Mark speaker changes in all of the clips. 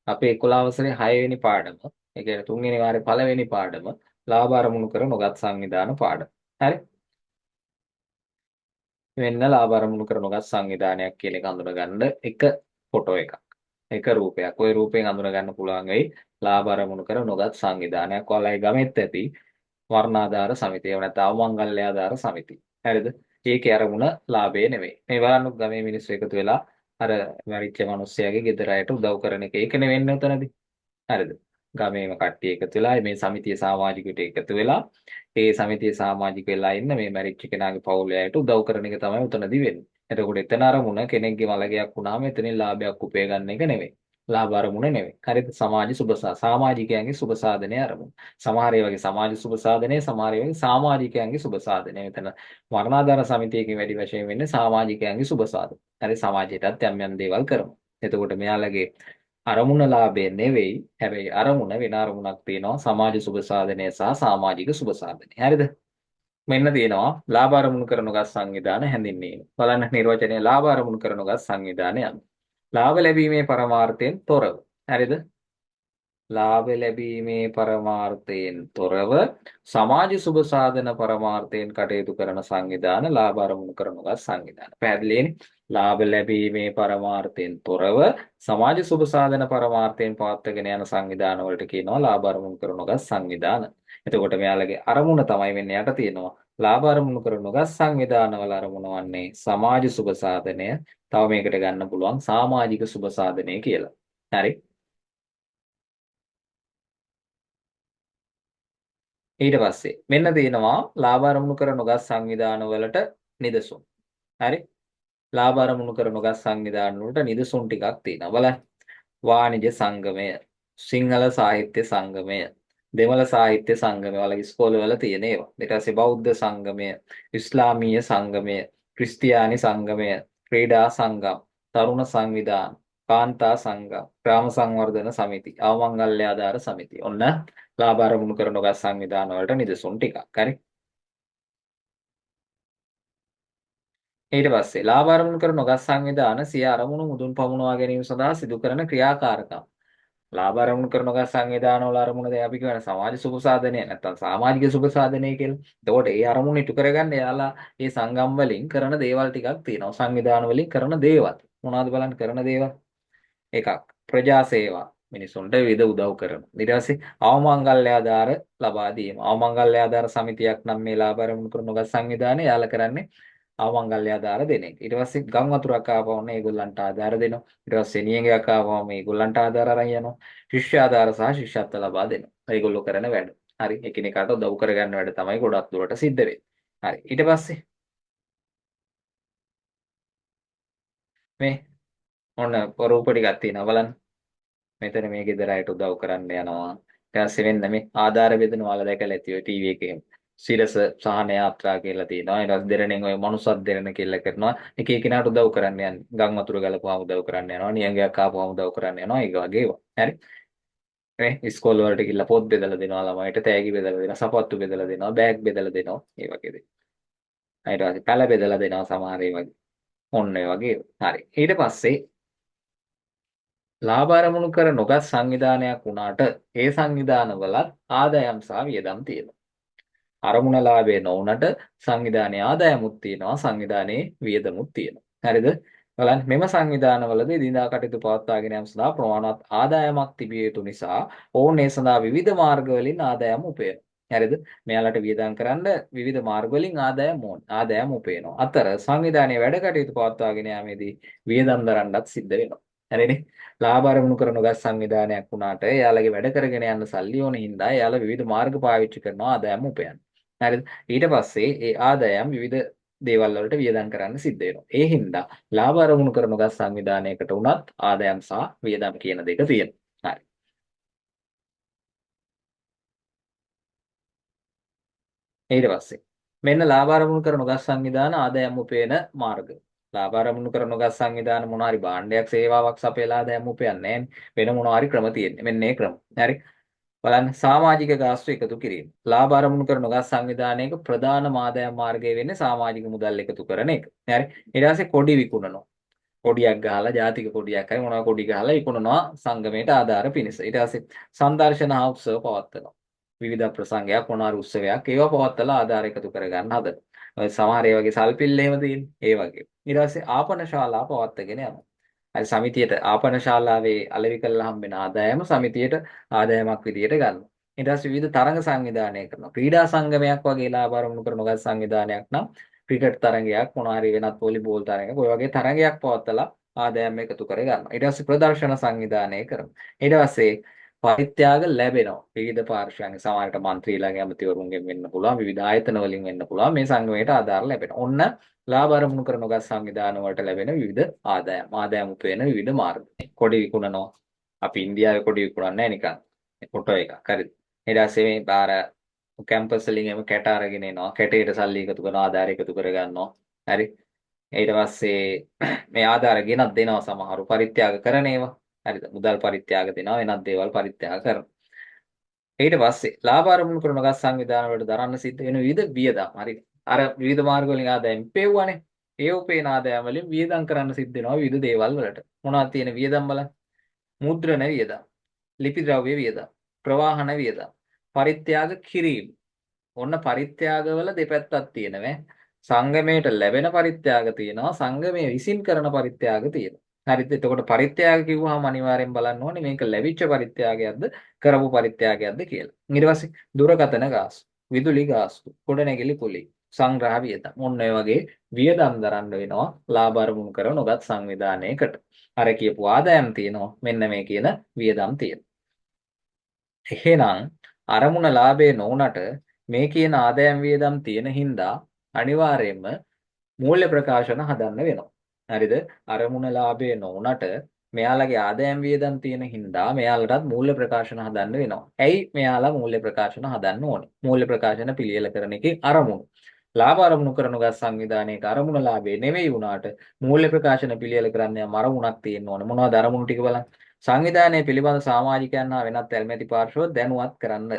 Speaker 1: අපේ 11 වසරේ 6 වෙනි පාඩම. ඒ කියන්නේ 3 වෙනි වාරේ පළවෙනි පාඩම ලාභ අරමුණු කර නොගත් සංවිධාන පාඩම. හරි. මෙන්න ලාභ අරමුණු කර නොගත් සංවිධානයක් කියන එක හඳුනගන්න එක ෆොටෝ එකක්. එක රූපයක්. ওই රූපයෙන් හඳුන ගන්න පුළුවන් වෙයි ලාභ අරමුණු කර නොගත් සංවිධානයක්. ඔයාලයි ගමෙත් ඇති වර්ණාධාර සමිතිය. එහෙම නැත්නම් අවමංගල්‍යාධාර සමිතිය. හරිද? ඒකේ අරමුණ ලාභය නෙමෙයි. මේ බලන්න ගමේ මිනිස්සු එකතු වෙලා අර මැරිච්ච මිනිස්සයාගේ ගෙදර අයට උදව් කරන එක. ඒක නෙවෙන්නේ උතනදී. හරිද? ගමේම කට්ටිය එකතු වෙලා මේ සමිතිය සමාජිකයට එකතු වෙලා ඒ සමිතිය සමාජික වෙලා ඉන්න මේ මැරිච්ච කෙනාගේ පවුලේ අයට උදව් කරන එක තමයි උතනදී වෙන්නේ. එතකොට එතන අරමුණ කෙනෙක්ගේ මලගයක් වුණාම එතනින් ලාභයක් උපය ගන්න එක නෙවෙයි. ලාභ අරමුණ නෙවෙයි. හරිද? සමාජ සමාජිකයන්ගේ සුබ සාධනයේ අරමුණ. සමහර ඒ වගේ සමාජ සුබ සාධනයේ සමහර ඒ වගේ සමාජිකයන්ගේ සුබ සාධනය. මෙතන වර්ණාධාර සමිතියකින් වැඩි වශයෙන් වෙන්නේ සමාජිකයන්ගේ සුබ සාධන. හරි සමාජයටත් යම් යම් දේවල් කරමු. එතකොට මෙයාලගේ අරමුණ ලාභය නෙවෙයි. හැබැයි අරමුණ වෙන අරමුණක් තියෙනවා සමාජ සුබ සාධනය සහ සමාජික සුබ සාධනය. හරිද? මෙන්න තියෙනවා ලාභ අරමුණු කරන ගස් සංවිධාන හැඳින්වීම. බලන්න නිර්වචනය ලාභ අරමුණු කරන ගස් සංවිධානය. ලාභ ලැබීමේ පරමාර්ථයෙන් තොරව. හරිද? ලාභ ලැබීමේ පරමාර්ථයෙන් තොරව සමාජ සුබ සාධන පරමාර්ථයෙන් කටයුතු කරන සංවිධාන ලාභ අරමුණු කරන ගස් සංවිධාන. පැහැදිලිනේ? ලාභ ලැබීමේ පරමාර්ථයෙන් තොරව සමාජ සුබ සාධන පරමාර්ථයෙන් පවත්වාගෙන යන සංවිධාන වලට කියනවා ලාභ අරමුණු කරන ගස් සංවිධාන. එතකොට මෙයාලගේ අරමුණ තමයි වෙන්නේ යට තියෙනවා. ලාභ අරමුණු කරන ගස් සංවිධානවල අරමුණ වන්නේ සමාජ සුබ සාධනය. තව මේකට ගන්න පුළුවන් සමාජික සුබ සාධනය කියලා. හරි. ඊට පස්සේ මෙන්න තියෙනවා ලාභ අරමුණු කර නොගත් සංවිධාන වලට නිදසුන්. හරි? ලාභ අරමුණු කර නොගත් සංවිධාන වලට නිදසුන් ටිකක් තියෙනවා. බලන්න. වාණිජ සංගමය, සිංහල සාහිත්‍ය සංගමය, දෙමළ සාහිත්‍ය සංගමය වල ඉස්කෝලවල තියෙන ඒවා. ඊට පස්සේ බෞද්ධ සංගමය, ඉස්ලාමීය සංගමය, ක්‍රිස්තියානි සංගමය, ක්‍රීඩා සංගම්, තරුණ සංවිධාන, කාන්තා සංගම්, ග්‍රාම සංවර්ධන සමිති, අවමංගල්‍යාධාර සමිති. ඔන්න ලාභ අරමුණු කර නොගත් සංවිධාන වලට නිදසුන් ටිකක්. හරි. ඊට පස්සේ ලාභ අරමුණු කර නොගත් සංවිධාන සිය අරමුණු මුදුන් පමුණවා ගැනීම සඳහා සිදු කරන ක්‍රියාකාරකම්. ලාභ අරමුණු කර නොගත් සංවිධාන වල අරමුණ දැන් අපි කියන සමාජ සුබ සාධනය නැත්තම් සමාජික සුබ සාධනය කියලා. එතකොට ඒ අරමුණ ඉටු කරගන්න එයාලා මේ සංගම් වලින් කරන දේවල් ටිකක් තියෙනවා. සංවිධාන වලින් කරන දේවල්. මොනවද බලන්න කරන දේවල්? එකක් ප්‍රජා සේවා මිනිසුන්ට විවිධ උදව් කරන. ඊට පස්සේ අවමංගල්‍යාධාර ලබා දීම. අවමංගල්‍යාධාර සමිතියක් නම් මේ ලාභ අරමුණු කර නොගත් සංවිධානය යාලා කරන්නේ අවමංගල්‍යාධාර දෙන එක. ඊට පස්සේ ගම් වතුරක් ආවම ඒගොල්ලන්ට ආධාර දෙනවා. ඊට පස්සේ නියඟයක් ආවම ඒගොල්ලන්ට ආධාර අරන් යනවා. ශිෂ්‍යාධාර සහ ශිෂ්‍යත්ව ලබා දෙනවා. ඒගොල්ලෝ කරන වැඩ. හරි. එකිනෙකාට උදව් කරගන්න වැඩ තමයි ගොඩක් දුරට සිද්ධ වෙන්නේ. හරි. ඊට පස්සේ මේ ඔන්න රූප ටිකක් තියෙනවා බලන්න. මෙතන මේ ගෙදර අයට උදව් කරන්න යනවා. ඊට පස්සේ වෙන්න මේ ආධාර බෙදන වල දැකලා ඇති ඔය ටීවී එකේ. සිරස සහන යාත්‍රා කියලා තියෙනවා. ඊට පස්සේ දෙරණෙන් ඔය මනුසත් දෙරණ කියලා කරනවා. එක එකිනාට උදව් කරන්න යන්නේ. ගම් වතුර ගලපුවාම උදව් කරන්න යනවා. නියඟයක් ආපුවාම උදව් කරන්න යනවා. ඒක වගේ ඒවා. හරි. මේ ඉස්කෝල වලට ගිහිල්ලා පොත් බෙදලා දෙනවා ළමයිට. තෑගි බෙදලා දෙනවා. සපත්තු බෙදලා දෙනවා. බෑග් බෙදලා දෙනවා. ඒ වගේ දේ. ඊට පස්සේ පැල බෙදලා දෙනවා සමහර ඒ වගේ. ඔන්න ඒ වගේ. හරි. ඊට පස්සේ ලාභ අරමුණු කර නොගත් සංවිධානයක් වුණාට ඒ සංවිධානවලත් ආදායම් සහ වියදම් තියෙනවා. අරමුණ ලාභය නොවුනට සංවිධානයේ ආදායමුත් තියෙනවා සංවිධානයේ වියදමුත් තියෙනවා. හරිද? බලන්න මෙම සංවිධානවලදී දිනදා කටයුතු පවත්වාගෙන යාම සඳහා ප්‍රමාණවත් ආදායමක් තිබිය යුතු නිසා ඔවුන් ඒ සඳහා විවිධ මාර්ග වලින් ආදායම උපයනවා. හරිද? මෙයාලට වියදම් කරන්න විවිධ මාර්ග වලින් ආදායම උපයනවා. අතර සංවිධානයේ වැඩ කටයුතු පවත්වාගෙන යාමේදී වියදම් දරන්නත් සිද්ධ වෙනවා. හරිනේ? ලාභ අරමුණු කරන ගස් සංවිධානයක් වුණාට එයාලගේ වැඩ කරගෙන යන්න සල්ලි ඕන හින්දා එයාලා විවිධ මාර්ග පාවිච්චි කරනවා ආදායම උපයන්න. හරිද? ඊට පස්සේ ඒ ආදායම් විවිධ දේවල් වලට වියදම් කරන්න සිද්ධ වෙනවා. ඒ හින්දා ලාභ අරමුණු කරන ගස් සංවිධානයකට උනත් ආදායම් සහ වියදම් කියන දෙක තියෙනවා. හරි. ඊට පස්සේ මෙන්න ලාභ අරමුණු කරන ගස් සංවිධාන ආදායම් උපයන මාර්ග. ලාභ අරමුණු කරන ගස් සංවිධාන මොන හරි භාණ්ඩයක් සේවාවක් සපයලා ආදායම් උපයන්නේ නැහැ. වෙන මොන හරි ක්‍රම තියෙන්නේ. මෙන්න මේ ක්‍රම. හරි. බලන්න සමාජික ගාස්තු එකතු කිරීම. ලාභ අරමුණු කරන ගස් සංවිධානයක ප්‍රධාන ආදායම් මාර්ගය වෙන්නේ සමාජික මුදල් එකතු කරන එක. හරි. ඊට පස්සේ කොඩි විකුණනවා. කොඩියක් ගහලා ජාතික කොඩියක් හරි මොනවා කොඩි ගහලා ඉක්ුණනවා සංගමයට ආධාර පිණිස. ඊට පස්සේ සංදර්ශන හා උත්සව පවත්වනවා. විවිධ ප්‍රසංගයක් මොනවා උත්සවයක් ඒවා පවත්වලා ආධාර එකතු කරගන්න හදන. ඔය සමහර ඒ වගේ සල්පිල් එහෙම තියෙන්නේ. ඒ වගේ. ඊට පස්සේ ආපන ශාලා පවත්වාගෙන යනවා. හරි සමිතියට ආපන ශාලාවේ අලෙවි කළා හම්බෙන ආදායම සමිතියට ආදායමක් විදියට ගන්නවා. ඊට පස්සේ විවිධ තරඟ සංවිධානය කරනවා. ක්‍රීඩා සංගමයක් වගේ ලාභ අරමුණු කරන ගත් සංවිධානයක් නම් ක්‍රිකට් තරඟයක් මොනවා හරි වෙනත් වොලිබෝල් තරඟයක් ඔය වගේ තරඟයක් පවත්වලා ආදායම් එකතු කර ගන්නවා. ඊට පස්සේ ප්‍රදර්ශන සංවිධානය කරනවා. ඊට පස්සේ පරිත්‍යාග ලැබෙනවා. විවිධ පාර්ශ්වයන්ගේ සමහරට മന്ത്രിලාගේ ඇමතිවරුන්ගෙන් වෙන්න පුළුවන්. විවිධ ආයතන වලින් වෙන්න පුළුවන්. මේ සංගමයට ආධාර ලැබෙනවා. ඔන්න ලාභ අරමුණු කරන ගත් සංවිධාන වලට ලැබෙන විවිධ ආදායම්. ආදායම් උපයන විවිධ මාර්ග. කොඩි විකුණනවා. අපි ඉන්දියාවේ කොඩි විකුණන්නේ නැහැ නිකන්. ෆොටෝ එකක්. හරිද? ඊට පස්සේ මේ පාර කැම්පස් වලින් එම කැට අරගෙන එනවා. කැටේට සල්ලි එකතු කරන ආධාර එකතු කර ගන්නවා. හරි. ඊට පස්සේ මේ ආධාර ගෙනත් දෙනවා සමහරු පරිත්‍යාග කරන ඒවා. හරිද? මුදල් පරිත්‍යාග දෙනවා වෙනත් දේවල් පරිත්‍යාග කරනවා. ඊට පස්සේ ලාභ අරමුණු කරන ගස් සංවිධාන වලට දරන්න සිද්ධ වෙන විවිධ වියදම්. හරි. අර විවිධ මාර්ග වලින් ආදායම් පෙව්වනේ. ඒ උපේන ආදායම් වලින් වියදම් කරන්න සිද්ධ වෙනවා විවිධ දේවල් වලට. මොනවද තියෙන වියදම් බලන්න? මුද්‍රණ වියදම්, ලිපි ද්‍රව්‍ය වියදම්, ප්‍රවාහන වියදම්, පරිත්‍යාග කිරීම. ඔන්න පරිත්‍යාගවල දෙපැත්තක් තියෙනවා. සංගමයට ලැබෙන පරිත්‍යාග තියෙනවා සංගමයේ විසින් කරන පරිත්‍යාග තියෙනවා. හරිද? එතකොට පරිත්‍යාග කිව්වහම අනිවාර්යෙන් බලන්න ඕනේ මේක ලැබිච්ච පරිත්‍යාගයක්ද කරපු පරිත්‍යාගයක්ද කියලා. ඊට පස්සේ දුරකථන ගාස්තු, විදුලි ගාස්තු, ගොඩනැගිලි කුලී, සංග්‍රහ වියදම්. ඔන්න ඔය වගේ වියදම් දරන්න වෙනවා ලාභ අරමුණු කර නොගත් සංවිධානයකට. අර කියපු ආදායම් තියෙනවා මෙන්න මේ කියන වියදම් තියෙනවා. එහෙනම් අරමුණ ලාභේ නොඋනට මේ කියන ආදායම් වියදම් තියෙන හින්දා අනිවාර්යයෙන්ම මූල්‍ය ප්‍රකාශන හදන්න වෙනවා. හරිද? අරමුණ ලාභේ නොඋනට මෙයාලගේ ආදායම් වියදම් තියෙන හින්දා මෙයාලටත් මූල්‍ය ප්‍රකාශන හදන්න වෙනවා. ඇයි මෙයාලා මූල්‍ය ප්‍රකාශන හදන්න ඕනේ? මූල්‍ය ප්‍රකාශන පිළියෙල කරන එකේ අරමුණු. ලාභ අරමුණු කරන ගස් සංවිධානයක අරමුණ ලාභේ නෙවෙයි වුණාට මූල්‍ය ප්‍රකාශන පිළියෙල කරන්න යම් අරමුණක් තියෙන්න ඕනේ. මොනවද අරමුණු ටික බලන්න. සංවිධානයේ පිළිබඳ සමාජිකයන් හා වෙනත් ඇල්මැති පාර්ශ්ව දැනුවත් කරන්න.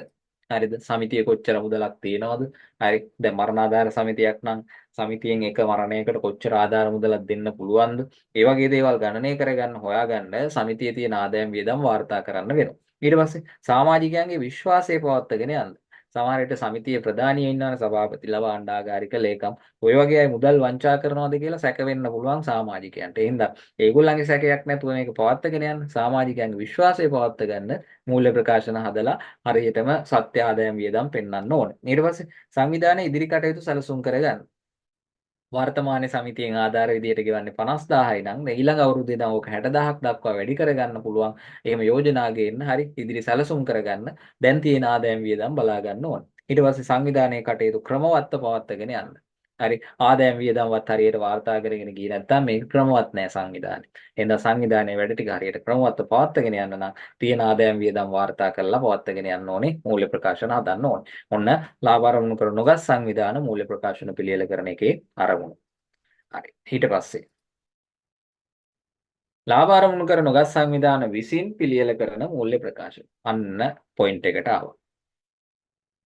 Speaker 1: හරිද? සමිතිය කොච්චර මුදලක් තියෙනවද? හරි. දැන් මරණාධාර සමිතියක් නම් සමිතියෙන් එක මරණයකට කොච්චර ආධාර මුදලක් දෙන්න පුළුවන්ද? ඒ වගේ දේවල් ගණනය කරගන්න හොයාගන්න සමිතියේ තියෙන ආදායම් වියදම් වාර්තා කරන්න වෙනවා. ඊට පස්සේ සමාජිකයන්ගේ විශ්වාසය පවත්වාගෙන යන්න. සමහර විට සමිතියේ ප්‍රධානිය ඉන්නවනේ සභාපති ලවා අණ්ඩාගාරික ලේකම්. ඔය වගේ අය මුදල් වංචා කරනවද කියලා සැක වෙන්න පුළුවන් සමාජිකයන්ට. ඒ හින්දා ඒගොල්ලන්ගේ සැකයක් නැතුව මේක පවත්වාගෙන යන්න සමාජිකයන්ගේ විශ්වාසය පවත්වා ගන්න මූල්‍ය ප්‍රකාශන හදලා හරියටම සත්‍ය ආදායම් වියදම් පෙන්වන්න ඕනේ. ඊට පස්සේ සංවිධානයේ ඉදිරි කටයුතු සැලසුම් කරගන්න. වර්තමානයේ සමිතියෙන් ආධාර විදියට ගෙවන්නේ 50000යි නම් ඊළඟ අවුරුද්දේ ඉඳන් ඕක 60000ක් දක්වා වැඩි කරගන්න පුළුවන්. එහෙම යෝජනා ගේන්න හරි ඉදිරි සැලසුම් කරගන්න දැන් තියෙන ආදායම් වියදම් බලා ගන්න ඕනේ. ඊට පස්සේ සංවිධානයේ කටයුතු ක්‍රමවත්ව පවත්වාගෙන යන්න. හරි ආදායම් වියදම්වත් හරියට වාර්තා කරගෙන ගියේ නැත්නම් මේක ක්‍රමවත් නැහැ සංවිධානයේ. එහෙනම් සංවිධානයේ වැඩ ටික හරියට ක්‍රමවත්ව පවත්වාගෙන යන්න නම් තියෙන ආදායම් වියදම් වාර්තා කරලා පවත්වාගෙන යන්න ඕනේ. මූල්‍ය ප්‍රකාශන හදන්න ඕනේ. ඔන්න ලාභ අරමුණු කර නොගත් සංවිධාන මූල්‍ය ප්‍රකාශන පිළියෙල කරන එකේ අරමුණු. හරි. ඊට පස්සේ ලාභ අරමුණු කර නොගත් සංවිධාන විසින් පිළියෙල කරන මූල්‍ය ප්‍රකාශන. අන්න පොයින්ට් එකට ආවා.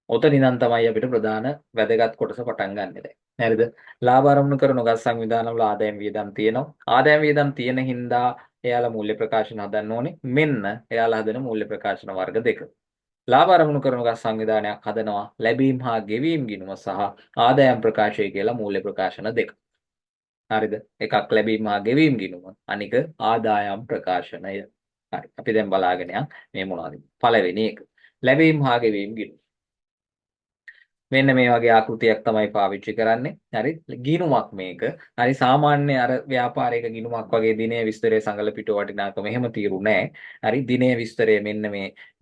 Speaker 1: ඔතන ඉඳන් තමයි අපිට ප්‍රධාන වැදගත් කොටස පටන් ගන්නෙ දැන්. හරිද? ලාභ අරමුණු කර නොගත් සංවිධානවල ආදායම් වියදම් තියෙනවා. ආදායම් වියදම් තියෙන හින්දා එයාලා මූල්‍ය ප්‍රකාශන හදන්න ඕනේ. මෙන්න එයාලා හදන මූල්‍ය ප්‍රකාශන වර්ග දෙක. ලාභ අරමුණු කරන ගස් සංවිධානයක් හදනවා ලැබීම් හා ගෙවීම් ගිණුම සහ ආදායම් ප්‍රකාශය කියලා මූල්‍ය ප්‍රකාශන දෙක. හරිද? එකක් ලැබීම් හා ගෙවීම් ගිණුම අනික ආදායම් ප්‍රකාශනය. හරි. අපි දැන් බලාගෙන යන් මේ මොනවද? පළවෙනි එක. ලැබීම් හා ගෙවීම් ගිණුම. මෙන්න මේ වගේ ආකෘතියක් තමයි පාවිච්චි කරන්නේ. හරි. ගිණුමක් මේක. හරි සාමාන්‍ය අර ව්‍යාපාරයක ගිණුමක් වගේ දිනේ විස්තරයේ සංගල පිටුව වටිනාකම එහෙම තීරු නෑ. හරි. දිනේ විස්තරය මෙන්න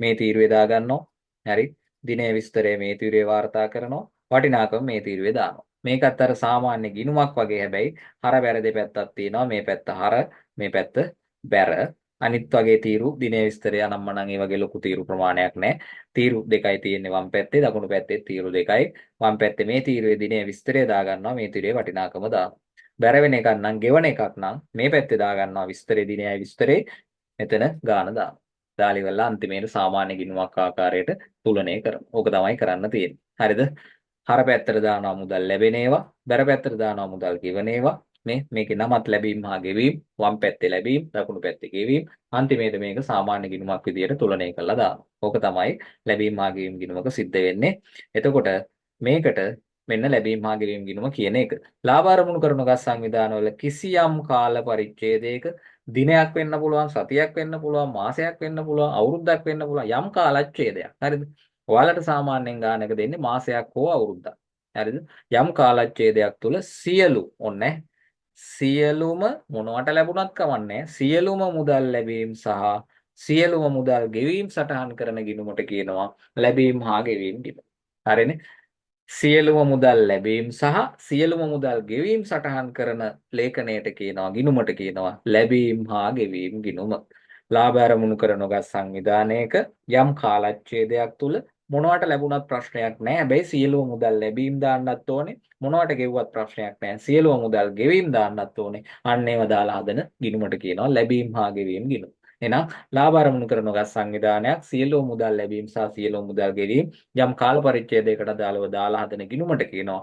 Speaker 1: මේ තීරුවේ දා ගන්නවා. හරි. දිනේ විස්තරය මේ තීරුවේ වාර්තා කරනවා. වටිනාකම මේ තීරුවේ දානවා. මේකත් අර සාමාන්‍ය ගිණුමක් වගේ හැබැයි හර බැර දෙපැත්තක් තියෙනවා. මේ පැත්ත හර මේ පැත්ත බැර. අනිත් වගේ තීරු දිනේ විස්තරය අනම්මනම් ඒ වගේ ලොකු තීරු ප්‍රමාණයක් නැහැ. තීරු දෙකයි තියෙන්නේ වම් පැත්තේ දකුණු පැත්තේ තීරු දෙකයි. වම් පැත්තේ මේ තීරුවේ දිනේ විස්තරය දා ගන්නවා මේ තීරුවේ වටිනාකම දානවා. බැර වෙන එකක් නම් ගෙවන එකක් නම් මේ පැත්තේ දා ගන්නවා විස්තරේ දිනයයි විස්තරේ මෙතන ගාන දානවා. දාලි වල අන්තිමේට සාමාන්‍ය ගිණුමක් ආකාරයට තුලනය කරනවා. ඕක තමයි කරන්න තියෙන්නේ. හරිද? හර පැත්තට දානවා මුදල් ලැබෙන ඒවා, බැර පැත්තට දානවා මුදල් ගෙවන ඒවා, මේකේ නමත් ලැබීම හා ගෙවීම, වම් පැත්තේ ලැබීම, දකුණු පැත්තේ ගෙවීම, අන්තිමේදී මේක සාමාන්‍ය ගිණුමක් විදියට තුලනය කරලා දානවා. ඕක තමයි ලැබීම හා ගෙවීම ගිණුමක සිද්ධ වෙන්නේ. එතකොට මේකට මෙන්න ලැබීම හා ගෙවීම ගිණුම කියන එක. ලාභ අරමුණු කරන ගස් සංවිධානවල කිසියම් කාල පරිච්ඡේදයක දිනයක් වෙන්න පුළුවන්, සතියක් වෙන්න පුළුවන්, මාසයක් වෙන්න පුළුවන්, අවුරුද්දක් වෙන්න පුළුවන් යම් කාලච්ඡේදයක්. හරිද? ඔයාලට සාමාන්‍යයෙන් ගානක දෙන්නේ මාසයක් හෝ අවුරුද්දක්. හරිද? යම් කාලච්ඡේදයක් තුල සියලු ඔන්නේ සියලුම මොනවට ලැබුණත් කවන්නේ සියලුම මුදල් ලැබීම් සහ සියලුම මුදල් ගෙවීම් සටහන් කරන ගිණුමට කියනවා ලැබීම් හා ගෙවීම් ගිණුම. හරිනේ? සියලුම මුදල් ලැබීම් සහ සියලුම මුදල් ගෙවීම් සටහන් කරන ලේඛනයට කියනවා ගිණුමට කියනවා ලැබීම් හා ගෙවීම් ගිණුම. ලාභ අරමුණු කර නොගත් සංවිධානයක යම් කාලච්ඡේදයක් තුල මොනවට ලැබුණත් ප්‍රශ්නයක් නැහැ. හැබැයි සියලුම මුදල් ලැබීම් දාන්නත් ඕනේ. මොනවට ගෙවුවත් ප්‍රශ්නයක් නැහැ. සියලුම මුදල් ගෙවීම් දාන්නත් ඕනේ. අන්න ඒව දාලා හදන ගිණුමට කියනවා ලැබීම් හා ගෙවීම් ගිණුම. එහෙනම් ලාභ අරමුණු කර නොගත් සංවිධානයක් සියලුම මුදල් ලැබීම් සහ සියලුම මුදල් ගෙවීම් යම් කාල පරිච්ඡේදයකට අදාළව දාලා හදන ගිණුමට කියනවා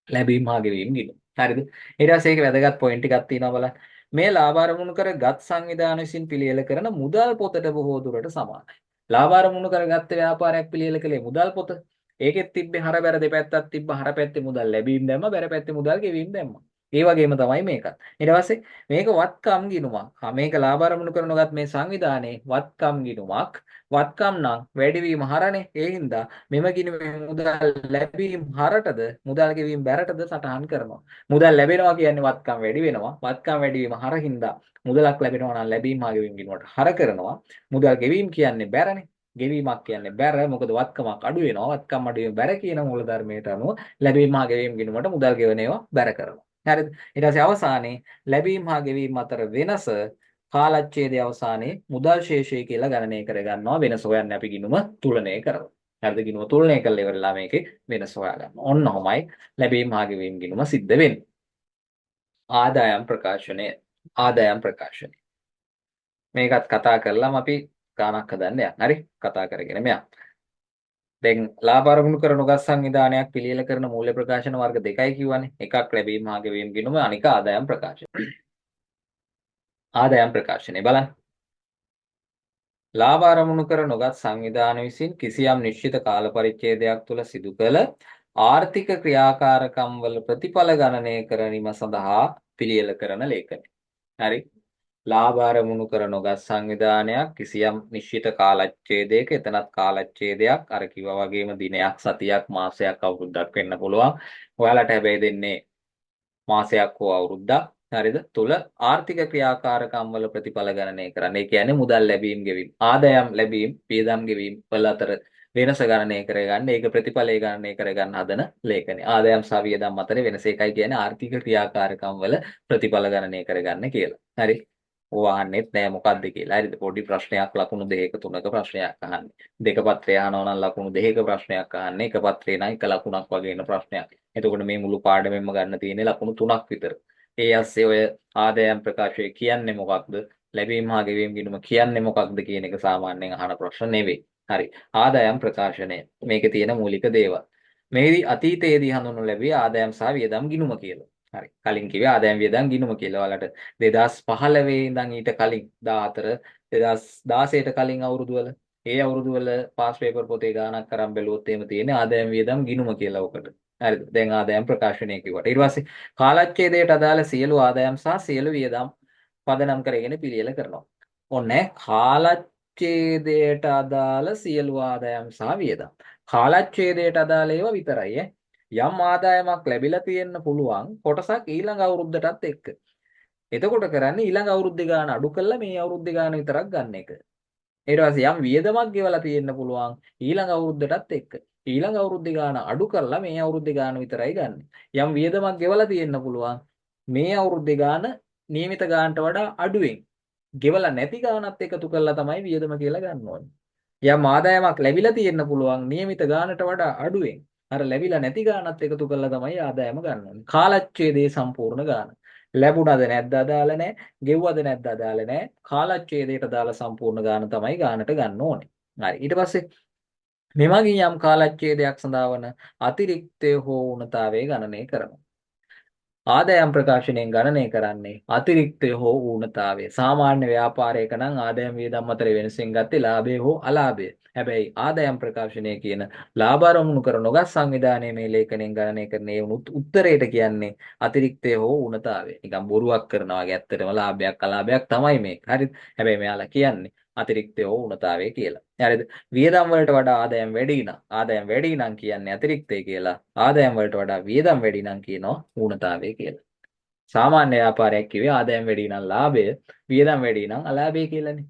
Speaker 1: ලැබීම් හා ගෙවීම් ගිණුම. හරිද? ඊට පස්සේ ඒකේ වැදගත් පොයින්ට් ටිකක් තියෙනවා බලන්න. මේ ලාභ අරමුණු කරගත් සංවිධාන විසින් පිළියෙල කරන මුදල් පොතට බොහෝ දුරට සමානයි. ලාභ අරමුණු කරගත්ත ව්‍යාපාරයක් පිළියෙල කළේ මුදල් පොත. ඒකෙත් තිබ්බේ හර බැර දෙපැත්තක් තිබ්බ. හර පැත්තේ මුදල් ලැබීම් දැම්ම, බැර පැත්තේ මුදල් ගෙවීම් දැම්මා. ඒ වගේම තමයි මේකත්. ඊට පස්සේ මේක වත්කම් ගිණුමක්. මේක ලාභ අරමුණු කරනගත් මේ සංවිධානයේ වත්කම් ගිණුමක්. වත්කම් නම් වැඩිවීම හරනේ. ඒ හින්දා මෙම ගිණුමේ මුදල් ලැබීම් හරටද මුදල් ගෙවීම බැරටද සටහන් කරනවා. මුදල් ලැබෙනවා කියන්නේ වත්කම් වැඩි වෙනවා. වත්කම් වැඩි වීම හරින්දා මුදලක් ලැබෙනවා නම් ලැබීම හා ගෙවීම ගිණුමට හර කරනවා. මුදල් ගෙවීම කියන්නේ බැරනේ. ගෙවීමක් කියන්නේ බැර. මොකද වත්කමක් අඩු වෙනවා. වත්කම් අඩු වීම බැර කියන මූලධර්මයට අනුව ලැබීම හා ගෙවීම ගිණුමට මුදල් ගෙවන ඒවා බැර කරනවා. හරිද? ඊට පස්සේ අවසානයේ ලැබීම හා ගෙවීම අතර වෙනස කාලච්ඡේදයේ අවසානයේ මුදල් ශේෂය කියලා ගණනය කරගන්නවා. වෙනස හොයන්නේ අපි ගිණුම තුලනය කරලා. හරිද? ගිණුම තුලනය කළා ඉවරලා මේකේ වෙනස හොයාගන්න. ඔන්න ඔහොමයි ලැබීම හා ගෙවීම ගිණුම සිද්ධ වෙන්නේ. ආදායම් ප්‍රකාශනය. ආදායම් ප්‍රකාශනය. මේකත් කතා කරලාම අපි ගානක් හදන්න යන්න. හරි? කතා කරගෙන මෙයා. දැන් ලාභ අරමුණු කර නොගත් සංවිධානයක් පිළියෙල කරන මූල්‍ය ප්‍රකාශන වර්ග දෙකයි කියවනේ. එකක් ලැබීම හා ගෙවීම ගිණුම, අනික ආදායම් ප්‍රකාශනය. ආදායම් ප්‍රකාශනය බලන්න. ලාභ අරමුණු කර නොගත් සංවිධාන විසින් කිසියම් නිශ්චිත කාල පරිච්ඡේදයක් තුළ සිදු කළ ආර්ථික ක්‍රියාකාරකම් වල ප්‍රතිඵල ගණනය කිරීම සඳහා පිළියෙල කරන ලේඛනය. හරි. ලාභ අරමුණු කර නොගත් සංවිධානයක් කිසියම් නිශ්චිත කාලච්ඡේදයක එතනත් කාලච්ඡේදයක් අර කිව්වා වගේම දිනයක්, සතියක්, මාසයක්, අවුරුද්දක් වෙන්න පුළුවන්. ඔයාලට හැබැයි දෙන්නේ මාසයක් හෝ අවුරුද්දක්. හරිද? තුල ආර්ථික ක්‍රියාකාරකම් වල ප්‍රතිඵල ගණනය කරන්න. ඒ කියන්නේ මුදල් ලැබීම් ගෙවීම්, ආදායම් ලැබීම්, වියදම් ගෙවීම් වල අතර වෙනස ගණනය කරගන්න. ඒක ප්‍රතිඵලය ගණනය කරගන්න හදන ලේඛනය. ආදායම් සහ වියදම් අතර වෙනස එකයි කියන්නේ ආර්ථික ක්‍රියාකාරකම් වල ප්‍රතිඵල ගණනය කරගන්න කියලා. හරි? ඕවා අහන්නෙත් නෑ මොකද්ද කියලා. හරිද? පොඩි ප්‍රශ්නයක් ලකුණු දෙකක තුනක ප්‍රශ්නයක් අහන්නේ. දෙක පත්‍රය අහනවා නම් ලකුණු දෙකක ප්‍රශ්නයක් අහන්නේ. එක පත්‍රේ නම් එක ලකුණක් වගේ එන ප්‍රශ්නයක්. එතකොට මේ මුළු පාඩමෙන්ම ගන්න තියෙන්නේ ලකුණු 3ක් විතර. ඒ ඇස්සේ ඔය ආදායම් ප්‍රකාශය කියන්නේ මොකක්ද? ලැබීම හා ගෙවීම ගිණුම කියන්නේ මොකක්ද කියන එක සාමාන්‍යයෙන් අහන ප්‍රශ්න නෙවෙයි. හරි. ආදායම් ප්‍රකාශනය. මේකේ තියෙන මූලික දේවල්. මේදී අතීතයේදී හඳුන්වනු ලැබිය ආදායම් සහ වියදම් ගිණුම කියලා. හරි. කලින් කිව්වේ ආදායම් වියදම් ගිණුම කියලා. ඔයාලට 2015 ඉඳන් ඊට කලින් 14 2016ට කලින් අවුරුදු වල ඒ අවුරුදු වල පාස් පේපර් පොතේ ගානක් අරන් බැලුවොත් එහෙම තියෙන්නේ ආදායම් වියදම් ගිණුම කියලා උකට. හරිද? දැන් ආදායම් ප්‍රකාශනය කිව්වට. ඊට පස්සේ කාලච්ඡේදයට අදාළ සියලු ආදායම් සහ සියලු වියදම් පදනම් කරගෙන පිළියෙල කරනවා. ඔන්නේ කාලච්ඡේදයට අදාළ සියලු ආදායම් සහ වියදම්. කාලච්ඡේදයට අදාළ ඒවා විතරයි ඈ. යම් ආදායමක් ලැබිලා තියෙන්න පුළුවන් කොටසක් ඊළඟ අවුරුද්දටත් එක්ක. එතකොට කරන්නේ ඊළඟ අවුරුද්දේ ගාන අඩු කරලා මේ අවුරුද්දේ ගාන විතරක් ගන්න එක. ඊට පස්සේ යම් වියදමක් ගෙවලා තියෙන්න පුළුවන් ඊළඟ අවුරුද්දටත් එක්ක. ඊළඟ අවුරුද්දේ ගාන අඩු කරලා මේ අවුරුද්දේ ගාන විතරයි ගන්න. යම් වියදමක් ගෙවලා තියෙන්න පුළුවන් මේ අවුරුද්දේ ගාන නියමිත ගානට වඩා අඩුවෙන්. ගෙවලා නැති ගානත් එකතු කරලා තමයි වියදම කියලා ගන්න ඕනේ. යම් ආදායමක් ලැබිලා තියෙන්න පුළුවන් නියමිත ගානට වඩා අඩුවෙන්. අර ලැබිලා නැති ගානත් එකතු කරලා තමයි ආදායම ගන්න ඕනේ. කාලච්ඡේදයේ සම්පූර්ණ ගාන. ලැබුණද නැද්ද අදාළ නැහැ. ගෙව්වද නැද්ද අදාළ නැහැ. කාලච්ඡේදයට දාලා සම්පූර්ණ ගාන තමයි ගානට ගන්න ඕනේ. හරි. ඊට පස්සේ මෙමගින් යම් කාලච්ඡේදයක් සඳහා වන අතිරික්තය හෝ උණතාවය ගණනය කරනවා. ආදායම් ප්‍රකාශනයෙන් ගණනය කරන්නේ අතිරික්තය හෝ ඌනතාවය. සාමාන්‍ය ව්‍යාපාරයක නම් ආදායම් වියදම් අතර වෙනසෙන් ගත්තේ ලාභය හෝ අලාභය. හැබැයි ආදායම් ප්‍රකාශනය කියන ලාභ අරමුණු කර නොගත් සංවිධානයේ මේ ලේඛනයෙන් ගණනය කරන ඒ උත්තරයට කියන්නේ අතිරික්තය හෝ ඌනතාවය. නිකන් බොරුවක් කරනවා වගේ ඇත්තටම ලාභයක් අලාභයක් තමයි මේක. හරිද? හැබැයි මෙයාලා කියන්නේ අතිරික්තය හෝ ඌනතාවය කියලා. හරිද? වියදම් වලට වඩා ආදායම් වැඩි නම් ආදායම් වැඩි නම් කියන්නේ අතිරික්තය කියලා. ආදායම් වලට වඩා වියදම් වැඩි නම් කියනවා ඌනතාවය කියලා. සාමාන්‍ය ව්‍යාපාරයක් කිව්වේ ආදායම් වැඩි නම් ලාභය, වියදම් වැඩි නම් අලාභය කියලානේ.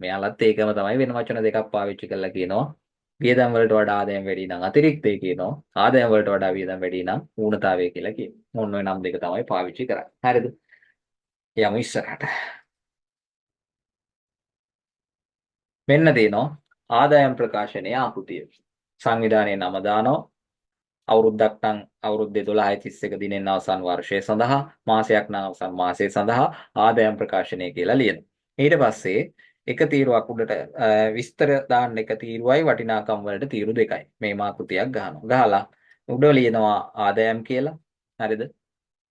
Speaker 1: මෙයාලත් ඒකම තමයි වෙන වචන දෙකක් පාවිච්චි කරලා කියනවා. වියදම් වලට වඩා ආදායම් වැඩි නම් අතිරික්තය කියනවා. ආදායම් වලට වඩා වියදම් වැඩි නම් ඌනතාවය කියලා කියනවා. මොන ඔය නම් දෙක තමයි පාවිච්චි කරන්නේ. හරිද? යමු ඉස්සරහට. මෙන්න තියෙනවා ආදායම් ප්‍රකාශනයේ ආකෘතිය. සංවිධානයේ නම දානවා. අවුරුද්දක් නම් අවුරුද්දේ 12/31 දිනෙන් අවසන් වර්ෂය සඳහා මාසයක් නම් අවසන් මාසය සඳහා ආදායම් ප්‍රකාශනය කියලා ලියනවා. ඊට පස්සේ එක තීරුවක් උඩට විස්තර දාන්න එක තීරුවයි වටිනාකම් වලට තීරු දෙකයි. මේ මාකෘතියක් ගහනවා. ගහලා උඩ ලියනවා ආදායම් කියලා. හරිද?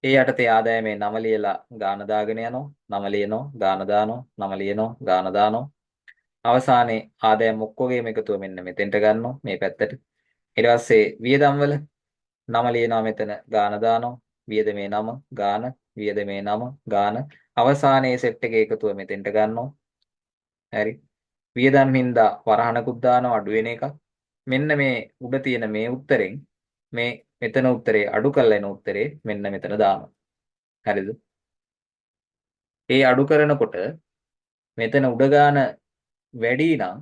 Speaker 1: ඒ යටතේ ආදායමේ නම ලියලා ගාන දාගෙන යනවා. නම ලියනවා, ගාන දානවා, නම ලියනවා, ගාන දානවා. අවසානයේ ආදායම් ඔක්කොගේම එකතුව මෙන්න මෙතෙන්ට ගන්නවා මේ පැත්තට. ඊට පස්සේ වියදම් වල නම ලියනවා මෙතන ගාන දානවා. වියදමේ නම ගාන, වියදමේ නම ගාන. අවසානයේ සෙට් එකේ එකතුව මෙතෙන්ට ගන්නවා. හරි. වියදම් හින්දා වරහනකුත් දානවා අඩු වෙන එකක්. මෙන්න මේ උඩ තියෙන මේ උත්තරෙන් මේ මෙතන උත්තරේ අඩු කරලා එන උත්තරේ මෙන්න මෙතන දානවා. හරිද? ඒ අඩු කරනකොට මෙතන උඩ ගාන වැඩි නම්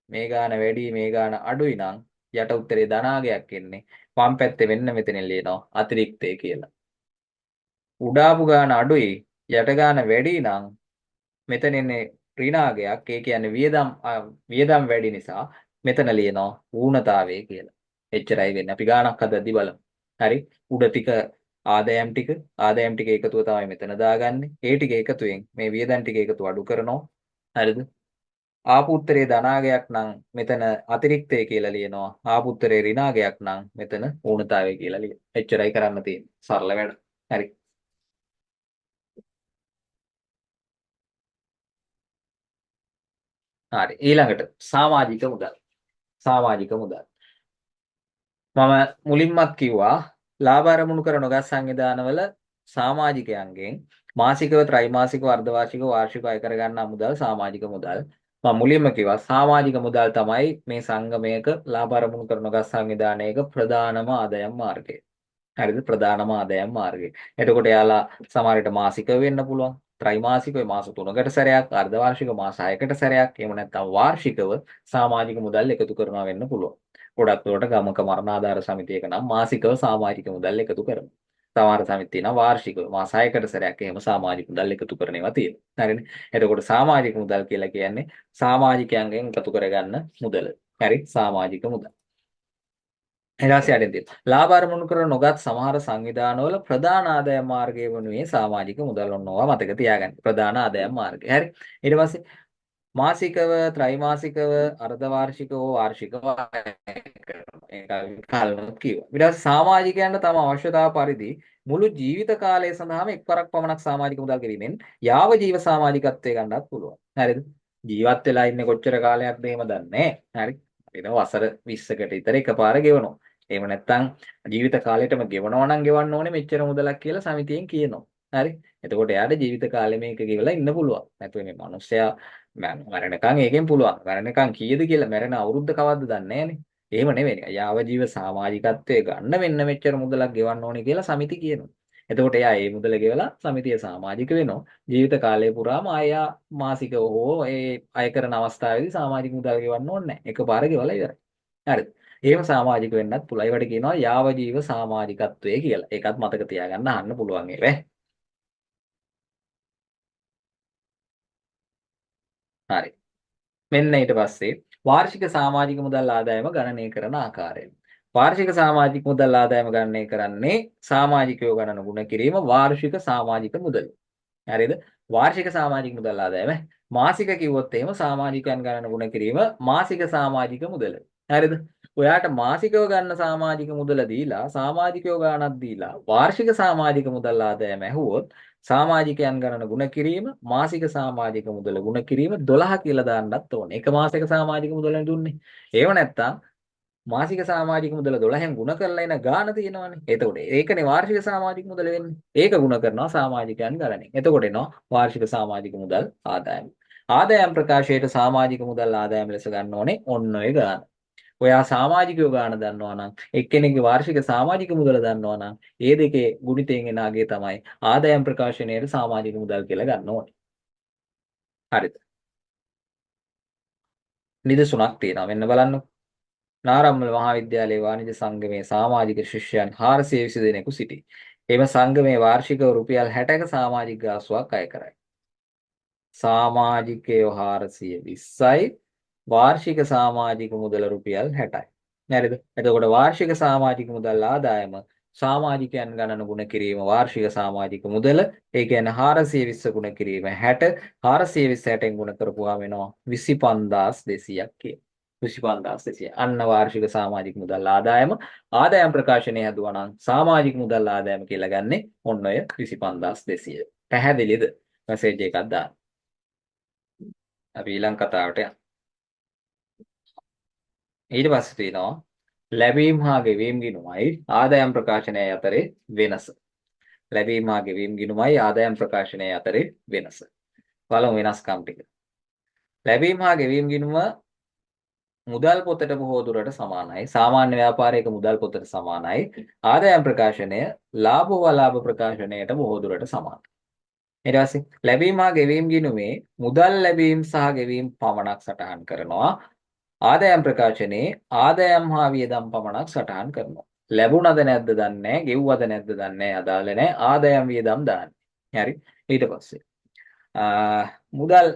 Speaker 1: මේ ගාන වැඩි මේ ගාන අඩුයි නම් යට උත්තරේ ධනාගයක් එන්නේ. වම් පැත්තේ වෙන්න මෙතන ලියනවා අතිරික්තය කියලා. උඩ ආපු ගාන අඩුයි යට ගාන වැඩි නම් මෙතන එන්නේ ඍණාගයක්. ඒ කියන්නේ වියදම් වැඩි නිසා මෙතන ලියනවා ඌනතාවය කියලා. එච්චරයි වෙන්නේ. අපි ගානක් හදද්දි බලමු. හරි. උඩ ටික ආදායම් ටික එකතුව තමයි මෙතන දාගන්නේ. ඒ ටික එකතුවෙන් මේ වියදම් ටික එකතුව අඩු කරනවා. හරිද? ආපු උත්තරේ ධනාගයක් නම් මෙතන අතිරික්තය කියලා ලියනවා. ආපු උත්තරේ ඍණාගයක් නම් මෙතන ඌනතාවය කියලා ලියනවා. එච්චරයි කරන්න තියෙන්නේ. සරල වැඩ. හරි. හරි. ඊළඟට සමාජික මුදල්. සමාජික මුදල්. මම මුලින්මත් කිව්වා ලාභ අරමුණු කර නොගත් සංවිධානවල සමාජිකයන්ගෙන් මාසිකව, ත්‍රිමාසිකව, අර්ධවාර්ෂිකව, වාර්ෂිකව අය කරගන්නා මුදල් සමාජික මුදල්. මම මුලින්ම කිව්වා සමාජික මුදල් තමයි මේ සංගමයක ලාභ අරමුණු කර නොගත් සංවිධානයක ප්‍රධානම ආදායම් මාර්ගය. හරිද? ප්‍රධානම ආදායම් මාර්ගය. එතකොට යාලා සමහර විට මාසිකව වෙන්න පුළුවන්. ත්‍රිමාසිකව මාස 3කට සැරයක්, අර්ධවාර්ෂිකව මාස 6කට සැරයක්, එහෙම නැත්නම් වාර්ෂිකව සමාජික මුදල් එකතු කරනවා වෙන්න පුළුවන්. ගොඩක් දුරට ගමක මරණාධාර සමිතියක නම් මාසිකව සමාජික මුදල් එකතු කරනවා. සමහර සමිති නම් වාර්ෂිකව මාස 6කට සැරයක් එහෙම සමාජික මුදල් එකතු කරන ඒවා තියෙනවා. හරිනේ. එතකොට සමාජික මුදල් කියලා කියන්නේ සමාජිකයන්ගෙන් එකතු කරගන්න මුදල. හරි? සමාජික මුදල්. ඊළාසේ අරින් තියෙනවා. ලාභ අරමුණු කර නොගත් සමහර සංවිධානවල ප්‍රධාන ආදායම් මාර්ගය වනුයේ සමාජික මුදල් ඔන්නවා මතක තියාගන්න. ප්‍රධාන ආදායම් මාර්ගය. හරි. ඊට පස්සේ මාසිකව, ත්‍රිමාසිකව, අර්ධවාර්ෂිකව, වාර්ෂිකව ඒක කලින් කිව්වා. ඊට පස්සේ සමාජිකයන්ට තම අවශ්‍යතාව පරිදි මුළු ජීවිත කාලය සඳහාම එක්වරක් පමණක් සමාජික මුදල් ගෙවීමෙන් යාව ජීව සමාජිකත්වයේ ගන්නත් පුළුවන්. හරිද? ජීවත් වෙලා ඉන්නේ කොච්චර කාලයක්ද එහෙම දන්නේ නැහැ. හරි. වෙන වසර 20කට විතර එකපාර ගෙවනවා. එහෙම නැත්නම් ජීවිත කාලෙටම ගෙවනවා නම් ගෙවන්න ඕනේ මෙච්චර මුදලක් කියලා සමිතියෙන් කියනවා. හරි. එතකොට එයාට ජීවිත කාලෙ මේක ගෙවලා ඉන්න පුළුවන්. නැත්නම් මේ මිනිස්සයා මැරෙනකන් ඒකෙන් පුළුවන්. මැරෙනකන් කීයද කියලා මැරෙන අවුරුද්ද කවද්ද දන්නේ නැහනේ. එහෙම නෙවෙයි. යාව ජීව සමාජිකත්වයේ ගන්න මෙන්න මෙච්චර මුදලක් ගෙවන්න ඕනේ කියලා සමිති කියනවා. එතකොට එයා ඒ මුදල ගෙවලා සමිතිය සමාජික වෙනවා. ජීවිත කාලය පුරාම ආයා මාසිකව හෝ ඒ අය කරන අවස්ථාවේදී සමාජික මුදල් ගෙවන්න ඕනේ නැහැ. එකපාර ගෙවලා ඉවරයි. හරිද? එහෙම සමාජික වෙන්නත් පුළුවන්. ඒවට කියනවා යාව ජීව සමාජිකත්වය කියලා. ඒකත් මතක තියාගන්න අහන්න පුළුවන් ඒවා. හරි. මෙන්න ඊට පස්සේ වාර්ෂික සමාජික මුදල් ආදායම ගණනය කරන ආකාරය. වාර්ෂික සමාජික මුදල් ආදායම ගණනය කරන්නේ සමාජිකයෝ ගණන ගුණ කිරීම වාර්ෂික සමාජික මුදල. හරිද? වාර්ෂික සමාජික මුදල් ආදායම මාසික කිව්වොත් එහෙම සමාජිකයන් ගණන ගුණ කිරීම මාසික සමාජික මුදල. හරිද? ඔයාට මාසිකව ගන්න සමාජික මුදල දීලා සමාජිකයෝ ගාණක් දීලා වාර්ෂික සමාජික මුදල් ආදායම ඇහුවොත් සමාජිකයන් ගණන ගුණ කිරීම මාසික සමාජික මුදල ගුණ කිරීම 12 කියලා දාන්නත් ඕනේ. එක මාසයක සමාජික මුදලනේ දුන්නේ. ඒව නැත්තම් මාසික සමාජික මුදල 12න් ගුණ කරලා එන ගාණ තියෙනවනේ. එතකොට ඒකනේ වාර්ෂික සමාජික මුදල වෙන්නේ. ඒක ගුණ කරනවා සමාජිකයන් ගණනෙන්. එතකොට එනවා වාර්ෂික සමාජික මුදල් ආදායම. ආදායම් ප්‍රකාශයට සමාජික මුදල් ආදායම ලෙස ගන්න ඕනේ ඔන්න ඔය ගාණ. ඔයා සමාජිකයෝ ගාන දන්නවා නම් එක්කෙනෙක්ගේ වාර්ෂික සමාජික මුදල දන්නවා නම් ඒ දෙකේ ගුණිතයෙන් එන අගය තමයි ආදායම් ප්‍රකාශනයේ සමාජික මුදල් කියලා ගන්න ඕනේ. හරිද? නිදසුණක් තියෙනවා. මෙන්න බලන්න. නාරම්මල මහාවිද්‍යාලයේ වාණිජ්‍ය සංගමේ සමාජික ශිෂ්‍යයන් 420 දෙනෙකු සිටී. එම සංගමේ වාර්ෂිකව රුපියල් 60ක සමාජික ගාස්තුවක් අය කරයි. සමාජිකයෝ 420යි වාර්ෂික සමාජික මුදල රුපියල් 60යි. හරිද? එතකොට වාර්ෂික සමාජික මුදල් ආදායම සමාජිකයන් ගණන ගුණ කිරීම වාර්ෂික සමාජික මුදල ඒ කියන්නේ 420 ගුණ කිරීම 60 420 60න් ගුණ කරපුවාම වෙනවා 25200ක් කියන. 25200. අන්න වාර්ෂික සමාජික මුදල් ආදායම ආදායම් ප්‍රකාශනය හදුවා නම් සමාජික මුදල් ආදායම කියලා ගන්නෙ ඔන්න ඔය 25200. පැහැදිලිද? මෙසේජ් එකක් දාන්න. අපි ඊළඟ කතාවට යමු. ඊට පස්සේ තියෙනවා ලැබීම් හා ගෙවීම් ගිණුමයි ආදායම් ප්‍රකාශනය අතරේ වෙනස. ලැබීම් හා ගෙවීම් ගිණුමයි ආදායම් ප්‍රකාශනය අතරේ වෙනස. බලමු වෙනස්කම් ටික. ලැබීම් හා ගෙවීම් ගිණුම මුදල් පොතට බොහෝ දුරට සමානයි. සාමාන්‍ය ව්‍යාපාරයක මුදල් පොතට සමානයි. ආදායම් ප්‍රකාශනය ලාභ වලාභ ප්‍රකාශනයට බොහෝ දුරට සමානයි. ඊට පස්සේ ලැබීම් හා ගෙවීම් ගිණුමේ මුදල් ලැබීම් සහ ගෙවීම් පමණක් සටහන් කරනවා. ආදායම් ප්‍රකාශනයේ ආදායම් හා වියදම් පමණක් සටහන් කරනවා. ලැබුණද නැද්ද දන්නේ නැහැ, ගෙව්වද නැද්ද දන්නේ නැහැ, අදාළ නැහැ. ආදායම් වියදම් දාන්නේ. හරි. ඊට පස්සේ මුදල්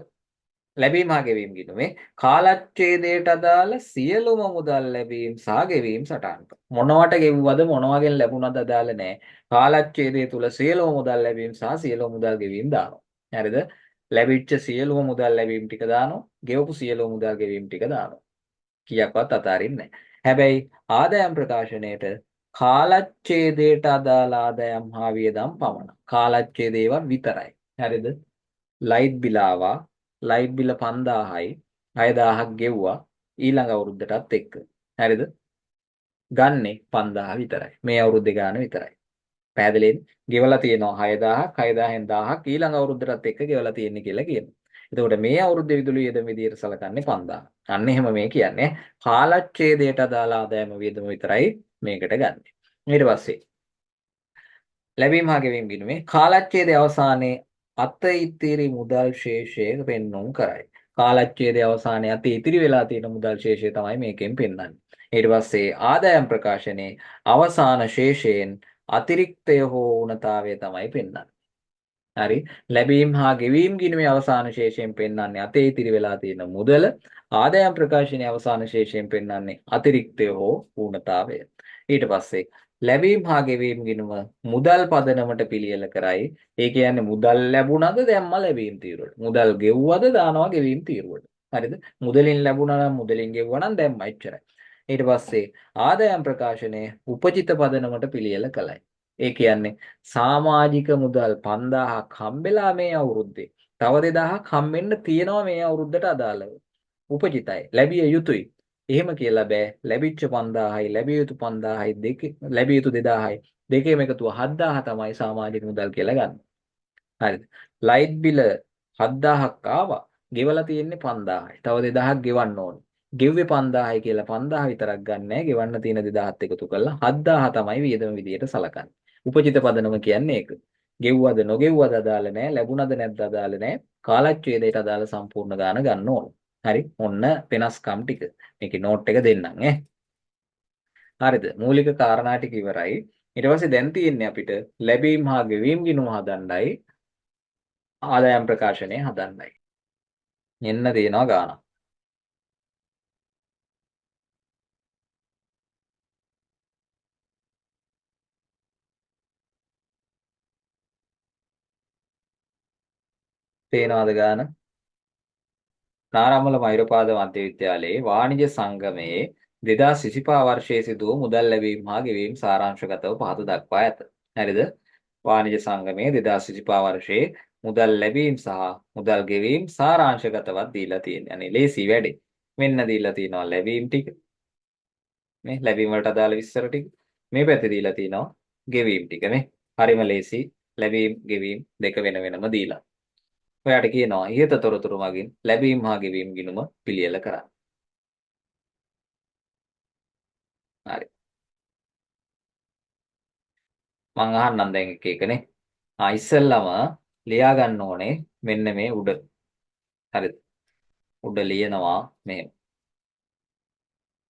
Speaker 1: ලැබීම හා ගෙවීම ගිණුමේ කාලච්ඡේදයට අදාළ සියලුම මුදල් ලැබීම් සහ ගෙවීම් සටහන් කරනවා. මොනවට ගෙව්වද මොනවගෙන් ලැබුණද අදාළ නැහැ. කාලච්ඡේදය තුල සියලුම මුදල් ලැබීම් සහ සියලුම මුදල් ගෙවීම් දානවා. හරිද? ලැබිච්ච සියලුම මුදල් ලැබීම් ටික දානවා. ගෙවපු සියලුම මුදල් ගෙවීම් ටික දානවා. කියාක්වත් අතාරින්නේ නැහැ. හැබැයි ආදායම් ප්‍රකාශනයේට කාලච්ඡේදයට අදාළ ආදායම් හා වියදම් පමණ. කාලච්ඡේදේවා විතරයි. හරිද? ලයිට් බිල ආවා. ලයිට් බිල 5000යි 6000ක් ගෙව්වා ඊළඟ අවුරුද්දටත් එක්ක. හරිද? ගන්නෙ 5000 විතරයි. මේ අවුරුද්දේ ගාන විතරයි. පැහැදිලිද? ගෙවලා තියෙනවා 6000ක් 6000න් 1000ක් ඊළඟ අවුරුද්දටත් එක්ක ගෙවලා තියෙන්නේ කියලා කියනවා. එතකොට මේ අවුරුද්දේ විදුලි වියදම විදියට සලකන්නේ 5000. අන්න එහෙම මේ කියන්නේ කාලච්ඡේදයට අදාළ ආදායම වියදම විතරයි මේකට ගන්න. ඊට පස්සේ ලැබීම හා ගෙවීම ගිණුමේ කාලච්ඡේදයේ අවසානයේ අත ඉතිරි මුදල් ශේෂය පෙන්වුම් කරයි. කාලච්ඡේදයේ අවසානයේ අත ඉතිරි වෙලා තියෙන මුදල් ශේෂය තමයි මේකෙන් පෙන්වන්නේ. ඊට පස්සේ ආදායම් ප්‍රකාශනයේ අවසාන ශේෂයෙන් අතිරික්තය හෝ ඌනතාවය තමයි පෙන්වන්නේ. හරි. ලැබීම් හා ගෙවීම් ගිණුමේ අවසාන ශේෂයෙන් පෙන්වන්නේ අතේ ඉතිරි වෙලා තියෙන මුදල. ආදායම් ප්‍රකාශනයේ අවසාන ශේෂයෙන් පෙන්වන්නේ අතිරික්තය හෝ ඌනතාවය. ඊට පස්සේ ලැබීම් හා ගෙවීම් ගිණුම මුදල් පදනමට පිළියෙල කරයි. ඒ කියන්නේ මුදල් ලැබුණද දැම්ම ලැබීම් තීරුවට. මුදල් ගෙව්වද දානවා ගෙවීම් තීරුවට. හරිද? මුදලින් ලැබුණා නම් මුදලින් ගෙවුවා නම් දැම්මා එච්චරයි. ඊට පස්සේ ආදායම් ප්‍රකාශනයේ උපජිත පදනමට පිළියෙල කළයි. ඒ කියන්නේ සමාජික මුදල් 5000ක් හම්බෙලා මේ අවුරුද්දේ. තව 2000ක් හම්බෙන්න තියෙනවා මේ අවුරුද්දට අදාළව. උපජිතයි. ලැබිය යුතුයි. එහෙම කියලා බෑ. ලැබිච්ච 5000යි ලැබිය යුතු 5000යි දෙක ලැබිය යුතු 2000යි දෙකේම එකතුව 7000 තමයි සමාජික මුදල් කියලා ගන්න. හරිද? ලයිට් බිල 7000ක් ආවා. ගෙවලා තියෙන්නේ 5000යි. තව 2000ක් ගෙවන්න ඕනේ. ගෙව්වේ 5000යි කියලා 5000 විතරක් ගන්නෑ. ගෙවන්න තියෙන 2000ත් එකතු කරලා 7000 තමයි වියදම විදියට සලකන්නේ. උපජිත පදනම කියන්නේ ඒක. ගෙව්වද නොගෙව්වද අදාළ නැහැ. ලැබුණද නැද්ද අදාළ නැහැ. කාලච්ඡේදයට අදාළ සම්පූර්ණ ගාන ගන්න ඕන. හරි. ඔන්න වෙනස්කම් ටික. මේකේ නෝට් එක දෙන්නම් ඈ. හරිද? මූලික කාරණා ටික ඉවරයි. ඊට පස්සේ දැන් තියෙන්නේ අපිට ලැබීම් හා ගෙවීම් ගිණුම හදන්නයි ආදායම් ප්‍රකාශනය හදන්නයි. එන්න තියෙනවා ගානක්. තේනවද ගාන? නාරම්මල මෛරපාද මධ්‍ය විද්‍යාලයේ වාණිජ්‍ය සංගමයේ 2025 වර්ෂයේ සිදු වූ මුදල් ලැබීම් හා ගෙවීම් සාරාංශගතව පහත දක්වා ඇත. හරිද? වාණිජ සංගමයේ 2025 වර්ෂයේ මුදල් ලැබීම් සහ මුදල් ගෙවීම් සාරාංශගතවත් දීලා තියෙන්නේ. අනේ ලේසි වැඩේ. මෙන්න දීලා තියෙනවා ලැබීම් ටික. මේ ලැබීම් වලට අදාළ විස්තර ටික. මේ පැත්තේ දීලා තියෙනවා ගෙවීම් ටික නේ. හරිම ලේසි. ලැබීම් ගෙවීම් දෙක වෙන වෙනම දීලා. ඔයාට කියනවා ඉහත තොරතුරු මගින් ලැබීම් හා ගෙවීම් ගිණුම පිළියෙල කරන්න. හරි. මං අහන්නම් දැන් එක එකනේ. ඉස්සෙල්ලම ලියා ගන්න ඕනේ මෙන්න මේ උඩ. හරිද? උඩ ලියනවා මේ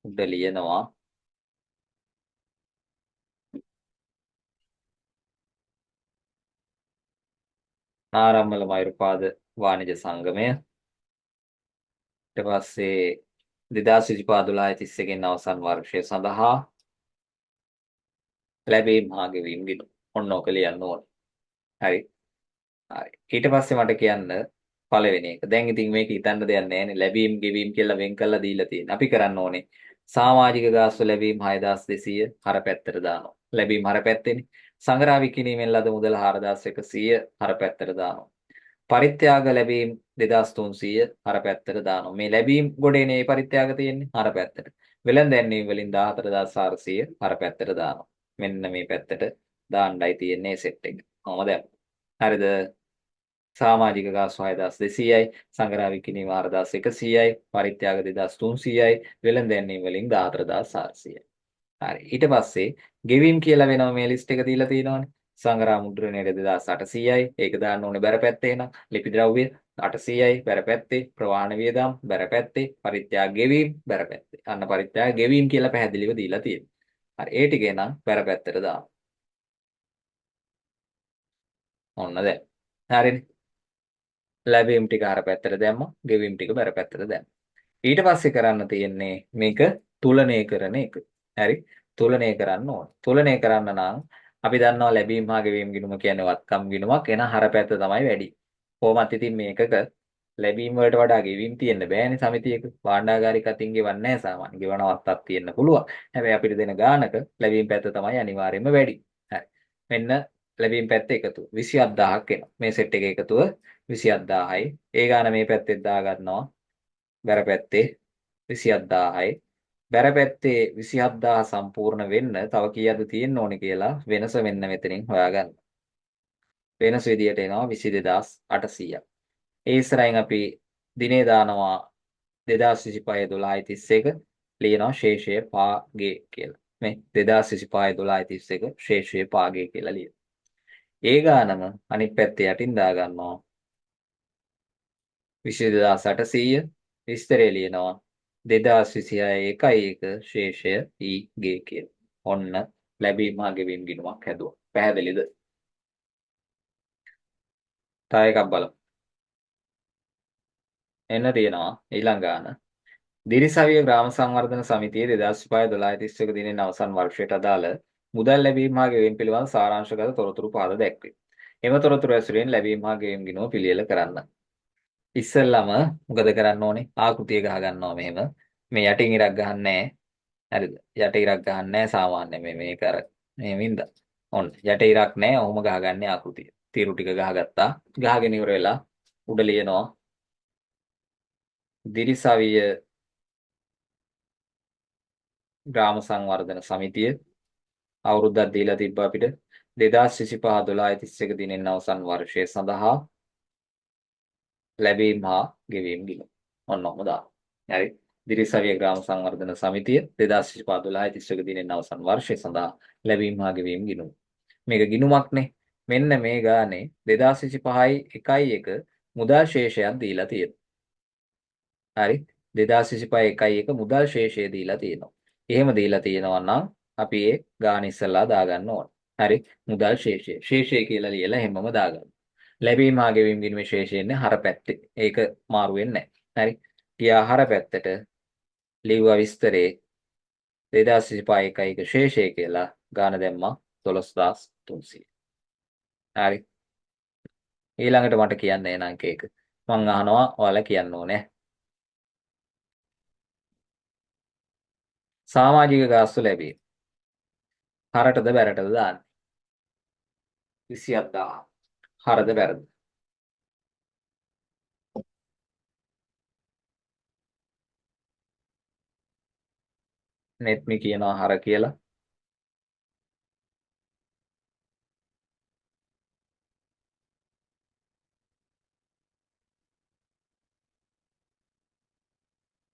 Speaker 1: උඩ ලියනවා නාරම්මල මයුරපාද වාණිජ සංගමය. ඊට පස්සේ 2025 12 අවසන් වර්ෂය සඳහා ලැබීම් හා ගෙවීම් ගිණුම. ඔන්න ඔක ලියන්න ඕනේ. හරි. හරි. ඊට පස්සේ මට කියන්න පළවෙනි එක. දැන් ඉතින් මේක හිතන්න දෙයක් නැහැ නේ. ලැබීම් ගෙවීම් කියලා වෙන් කරලා දීලා තියෙන. අපි කරන්න ඕනේ සමාජික ගාස්තු ලැබීම් 6200 හර පැත්තට දානවා. ලැබීම් හර පැත්තේනේ. සංග්‍රහ විකිණීමෙන් ලද මුදල 4100 හර පැත්තට දානවා. පරිත්‍යාග ලැබීම් 2300 හර පැත්තට දානවා. මේ ලැබීම් ගොඩේනේ මේ පරිත්‍යාග තියෙන්නේ හර පැත්තට. වෙළඳ දැන්වීම වලින් 14400 හර පැත්තට දානවා. මෙන්න මේ පැත්තට දාන්නයි තියෙන්නේ සෙට් එක. කොහමද? හරිද? සාමාජික ගාස්තු 6200යි, සංග්‍රහ විකිණීම 4100යි, පරිත්‍යාග 2300යි, වෙළඳ දැන්වීම වලින් 14400යි. හරි. ඊට පස්සේ ගෙවීම් කියලා වෙනම මේ ලිස්ට් එක දීලා තියෙනවානේ. සංග්‍රහ මුද්‍රණයට 2800යි. ඒක දාන්න ඕනේ බැර පැත්තේ එන. ලිපි ද්‍රව්‍ය 800යි බැර පැත්තේ. ප්‍රවාහන වියදම් බැර පැත්තේ. පරිත්‍යාග ගෙවීම් බැර පැත්තේ. අන්න පරිත්‍යාග ගෙවීම් කියලා පැහැදිලිව දීලා තියෙනවා. හරි. ඒ ටික එන බැර පැත්තට දාන්න. ඔන්න දැන්. හරිනේ. ලැබීම් ටික අර පැත්තට දැම්මා. ගෙවීම් ටික බැර පැත්තට දැම්මා. ඊට පස්සේ කරන්න තියෙන්නේ මේක තුලනය කරන එක. හරි. තුලනය කරන්න ඕන. තුලනය කරන්න නම් අපි දන්නවා ලැබීම් හා ගෙවීම් ගිණුම කියන්නේ වත්කම් ගිණුමක්. එන හර පැත්ත තමයි වැඩි. කොහොමත් ඉතින් මේකක ලැබීම් වලට වඩා ගෙවීම් තියෙන්න බෑනේ සමිතියක. භාණ්ඩාගාරික අතින් ගෙවන්නේ නැහැ සාමාන්‍ය. ගෙවන වත්තක් තියෙන්න පුළුවන්. හැබැයි අපිට දෙන ගාණක ලැබීම් පැත්ත තමයි අනිවාර්යයෙන්ම වැඩි. හරි. මෙන්න ලැබීම් පැත්ත එකතු 27000ක් එනවා. මේ සෙට් එකේ එකතුව 27000යි. ඒ ගාණ මේ පැත්තෙත් දා ගන්නවා. බැර පැත්තේ 27000යි. බැර පැත්තේ 27000 සම්පූර්ණ වෙන්න තව කීයක්ද තියෙන්න ඕනේ කියලා වෙනස මෙන්න මෙතනින් හොයාගන්න. වෙනස විදියට එනවා 22800ක්. ඒ ඉස්සරහින් අපි දිනේ දානවා 2025 12:31 ලියනවා ශේෂය පාගේ කියලා. මේ 2025 12:31 ශේෂය පාගේ කියලා ලියන. ඒ ගානම අනිත් පැත්තේ යටින් දා ගන්නවා 22800 විස්තරය ලියනවා 2026 1 ශේෂය ඊගේ කියලා. ඔන්න ලැබීම් හා ගෙවීම් ගිණුමක් හැදුවා. පැහැදිලිද? තව එකක් බලමු. එන්න තියෙනවා ඊළඟ ගාන. දිරිසවිය ග්‍රාම සංවර්ධන සමිතියේ 2005 12:31 දිනෙන් අවසන් වර්ෂයට අදාළ මුදල් ලැබීම් හා ගෙවීම් පිළිබඳ සාරාංශගත තොරතුරු පහද දැක්වේ. එම තොරතුරු ඇසුරෙන් ලැබීම් හා ගෙවීම් ගිණුම පිළියෙල කරන්න. ඉස්සෙල්ලම මොකද කරන්න ඕනේ? ආකෘතිය ගහ ගන්නවා මෙහෙම. මේ යටින් ඉරක් ගහන්නේ හරිද? යට ඉරක් ගහන්නේ සාමාන්‍ය මේක අර මෙහෙමින්ද. ඔන්න යට ඉරක් නැහැ. ඔහොම ගහගන්නේ ආකෘතිය. තීරු ටික ගහගත්තා. ගහගෙන ඉවර වෙලා උඩ ලියනවා දිරිසවිය ග්‍රාම සංවර්ධන සමිතිය අවුරුද්දක් දීලා තිබ්බ අපිට 2025 12:31 දිනෙන් අවසන් වර්ෂය සඳහා ලැබීම් හා ගෙවීම් ගිණුම. ඔන්න ඔහම දාන්න. හරි. දිරිසවිය ග්‍රාම සංවර්ධන සමිතිය 2025 12:31 දිනෙන් අවසන් වර්ෂය සඳහා ලැබීම් හා ගෙවීම් ගිණුම. මේක ගිණුමක්නේ. මෙන්න මේ ගානේ 2025යි 1 මුදල් ශේෂයක් දීලා තියෙනවා. හරි. 2025 1 මුදල් ශේෂය දීලා තියෙනවා. එහෙම දීලා තියෙනවා නම් අපි ඒ ගාන ඉස්සලා දාගන්න ඕන. හරි. මුදල් ශේෂය. ශේෂය කියලා ලියලා හැමම දාගන්න. ලැබීම හා ගෙවීම ගිණුමේ ශේෂය ඉන්නේ හර පැත්තේ. ඒක මාරු වෙන්නේ නැහැ. හරි. ගියා හර පැත්තට ලිව්වා විස්තරේ 2025 1 ශේෂය කියලා ගාන දැම්මා 12300. හරි. ඊළඟට මට කියන්න එන අංක එක. මං අහනවා ඔයාලා කියන්න ඕනේ. සමාජික ගාස්තු ලැබීම. හරටද බැරටද දාන්නේ? 27000. හරද බැරද? නෙත්මි කියනවා හර කියලා.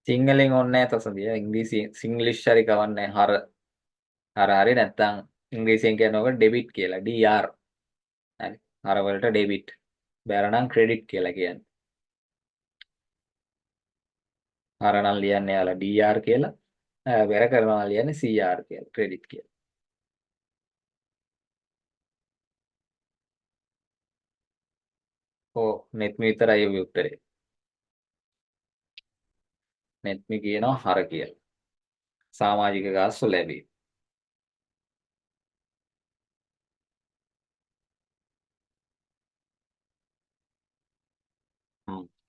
Speaker 1: සිංහලෙන් ඕනේ නැහැ තසදිය. ඉංග්‍රීසි සිංග්ලිෂ් හරි කවන්නේ හර හරි නැත්තම් ඉංග්‍රීසියෙන් කියනකොට ඩෙබිට් කියලා. DR. හරි. හර වලට ඩෙබිට්. බැර නම් ක්‍රෙඩිට් කියලා කියන්නේ. හර නම් ලියන්නේ යාලා DR කියලා. බැර කරනවා ලියන්නේ CR කියලා. ක්‍රෙඩිට් කියලා. ඕ නෙත්මි විතරයි ඔය උත්තරේ. නෙත්මි කියනවා හර කියලා. සමාජික ගාස්තු ලැබීම.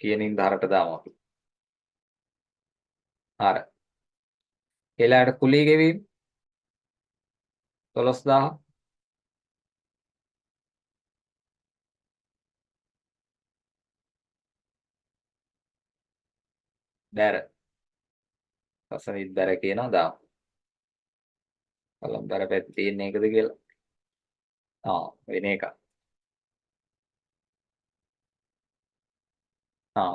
Speaker 1: කියනින් හරට දාමු අපි. හර. ඊළඟට කුලී ගෙවීම 12000. බැර. පසනිත් බැර කියනවා දාමු. බලමු බැර පැත්තේ තියෙන එකද කියලා. වෙන එකක්.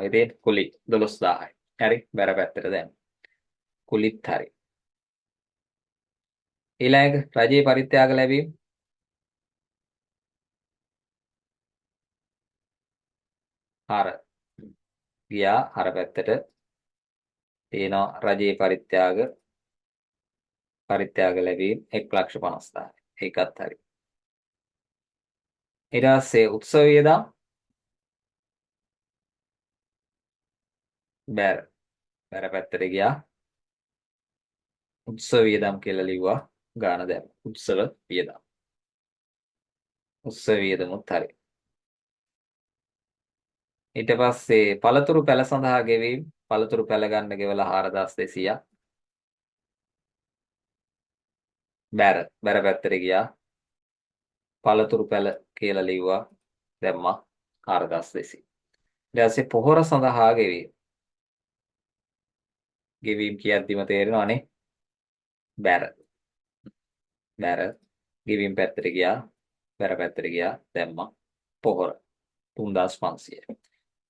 Speaker 1: ඉතින් කුලි 12000යි. හරි බැර පැත්තට දැම්ම. කුලිත් හරි. ඊළඟ රජයේ පරිත්‍යාග ලැබීම. හර. ගියා හර පැත්තට. තියෙනවා රජයේ පරිත්‍යාග ලැබීම 1,50,000. ඒකත් හරි. ඊට පස්සේ උත්සව වියදම් බැර. බැර පැත්තට ගියා. උත්සව වියදම් කියලා ලිව්වා. ගාන දැම්ම. උත්සව වියදම්. උත්සව වියදමුත් හරි. ඊට පස්සේ පළතුරු පැල සඳහා ගෙවීම. පළතුරු පැල ගන්න ගෙවලා 4200ක්. බැර පැත්තට ගියා. පළතුරු පැල කියලා ලිව්වා. දැම්මා 4200. ඊට පස්සේ පොහොර සඳහා ගෙවීම. ගෙවීම කියද්දිම තේරෙනවනේ. බැර. ගෙවීම පැත්තට ගියා. බැර පැත්තට ගියා. දැම්මා පොහොර 3500.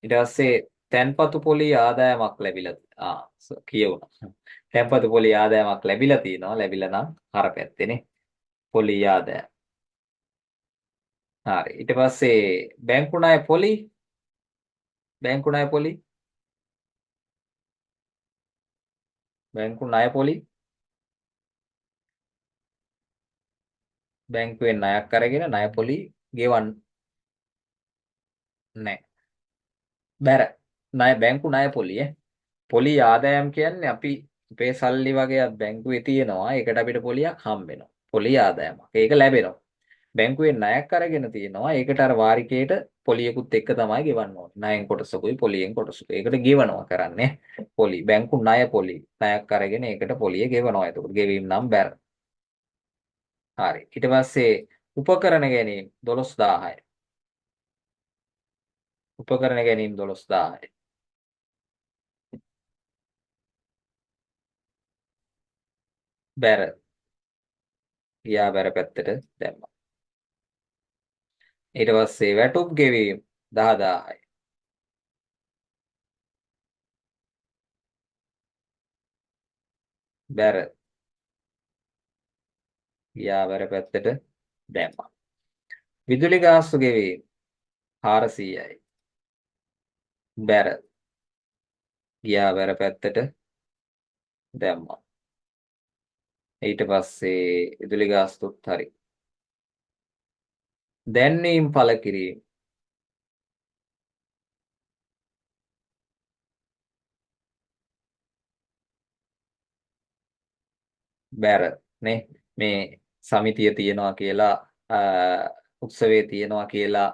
Speaker 1: ඊට පස්සේ තැන්පතු පොලී ආදායමක් ලැබිලා කියවුණා. තැන්පතු පොලී ආදායමක් ලැබිලා තියෙනවා. ලැබිලා නම් අර පැත්තේනේ. පොලී ආදායම. හරි. ඊට පස්සේ බැංකු ණය පොලී. බැංකු ණය පොලී. බැංකු ණය පොලී. බැංකුවෙන් ණයක් අරගෙන ණය පොලී ගෙවන්න නැහැ. බැර. බැංකු ණය පොලී පොලී ආදායම් කියන්නේ අපි අපේ සල්ලි වගේක් බැංකුවේ තියෙනවා. ඒකට අපිට පොලියක් හම්බ වෙනවා. පොලී ආදායමක්. ඒක ලැබෙනවා. බැංකුවෙන් ණයක් අරගෙන තියෙනවා. ඒකට අර වාරිකයට පොලියකුත් එක්ක තමයි ගෙවන්න ඕනේ. ණයෙන් කොටසකුයි පොලියෙන් කොටසකුයි. ඒකට ගෙවනවා කරන්නේ. පොලි බැංකු ණය පොලි. ණයක් අරගෙන ඒකට පොලිය ගෙවනවා. එතකොට ගෙවීම නම් බැර. හරි. ඊට පස්සේ උපකරණ ගැනීම 12000යි. උපකරණ ගැනීම 12000යි. බැර. ගියා බැර පැත්තට දැම්මා. ඊට පස්සේ වැටුප් ගෙවීම 10000යි. බැර. ගියා බැර පැත්තට දැම්මා. විදුලි ගාස්තු ගෙවීම 400යි. බැර. ගියා බැර පැත්තට දැම්මා. ඊට පස්සේ විදුලි ගාස්තුත් හරි. දැන්වීම් පළ කිරීම. බැර නේ මේ සමිතිය තියනවා කියලා උත්සවයේ තියනවා කියලා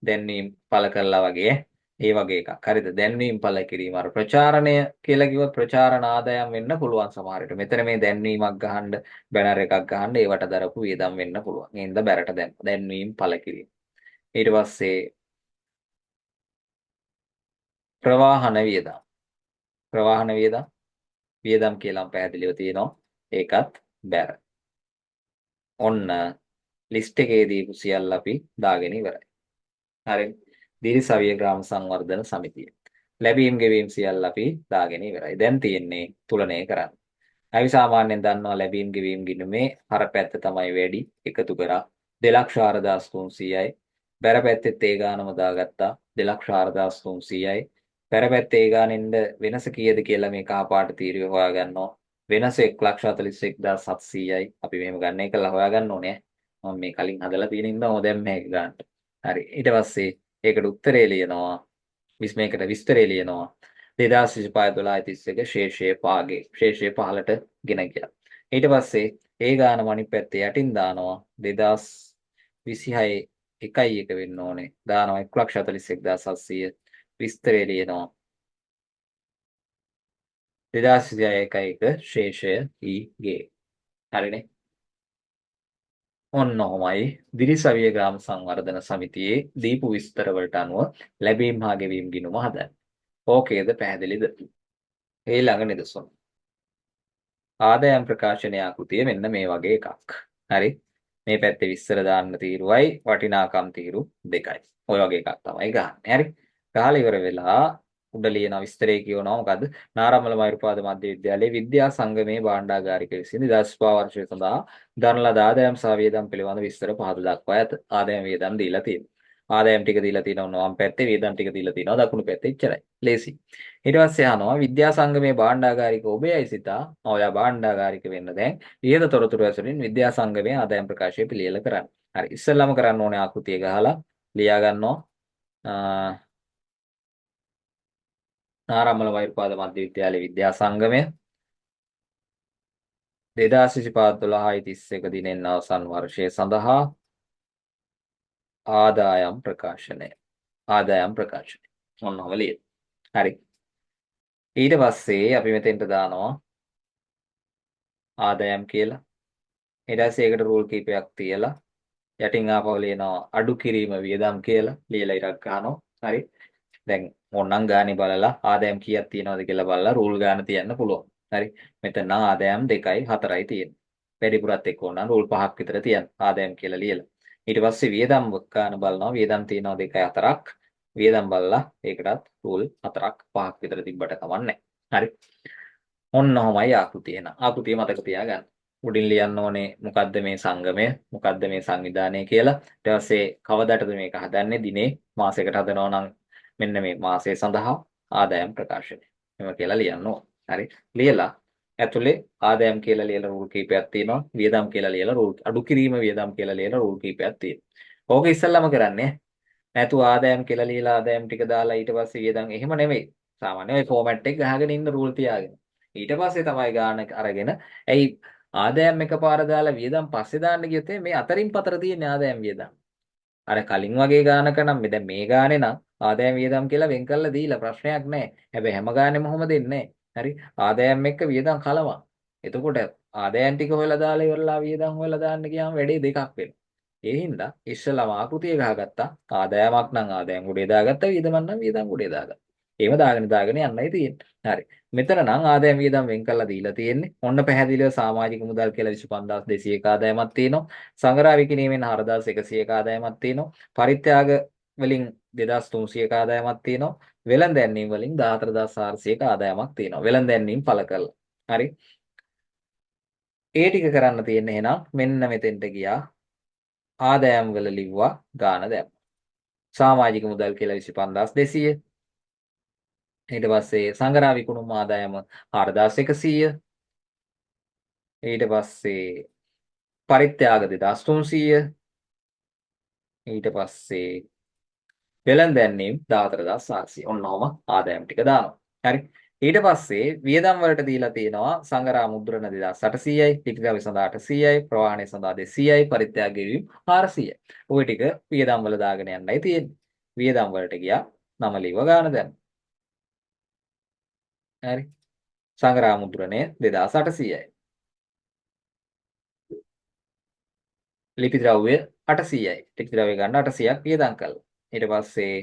Speaker 1: දැන්වීම් පළ කළා වගේ ඒ වගේ එකක්. හරිද? දැන්වීම පළ කිරීම. අර ප්‍රචාරණය කියලා කිව්වොත් ප්‍රචාරණ ආදායම් වෙන්න පුළුවන් සමහර විට. මෙතන මේ දැන්වීමක් ගහන්න, බැනර් එකක් ගහන්න ඒවට දරපු වියදම් වෙන්න පුළුවන්. ඒ හින්දා බැරට දැන්වීම පළ කිරීම. ඊට පස්සේ ප්‍රවාහන වියදම්. ප්‍රවාහන වියදම් කියලා පැහැදිලිව තියෙනවා. ඒකත් බැර. ඔන්න ලිස්ට් එකේ දීපු සියල්ල අපි දාගෙන ඉවරයි. හරි. දිරිසවිය ග්‍රාම සංවර්ධන සමිතිය. ලැබීම් ගෙවීම් සියල්ල අපි දාගෙන ඉවරයි. දැන් තියෙන්නේ තුලනය කරන්න. අපි සාමාන්‍යයෙන් දන්නවා ලැබීම් ගෙවීම් ගිණුමේ අර පැත්ත තමයි වැඩි එකතු කරා 2,4300යි. බැර පැත්තෙත් ඒ ගානම දාගත්තා 2,4300යි. බැර පැත්තේ ඒ ගානෙන්ද වෙනස කීයද කියලා මේ කහපාට තීරුව හොයාගන්නවා. වෙනස 1,41,700යි. අපි මෙහෙම ගන්න එකලා හොයාගන්න ඕනේ. මම මේ කලින් හදලා තියෙන ඉඳන් ඕ දැන් මේක ගන්න. හරි. ඊට පස්සේ ඒකට උත්තරේ ලියනවා. මේකට විස්තරේ ලියනවා. 2025-12-31 ශේෂයේ පාගේ ශේෂයේ පහලට ගෙන ගියා. ඊට පස්සේ ඒ ගාන අනිත් පැත්තේ යටින් දානවා 2026 එකයි එක වෙන්න ඕනේ. දානවා 1,41,700 විස්තරේ ලියනවා. 2026 එකයි එක ශේෂය ඊගේ. හරිනේ. ඔන්න ඔහොමයි දිරිසවිය ග්‍රාම සංවර්ධන සමිතියේ දීපු විස්තර වලට අනුව ලැබීම් හා ගෙවීම් ගිණුම හදන්න. ඕකේද පැහැදිලිද? ඊළඟ නිදසුන. ආදායම් ප්‍රකාශනයේ ආකෘතිය මෙන්න මේ වගේ එකක්. හරි. මේ පැත්තේ විස්තර දාන්න තීරුවයි වටිනාකම් තීරු දෙකයි. ඔය වගේ එකක් තමයි ගන්න. හරි. ගහලා ඉවර වෙලා උඩ ලියන විස්තරේ කියනවා මොකද්ද? නාරම්මල මෛත්‍රපාද මධ්‍ය විද්‍යාලයේ විද්‍යා සංගමේ භාණ්ඩාගාරික විසින් 2005 වර්ෂය සඳහා දරන ලද ආදායම් සහ වියදම් පිළිබඳ විස්තර පහත දක්වා ඇත. ආදායම් වියදම් දීලා තියෙනවා. ආදායම් ටික දීලා තියෙනවා වම් පැත්තේ, වියදම් ටික දීලා තියෙනවා දකුණු පැත්තේ. එච්චරයි. ලේසි. ඊට පස්සේ අහනවා විද්‍යා සංගමේ භාණ්ඩාගාරික ඔබේයි සිතා ඔයා භාණ්ඩාගාරික වෙන්න දැන් ඊයද තොරතුරු ඇසුරින් විද්‍යා සංගමේ ආදායම් ප්‍රකාශය පිළියෙල කරන්න. හරි. ඉස්සෙල්ලාම කරන්න ඕනේ ආකෘතිය ගහලා ලියා ගන්නවා. නාරම්මල වෛරපාද මධ්‍ය විද්‍යාලයේ විද්‍යා සංගමය 2025-12-31 දිනෙන් අවසන් වර්ෂය සඳහා ආදායම් ප්‍රකාශනය. ඔන්නම ලියන්න. හරි. ඊට පස්සේ අපි මෙතෙන්ට දානවා ආදායම් කියලා. ඊට පස්සේ ඒකට රූල් කීපයක් තියලා යටින් ආපහු ලියනවා අඩු කිරීම වියදම් කියලා ලියලා ඉරක් ගන්නවා. හරි. දැන් ඕනනම් ගානේ බලලා ආදායම් කීයක් තියෙනවද කියලා බලලා රූල් ගාන තියන්න පුළුවන්. හරි. මෙතන නම් ආදායම් 2යි 4යි තියෙන්නේ. වැඩිපුරත් එක්ක ඕනනම් රූල් 5ක් විතර තියන්න ආදායම් කියලා ලියලා. ඊට පස්සේ වියදම් ගාන බලනවා. වියදම් තියෙනවා 2යි 4ක්. වියදම් බලලා ඒකටත් රූල් 4ක් 5ක් විතර තිබ්බට කමන්නේ. හරි. ඔන්න ඔහොමයි ආකෘතිය එන. ආකෘතිය මතක තියාගන්න. උඩින් ලියන්න ඕනේ මොකද්ද මේ සංගමය, මොකද්ද මේ සංවිධානය කියලා. ඊට පස්සේ කවදාටද මේක හදන්නේ? දිනේ මාසයකට හදනවා නම් මෙන්න මේ මාසය සඳහා ආදායම් ප්‍රකාශනය. මෙව කියලා ලියන්න ඕන. හරි. ලියලා ඇතුලේ ආදායම් කියලා ලියලා රූල් කීපයක් තියෙනවා. වියදම් කියලා ලියලා රූල් අඩු කිරීම වියදම් කියලා ලියලා රූල් කීපයක් තියෙනවා. ඕක ඉස්සෙල්ලාම කරන්නේ. නැතු ආදායම් කියලා ලියලා ආදායම් ටික දාලා ඊට පස්සේ වියදම් එහෙම නෙමෙයි. සාමාන්‍ය ඔය ෆෝමැට් එක ගහගෙන ඉන්න රූල් තියාගෙන. ඊට පස්සේ තමයි ගාන අරගෙන ඇයි ආදායම් එකපාර දාලා වියදම් පස්සේ දාන්න ගියොත් මේ අතරින් පතර තියෙන ආදායම් වියදම්. අර කලින් වගේ ගානක නම් දැන් මේ ගානේ නම් ආදායම් වියදම් කියලා වෙන් කරලා දීලා ප්‍රශ්නයක් නැහැ. හැබැයි හැම ගානෙම ඔහොම දෙන්නේ නැහැ. හරි. ආදායම් එක්ක වියදම් කලවම්. එතකොට ආදායම් ටික හොයලා දාලා ඉවරලා වියදම් හොයලා දාන්න ගියාම වැඩේ දෙකක් වෙනවා. ඒ හින්දා ඉස්සෙල්ලාම ආකෘතිය ගහගත්තා. ආදායමක් නම් ආදායම් උඩේ දාගත්තා, වියදමක් නම් වියදම් උඩේ දාගත්තා. ඒව දාගෙන යන්නයි තියෙන්නේ. හරි. මෙතන නම් ආදායම් වියදම් වෙන් කරලා දීලා තියෙන්නේ. ඔන්න පැහැදිලිව සමාජික මුදල් කියලා 25201 ආදායමක් තියෙනවා. සංග්‍රහ විකිණීමෙන් 4101 ආදායමක් තියෙනවා. පරිත්‍යාග වලින් 2300ක ආදායමක් තියෙනවා. වෙළඳ දැන්වීම වලින් 14400ක ආදායමක් තියෙනවා. වෙළඳ දැන්වීම පළ කළා. හරි. ඒ ටික කරන්න තියෙන්නේ එහෙනම් මෙන්න මෙතෙන්ට ගියා. ආදායම් වල ලිව්වා ගාන දැම්මා. සමාජික මුදල් කියලා 25200. ඊට පස්සේ සංග්‍රහ විකුණුම් ආදායම 4100. ඊට පස්සේ පරිත්‍යාග 2300. ඊට පස්සේ වෙළඳ දැන්වීම 14400. ඔන්නෝම ආදායම් ටික දානවා. හරි. ඊට පස්සේ වියදම් වලට දීලා තියෙනවා සංග්‍රහ මුද්‍රණ 2800යි, ලිපිගාවේ සඳහා 800යි, ප්‍රවාහණය සඳහා 200යි, පරිත්‍යාග ගෙවීම 400යි. ওই ටික වියදම් වල දාගෙන යන්නයි තියෙන්නේ. වියදම් වලට ගියා නම ලිව ගාන දැම්ම. හරි. සංග්‍රහ මුද්‍රණය 2800යි. ලිපි ද්‍රව්‍ය 800යි. ලිපි ද්‍රව්‍ය ගන්න 800ක් වියදම් කළා. ඊට පස්සේ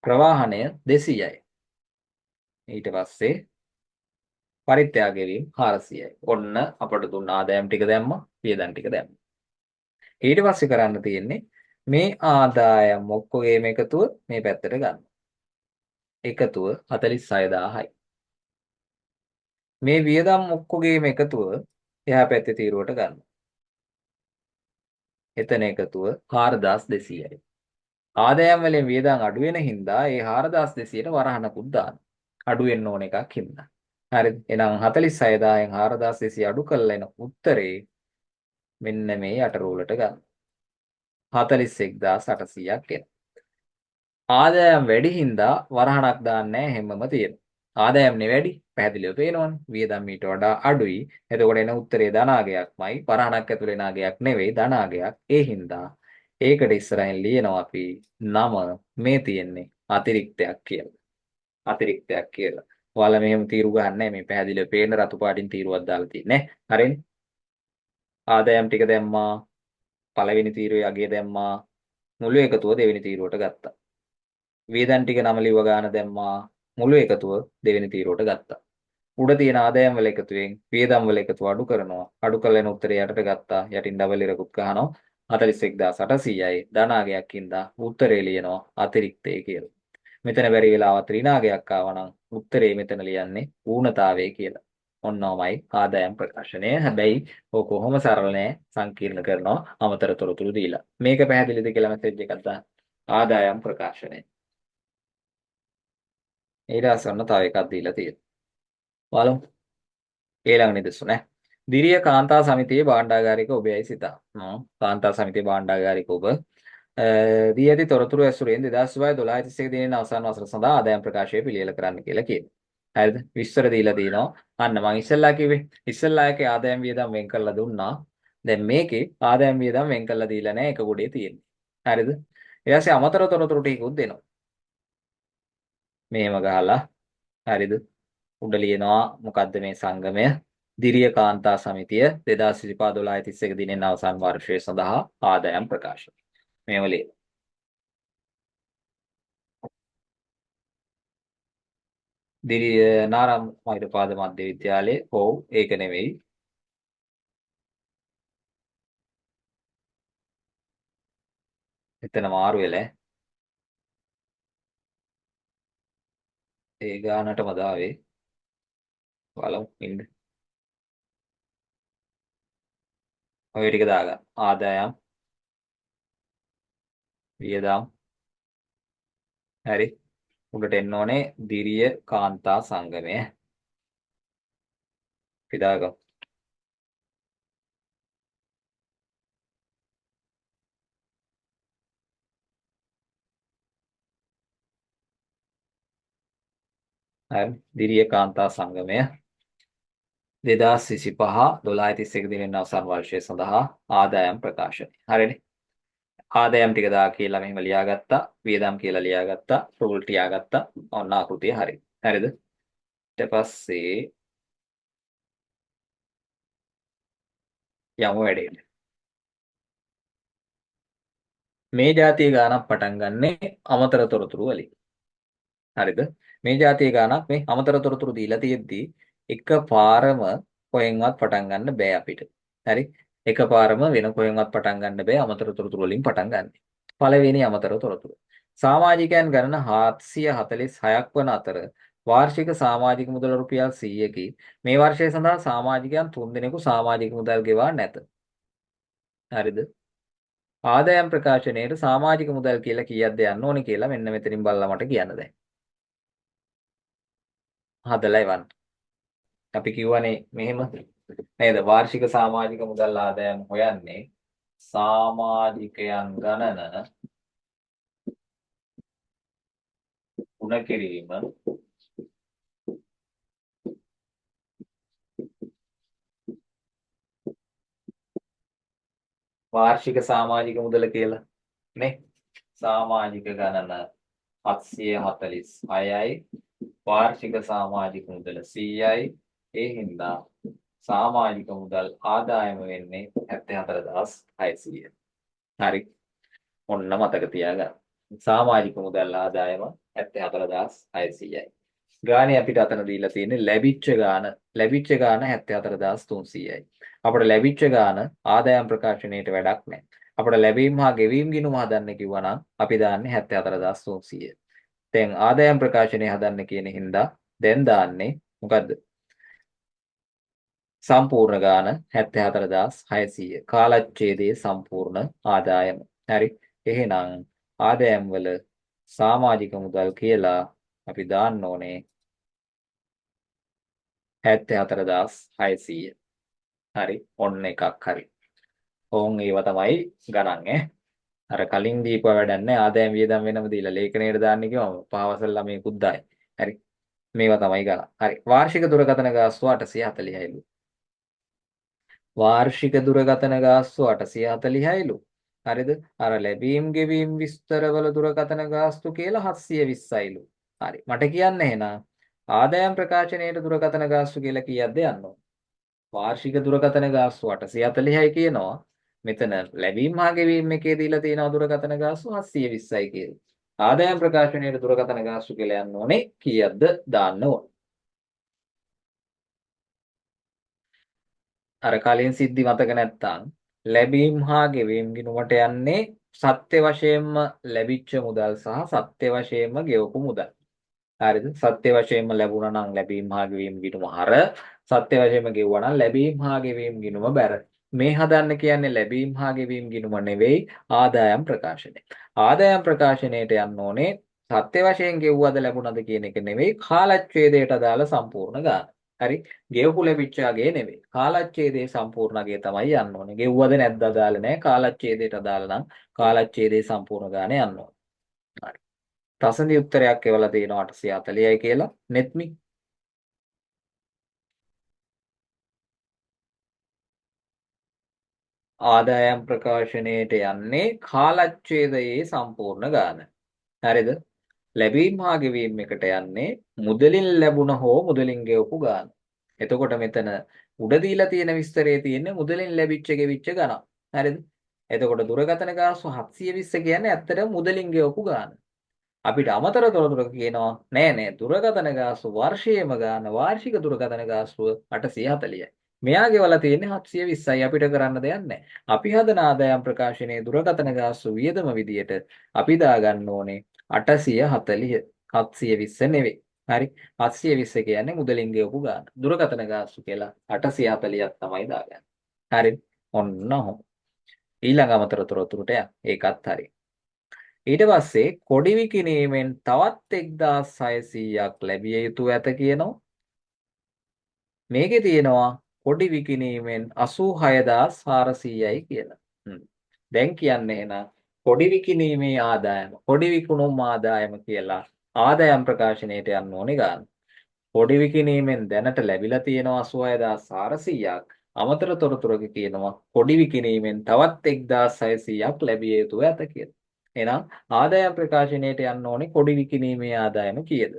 Speaker 1: ප්‍රවාහණය 200යි. ඊට පස්සේ පරිත්‍යාග වීම 400යි. ඔන්න අපට දුන්න ආදායම් ටික දැම්මා, වියදම් ටික දැම්මා. ඊට පස්සේ කරන්න තියෙන්නේ මේ ආදායම් ඔක්කොගේම එකතුව මේ පැත්තට ගන්න. එකතුව 46000යි. මේ වියදම් ඔක්කොගේම එකතුව එහා පැත්තේ තීරුවට ගන්න. එතන එකතුව 4200යි. ආදායම් වලින් වියදම් අඩු වෙන හින්දා ඒ 4200ට වරහණකුත් දාන්න. අඩු වෙන්න ඕන එකක් හින්දා. හරිද? එහෙනම් 46000න් 4200 අඩු කරලා එන උත්තරේ මෙන්න මේ යට රූලට ගන්න. 41800ක් එන. ආදායම් වැඩි හින්දා වරහණක් දාන්නේ හැමම තියෙනවා. ආදායම්නේ වැඩි පැහැදිලිව පේනවනේ. වියදම් ඊට වඩා අඩුයි. එතකොට එන උත්තරේ ධනාගයක්මයි. වරහණක් ඇතුලේ නාගයක් නෙවෙයි ධනාගයක්. ඒ හින්දා ඒකට ඉස්සරහින් ලියනවා අපි නම මේ තියෙන්නේ අතිරික්තයක් කියලා. අතිරික්තයක් කියලා. ඔයාලා මෙහෙම තීරු ගන්නෑ මේ පැහැදිලිව පේන රතු පාටින් තීරුවක් දාලා තියෙන්නේ. හරිනේ. ආදායම් ටික දැම්මා. පළවෙනි තීරුවේ අගය දැම්මා. මුළු එකතුව දෙවෙනි තීරුවට ගත්තා. වියදම් ටික නම ලිව ගන්න දැම්මා. මුළු එකතුව දෙවෙනි තීරුවට ගත්තා. උඩ තියෙන ආදායම් වල එකතුවෙන් වියදම් වල එකතුව අඩු කරනවා. අඩු කරලා එන උත්තරය යටට ගත්තා. යටින් ඩබල් ඉරකුත් ගහනවා. 41800යි ධනාගයක් හින්දා උත්තරේ ලියනවා අතිරික්තය කියලා. මෙතන බැරි වෙලාවත් ඍණාගයක් ආවනම් උත්තරේ මෙතන ලියන්නේ ඌනතාවය කියලා. ඔන්නෝමයි ආදායම් ප්‍රකාශනය. හැබැයි ඔක කොහොම සරල නෑ සංකීර්ණ කරනවා අමතර තොරතුරු දීලා. මේක පැහැදිලිද කියලා මැසේජ් එකක් දාන්න. ආදායම් ප්‍රකාශනය. ඊට අසන්න තව එකක් දීලා තියෙනවා. බලමු. ඊළඟ නිදසුන ඈ. දිරිය කාන්තා සමිතියේ භාණ්ඩාගාරික ඔබයයි සිතා. කාන්තා සමිතියේ භාණ්ඩාගාරික ඔබ දී ඇති තොරතුරු ඇසුරෙන් 2012 දිනේන අවසාන වසර සඳහා ආදායම් ප්‍රකාශය පිළියෙල කරන්න කියලා කියනවා. හරිද? විස්තර දීලා තිනවා. අන්න මම ඉස්සෙල්ලා කිව්වේ. ඉස්සෙල්ලා එකේ ආදායම් වියදම් වෙන් කරලා දුන්නා. දැන් මේකේ ආදායම් වියදම් වෙන් කරලා දීලා නැහැ. එක ගොඩේ තියෙන්නේ. හරිද? ඊට පස්සේ අමතර තොරතුරු ටිකකුත් දෙනවා. මෙහෙම ගහලා හරිද? උඩ ලියනවා මොකද්ද මේ සංගමය? දිරිය කාන්තා සමිතිය 2025-12 දිනෙන් අවසන් වර්ෂය සඳහා ආදායම් ප්‍රකාශ. මේව ලියන. දිරිය නාරම් මහිතපාද මධ්‍ය විද්‍යාලයේ ඔව් ඒක නෙවෙයි. එතන මාරු වෙලා ඒ ගානටම දාවේ. බලමු ඉන්න. ඔය ටික දාගන්න. ආදායම් වියදම් හරි. උඩට එන්න ඕනේ දිරිය කාන්තා සංගමය. පිදාගමු. හරි. දිරිය කාන්තා සංගමය 2025-12 දිනෙන් අවසන් වර්ෂය සඳහා ආදායම් ප්‍රකාශනය. හරිනේ. ආදායම් ටික දා කියලා මෙහෙම ලියාගත්තා. වියදම් කියලා ලියාගත්තා. රූල් තියාගත්තා. ඔන්න ආකෘතිය හරි. හරිද? ඊට පස්සේ යමු වැඩේට. මේ જાතිය ගානක් පටන් ගන්නේ අමතර තොරතුරු වලින්. හරිද? මේ જાතිය ගානක් මේ අමතර තොරතුරු දීලා තියෙද්දි එකපාරම කොහෙන්වත් පටන් ගන්න බෑ අපිට. හරි? එකපාරම වෙන කොහෙන්වත් පටන් ගන්න බෑ අමතර තොරතුරු වලින් පටන් ගන්න. පළවෙනි අමතර තොරතුරු. සමාජිකයන් ගණන 746ක් වන අතර වාර්ෂික සමාජික මුදල රුපියල් 100කි. මේ වර්ෂය සඳහා සමාජිකයන් 3 දෙනෙකු සමාජික මුදල් ගෙවා නැත. හරිද? ආදායම් ප්‍රකාශනයේට සමාජික මුදල් කියලා කීයක්ද යන්න ඕනේ කියලා මෙන්න මෙතනින් බලලා මට කියන්න දැන්. හදලා එවන්න. අපි කියවනේ මෙහෙම නේද? වාර්ෂික සමාජික මුදල් ආදායම් හොයන්නේ සමාජිකයන් ගණන ගුණ කිරීම වාර්ෂික සමාජික මුදල කියලා නේ. සාමාජික ගණන 746යි. වාර්ෂික සමාජික මුදල 100යි. ඒ හින්දා සමාජික මුදල් ආදායම වෙන්නේ 74600. හරි. ඔන්න මතක තියාගන්න. සමාජික මුදල් ආදායම 74600යි. ගානේ අපිට අතන දීලා තියෙන්නේ ලැබිච්ච ගාන. ලැබිච්ච ගාන 74300යි. අපිට ලැබිච්ච ගාන ආදායම් ප්‍රකාශනයේට වැඩක් නැහැ. අපිට ලැබීම් හා ගෙවීම් ගිණුම හදන්න කිව්වනම් අපි දාන්නේ 74300. දැන් ආදායම් ප්‍රකාශනය හදන්න කියන හින්දා දැන් දාන්නේ මොකද්ද? සම්පූර්ණ ගාන 74600. කාලච්ඡේදයේ සම්පූර්ණ ආදායම. හරි. එහෙනම් ආදායම් වල සමාජික මුදල් කියලා අපි දාන්න ඕනේ 74600. හරි. ඔන්න එකක් හරි. ඕන් ඒව තමයි ගණන් අර කලින් දීපුවා වැඩක් නැහැ. ආදායම් වියදම් වෙනම දීලා ලේඛනයට දාන්න කිව්වම පාවසල් ළමයෙකුත් දායි. හරි. මේවා තමයි ගණන්. හරි. වාර්ෂික දුරකථන ගාස්තුව 840යිලු. වාර්ෂික දුරකථන ගාස්තුව 840යිලු. හරිද? අර ලැබීම් ගෙවීම් විස්තරවල දුරකථන ගාස්තු කියලා 720යිලු. හරි. මට කියන්න එහෙනම් ආදායම් ප්‍රකාශනයේට දුරකථන ගාස්තු කියලා කීයක්ද යන්න ඕන? වාර්ෂික දුරකථන ගාස්තු 840යි කියනවා. මෙතන ලැබීම් හා ගෙවීම් එකේ දීලා තියෙනවා දුරකථන ගාස්තු 720යි කියලා. ආදායම් ප්‍රකාශනයේ දුරකථන ගාස්තු කියලා යන්න ඕනේ කීයක්ද දාන්න ඕන. අර කලින් සිද්ධි මතක නැත්තම් ලැබීම් හා ගෙවීම් ගිණුමට යන්නේ සත්‍ය වශයෙන්ම ලැබිච්ච මුදල් සහ සත්‍ය වශයෙන්ම ගෙවපු මුදල්. හරිද? සත්‍ය වශයෙන්ම ලැබුණා නම් ලැබීම් හා ගෙවීම් ගිණුම හර, සත්‍ය වශයෙන්ම ගෙවුවා නම් ලැබීම් හා ගෙවීම් ගිණුම බැර. මේ හදන්න කියන්නේ ලැබීම් හා ගෙවීම් ගිණුම නෙවෙයි ආදායම් ප්‍රකාශනය. ආදායම් ප්‍රකාශනයට යන්න ඕනේ සත්‍ය වශයෙන් ගෙවුවද ලැබුණද කියන එක නෙවෙයි කාලච්ඡේදයට අදාළ සම්පූර්ණ ගාන. හරි. ගෙවපු ලැබිච්ච අගේ නෙවෙයි. කාලච්ඡේදයේ සම්පූර්ණ අගේ තමයි යන්න ඕනේ. ගෙවුවද නැද්ද අදාළ නැහැ. කාලච්ඡේදයට අදාළ නම් කාලච්ඡේදයේ සම්පූර්ණ ගාන යන්න ඕනේ. හරි. තසඳි උත්තරයක් එවලා තියෙනවා 840යි කියලා. නෙත්මි ආදායම් ප්‍රකාශනයට යන්නේ කාලච්ඡේදයේ සම්පූර්ණ ගාන. හරිද? ලැබීම් හා ගෙවීම් එකට යන්නේ මුදලින් ලැබුණ හෝ මුදලින් ගෙවපු ගාන. එතකොට මෙතන උඩ දීලා තියෙන විස්තරයේ තියෙන්නේ මුදලින් ලැබිච්ච ගෙවිච්ච ගණන්. හරිද? එතකොට දුරකථන ගාස්තු 720 කියන්නේ ඇත්තටම මුදලින් ගෙවපු ගාන. අපිට අමතර තොරතුරක කියනවා නෑ දුරකථන ගාස්තු වර්ෂයේම ගාන වාර්ෂික දුරකථන ගාස්තුව 840යි. මෙයා ගෙවලා තියෙන්නේ 720යි. අපිට කරන්න දෙයක් නෑ. අපි හදන ආදායම් ප්‍රකාශනයේ දුරකථන ගාස්තු වියදම විදියට අපි දාගන්න ඕනේ 840. 720 නෙවෙයි. හරි. 720 කියන්නේ මුදලින් ගෙවපු ගාන. දුරකථන ගාස්තු කියලා 840ක් තමයි දාගන්නේ. හරි. ඔන්න ඔහොම. ඊළඟ අමතර තොරතුරට ඒකත් හරි. ඊට පස්සේ කොඩි විකිණීමෙන් තවත් 1600ක් ලැබිය යුතු ඇත කියනවා. මේකේ තියෙනවා කොඩි විකිණීමෙන් 86400යි කියලා. දැන් කියන්නේ එහෙනම් කොඩි විකිණීමේ ආදායම, කොඩි විකුණුම් ආදායම කියලා ආදායම් ප්‍රකාශනයට යන්න ඕනේ ගන්න. කොඩි විකිණීමෙන් දැනට ලැබිලා තියෙනවා 86400ක්. අමතර තොරතුරක කියනවා කොඩි විකිණීමෙන් තවත් 1600ක් ලැබිය යුතු ඇත කියලා. එහෙනම් ආදායම් ප්‍රකාශනයට යන්න ඕනේ කොඩි විකිණීමේ ආදායම කීයද?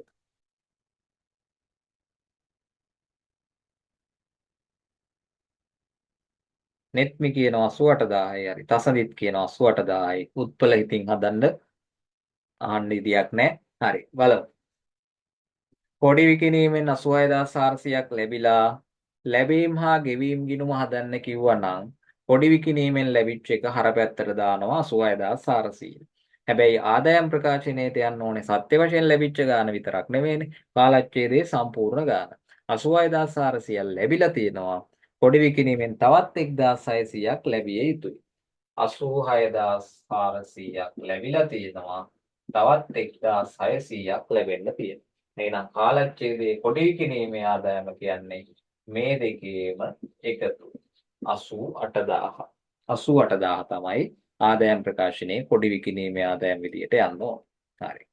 Speaker 1: නෙත්මි කියනවා 88000යි හරි. තසදිත් කියනවා 88000යි. උත්පල හිතින් හදන්න අහන්න ඉදියක් නැහැ. හරි. බලමු. කොඩි විකිණීමෙන් 86400ක් ලැබිලා ලැබීම් හා ගෙවීම් ගිණුම හදන්න කිව්වනම් කොඩි විකිණීමෙන් ලැබිච්ච එක හරපැත්තට දානවා 86400. හැබැයි ආදායම් ප්‍රකාශනයට යන්න ඕනේ සත්‍ය වශයෙන් ලැබිච්ච ගාන විතරක් නෙවෙයිනේ. කාලච්ඡේදයේ සම්පූර්ණ ගාන. 86400 ලැබිලා තියෙනවා. කොඩි විකිණීමෙන් තවත් 1600ක් ලැබිය යුතුයි. 86400ක් ලැබිලා තියෙනවා. තවත් 1600ක් ලැබෙන්න තියෙනවා. එහෙනම් කාලච්ඡේදයේ කොඩි විකිණීමේ ආදායම කියන්නේ මේ දෙකේම එකතු 88000. 88000 තමයි ආදායම් ප්‍රකාශනයේ කොඩි විකිණීමේ ආදායම් විදියට යන්න ඕන. හරි.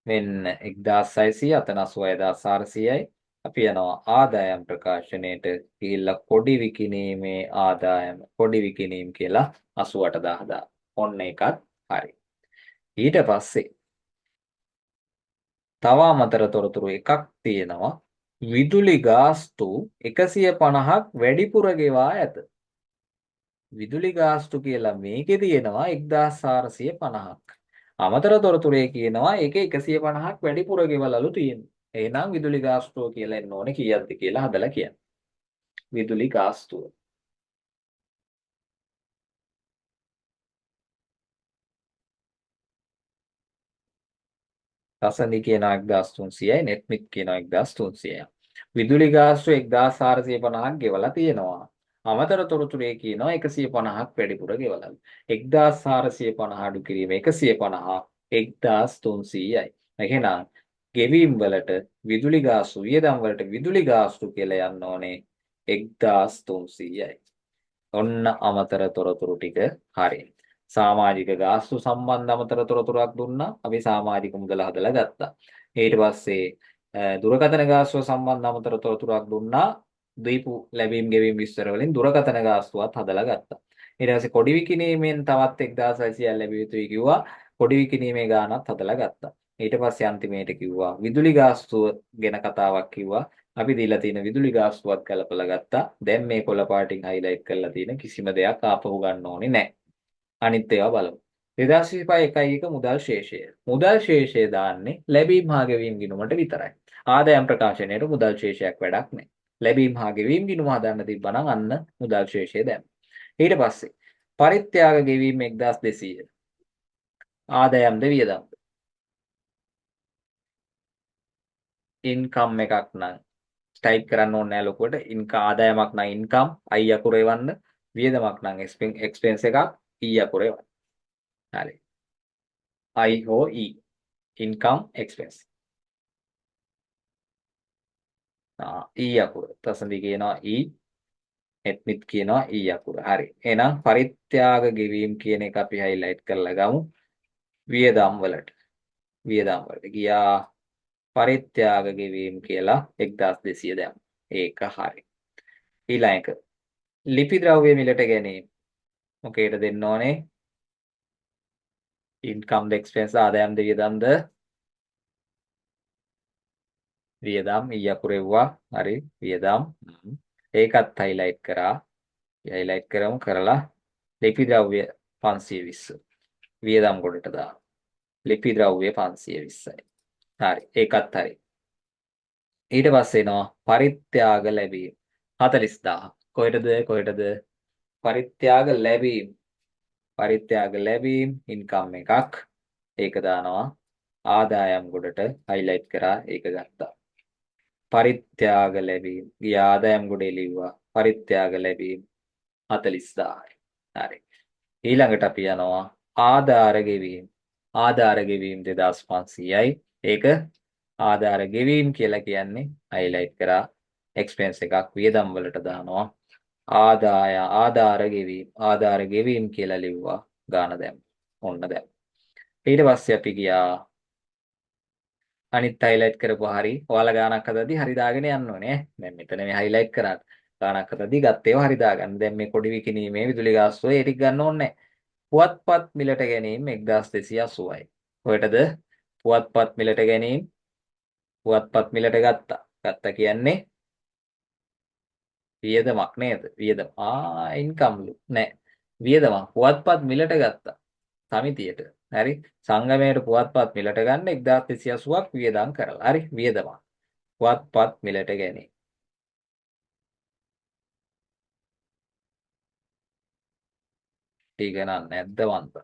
Speaker 1: මෙන්න 1600 අතන 86400යි. අපි යනවා ආදායම් ප්‍රකාශනයේට ගිහිල්ලා කොඩි විකිණීමේ ආදායම කොඩි විකිණීම් කියලා 88000. ඔන්න ඒකත් හරි. ඊට පස්සේ තව අමතර තොරතුරු එකක් තියෙනවා. විදුලි ගාස්තු 150ක් වැඩිපුර ගෙවා ඇත. විදුලි ගාස්තු කියලා මේකේ තියෙනවා 1450ක්. අමතර තොරතුරේ කියනවා ඒකේ 150ක් වැඩිපුර ගෙවලලු තියෙනවා. එහෙනම් විදුලි ගාස්තුව කියලා එන්න ඕනේ කීයක්ද කියලා හදලා කියන්න. විදුලි ගාස්තුව. රසඳි කියනවා 1300යි, නෙත්මිත් කියනවා 1300යි. විදුලි ගාස්තුව 1450ක් ගෙවලා තියෙනවා. අමතර තොරතුරේ කියනවා 150ක් වැඩිපුර ගෙවලා. 1450 අඩු කිරීම 150 1300යි. එහෙනම් ගෙවීම් වලට විදුලි ගාස්තු වියදම් වලට විදුලි ගාස්තු කියලා යන්න ඕනේ 1300යි. ඔන්න අමතර තොරතුරු ටික හරියි. සමාජික ගාස්තු සම්බන්ධ අමතර තොරතුරක් දුන්නා. අපි සමාජික මුදල හදලා ගත්තා. ඊට පස්සේ දුරකථන ගාස්තුව සම්බන්ධ අමතර තොරතුරක් දුන්නා. දීපු ලැබීම් ගෙවීම් විස්තර වලින් දුරකථන ගාස්තුවත් හදලා ගත්තා. ඊට පස්සේ කොඩි විකිණීමෙන් තවත් 1600ක් ලැබිය යුතුයි කිව්වා. කොඩි විකිණීමේ ගාණත් හදලා ගත්තා. ඊට පස්සේ අන්තිමේට කිව්වා විදුලි ගාස්තුව ගැන කතාවක් කිව්වා. අපි දීලා තියෙන විදුලි ගාස්තුවත් කළපලා ගත්තා. දැන් මේ කොළ පාටින් highlight කරලා තියෙන කිසිම දෙයක් ආපහු ගන්න ඕනේ නැහැ. අනිත් ඒවා බලමු. 2025 මුදල් ශේෂය. මුදල් ශේෂය දාන්නේ ලැබීම් හා ගෙවීම් ගිණුමට විතරයි. ආදායම් ප්‍රකාශනයේට මුදල් ශේෂයක් වැඩක් නැහැ. ලැබීම් හා ගෙවීම් ගිණුම හදන්න තිබ්බනම් අන්න මුදල් ශේෂය දැම්ම. ඊට පස්සේ පරිත්‍යාග ගෙවීම 1200. ආදායම්ද වියදම්ද? ඉන්කම් එකක් නම් ටයිප් කරන්න ඕනේ නැහැ ලොකුවට. ආදායමක් නම් ඉන්කම් I අකුර එවන්න. වියදමක් නම් එක්ස්පෙන්ස් එකක් E අකුර එවන්න. හරි. I හෝ E ඉන්කම් එක්ස්පෙන්ස්. E අකුර. තසඳි කියනවා E, එත්මිත් කියනවා E අකුර. හරි. එහෙනම් පරිත්‍යාග ගෙවීම් කියන එක අපි highlight කරලා ගමු. වියදම් වලට. වියදම් වලට ගියා පරිත්‍යාග ගෙවීම් කියලා 1200 දැම්මා. ඒක හරි. ඊළඟ එක. ලිපි ද්‍රව්‍ය මිලට ගැනීම. මොකේද දෙන්න ඕනේ? ඉන්කම්ද එක්ස්පෙන්ස් ආදායම්ද වියදම්ද? වියදම් ඊ අකුරෙව්වා. හරි. වියදම්. ඒකත් highlight කරා. highlight කරමු කරලා ලිපි ද්‍රව්‍ය 520. වියදම් කොටට දාන්න. ලිපි ද්‍රව්‍ය 520යි. හරි. ඒකත් හරි. ඊට පස්සේ එනවා පරිත්‍යාග ලැබීම 40000. කොහෙටද? පරිත්‍යාග ලැබීම. පරිත්‍යාග ලැබීම් ඉන්කම් එකක්. ඒක දානවා ආදායම් කොටට highlight කරා ඒක ගත්තා. පරිත්‍යාග ලැබීම්. ගිය ආදායම් ගොඩේ ලිව්වා. පරිත්‍යාග ලැබීම් 40000යි. හරි. ඊළඟට අපි යනවා ආධාර ගෙවීම. ආධාර ගෙවීම් 2500යි. ඒක ආධාර ගෙවීම් කියලා කියන්නේ highlight කරා එක්ස්පෙන්ස් එකක් වියදම් වලට දානවා. ආධාර ගෙවීම් කියලා ලිව්වා. ගාන දැම්ම. ඔන්න දැන්. ඊට පස්සේ අපි ගියා අනිත් highlight කරපුව හරි. ඔයාලා ගානක් හදද්දි හරි දාගෙන යන්න ඕනේ. දැන් මෙතන මේ highlight කරාට ගානක් හදද්දි ගත්ත ඒවා හරි දාගන්න. දැන් මේ කොඩි විකිණීමේ විදුලි ගාස්තුව ඒ ටික ගන්න ඕනේ නැහැ. පුවත්පත් මිලට ගැනීම 1280යි. කොහෙටද? පුවත්පත් මිලට ගැනීම. පුවත්පත් මිලට ගත්තා. ගත්තා කියන්නේ වියදමක් නේද? වියදම. ඉන්කම්ලු නෑ. වියදමක්. පුවත්පත් මිලට ගත්තා. සමිතියට. හරි. සංගමයට පුවත්පත් මිලට ගන්න 1280ක් වියදම් කරලා. හරි. වියදමක්. පුවත්පත් මිලට ගැනීම. ටික නෑ නැද්ද වන්ත?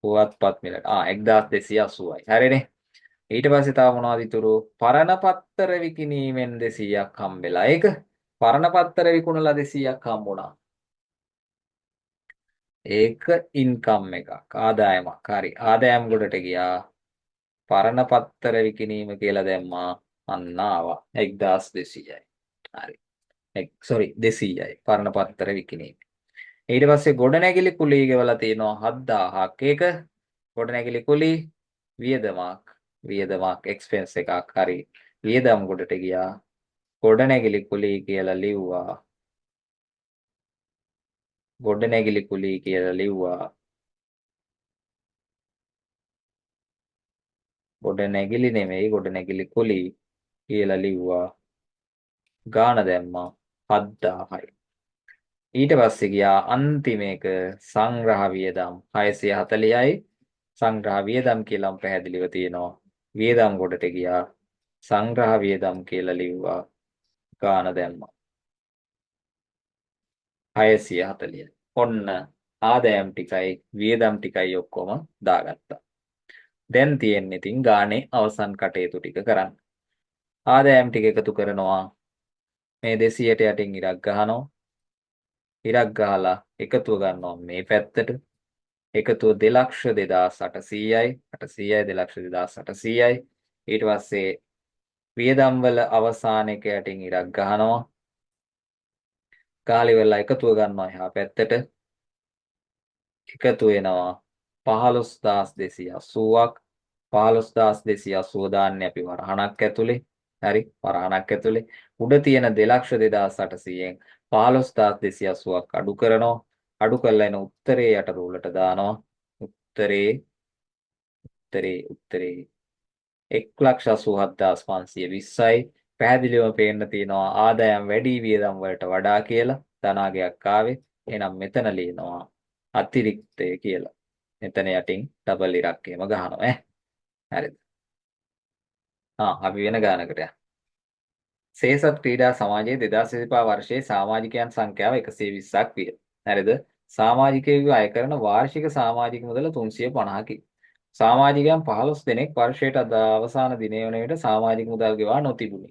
Speaker 1: පුවත්පත් මිලට 1280යි. හරිනේ. ඊට පස්සේ තව මොනවද ඉතුරු? පරණ පත්තර විකිණීමෙන් 200ක් හම්බෙලා. ඒක පරණ පත්තර විකුණලා 200ක් හම්බුණා. ඒක ඉන්කම් එකක්. ආදායමක්. හරි. ආදායම් ගොඩට ගියා. පරණ පත්තර විකිණීම කියලා දැම්මා. අන්න ආවා. 1200යි. හරි. sorry 200යි. පරණ පත්තර විකිණීම. ඊට පස්සේ ගොඩනැගිලි කුලී ගෙවලා තියෙනවා 7000ක්. ඒක ගොඩනැගිලි කුලී වියදමක්. වියදමක් එක්ස්පෙන්ස් එකක්. හරි. වියදම් ගොඩට ගියා. ගොඩනැගිලි කුලී කියලා ලිව්වා. ගොඩනැගිලි කුලී කියලා ලිව්වා. ගොඩනැගිලි නෙමෙයි ගොඩනැගිලි කුලී කියලා ලිව්වා. ගාන දැම්මා 7000යි. ඊට පස්සේ ගියා අන්තිම එක සංග්‍රහ වියදම් 640යි. සංග්‍රහ වියදම් කියලාම පැහැදිලිව තියෙනවා. වියදම් කොටට ගියා. සංග්‍රහ වියදම් කියලා ලිව්වා. ගාන දැම්මා 640. ඔන්න ආදායම් ටිකයි වියදම් ටිකයි ඔක්කොම දාගත්තා. දැන් තියෙන්නේ ඉතින් ගානේ අවසන් කටයුතු ටික කරන්න. ආදායම් ටික එකතු කරනවා. මේ 200ට යටින් ඉරක් ගහනවා. ඉරක් ගහලා එකතුව ගන්නවා මේ පැත්තට. එකතුව 2,2800යි 800යි 2,2800යි. ඊට පස්සේ වියදම් වල අවසාන එක යටින් ඉරක් ගහනවා. ගාලි වෙලා එකතුව ගන්නවා එහා පැත්තට. එකතු වෙනවා 15,280ක්. 15,280 දාන්නේ අපි වරහණක් ඇතුලේ. හරි වරහණක් ඇතුලේ උඩ තියෙන 2,2800න් 15,280ක් අඩු කරනවා. අඩු කරලා එන උත්තරේ යට රූලට දානවා. උත්තරේ 1,87,520යි. පැහැදිලිවම පේන්න තියෙනවා ආදායම් වැඩි වියදම් වලට වඩා කියලා ධනාගයක් ආවේ. එහෙනම් මෙතන ලියනවා අතිරික්තය කියලා. මෙතන යටින් ඩබල් ඉරක් එහෙම ගහනවා ඈ. හරිද? අපි වෙන ගානකට යන්න. සේසත් ක්‍රීඩා සමාජයේ 2025 වර්ෂයේ සමාජිකයන් සංඛ්‍යාව 120ක් විය. හරිද? සමාජිකයෝ අය කරන වාර්ෂික සමාජික මුදල 350කි. සමාජිකයන් 15 දෙනෙක් වර්ෂයට අවසාන දිනය වන විට සමාජික මුදල් ගෙවා නොතිබුණි.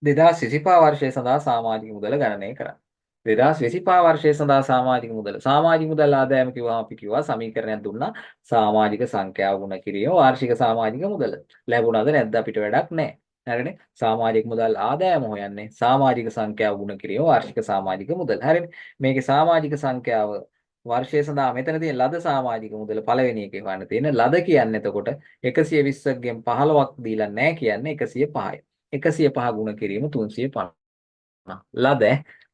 Speaker 1: 2025 වර්ෂය සඳහා සමාජික මුදල ගණනය කරන්න. 2025 වර්ෂය සඳහා සමාජික මුදල් ආදායම කිව්වම අපි කිව්වා සමීකරණයක් දුන්නා සමාජික සංඛ්‍යාව ගුණ කිරීම වාර්ෂික සමාජික මුදල. ලැබුණාද නැද්ද අපිට වැඩක් නැහැ. හරිනේ? සමාජික මුදල් ආදායම හොයන්නේ සමාජික සංඛ්‍යාව ගුණ කිරීම වාර්ෂික සමාජික මුදල. හරිනේ? මේකේ සමාජික සංඛ්‍යාව වර්ෂය සඳහා මෙතන තියෙන ලද සමාජික මුදල පළවෙනි එකේ හොයන්න තියෙන ලද කියන්නේ එතකොට 120ගෙන් 15ක් දීලා නැහැ කියන්නේ 105යි. 105 ගුණ කිරීම 350.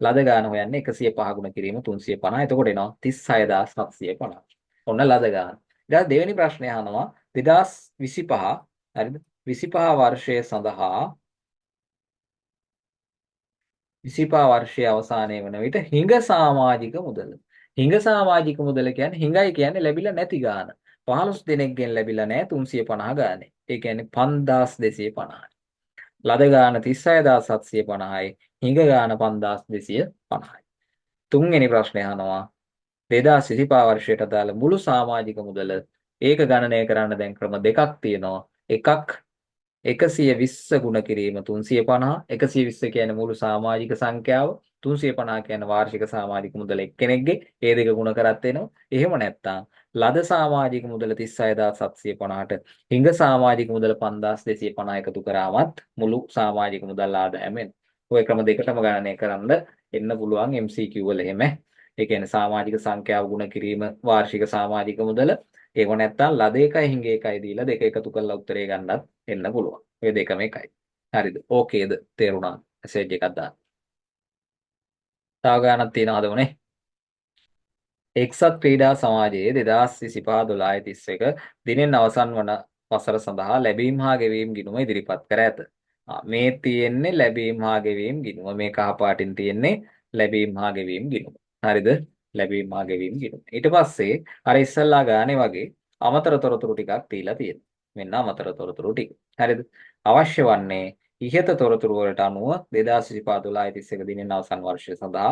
Speaker 1: ලද ගාන හොයන්නේ 105 ගුණ කිරීම 350. එතකොට එනවා 36750. ඔන්න ලද ගාන. ඊට දෙවෙනි ප්‍රශ්නය අහනවා 2025 හරිද? 25 වර්ෂය සඳහා 25 වර්ෂයේ අවසානයේ වන විට හිඟ සමාජික මුදල. හිඟ සමාජික මුදල කියන්නේ හිඟයි කියන්නේ ලැබිලා නැති ගාන. 15 දෙනෙක්ගෙන් ලැබිලා නැහැ 350 ගානේ. ඒ කියන්නේ 5250යි. ලද ගාන 36750යි. හිඟ ගාන 5250යි. තුන්වෙනි ප්‍රශ්නය අහනවා 2025 වර්ෂයට අදාළ මුළු සමාජික මුදල ඒක ගණනය කරන්න දැන් ක්‍රම දෙකක් තියෙනවා. එකක් 120 ගුණ කිරීම 350. 120 කියන්නේ මුළු සමාජික සංඛ්‍යාව. 350 කියන්නේ වාර්ෂික සමාජික මුදල එක්කෙනෙක්ගේ. ඒ දෙක ගුණ කරත් වෙනවා. එහෙම නැත්නම් ලද සමාජික මුදල 36750ට හිඟ සමාජික මුදල 5250 එකතු කරාමත් මුළු සමාජික මුදල් ආදායම එනවා. ඔය ක්‍රම දෙකටම ගණනය කරන්න එන්න පුළුවන් MCQ වල එහෙම. ඒ කියන්නේ සමාජික සංඛ්‍යාව ගුණ කිරීම වාර්ෂික සමාජික මුදල. ඒව නැත්තම් ලද එකයි හිඟ එකයි දීලා දෙක එකතු කරලා උත්තරේ ගන්නත් එන්න පුළුවන්. ඔය දෙකම එකයි. හරිද? ඕකේද? තේරුණා? මෙසේජ් එකක් දාන්න. තව ගානක් තියෙනවද උනේ? එක්සත් ක්‍රීඩා සමාජයේ 2025-12-31 දිනෙන් අවසන් වන වසර සඳහා ලැබීම් හා ගෙවීම් ගිණුම ඉදිරිපත් කර ඇත. මේ තියෙන්නේ ලැබීම් හා ගෙවීම් ගිණුම. මේ කහ පාටින් තියෙන්නේ ලැබීම් හා ගෙවීම් ගිණුම. හරිද? ලැබීම් හා ගෙවීම් ගිණුම. ඊට පස්සේ අර ඉස්සල්ලා ගානේ වගේ අමතර තොරතුරු ටිකක් දීලා තියෙනවා. මෙන්න අමතර තොරතුරු ටික. හරිද? අවශ්‍ය වන්නේ ඉහත තොරතුරු වලට අනුව 2025-12-31 දිනෙන් අවසන් වර්ෂය සඳහා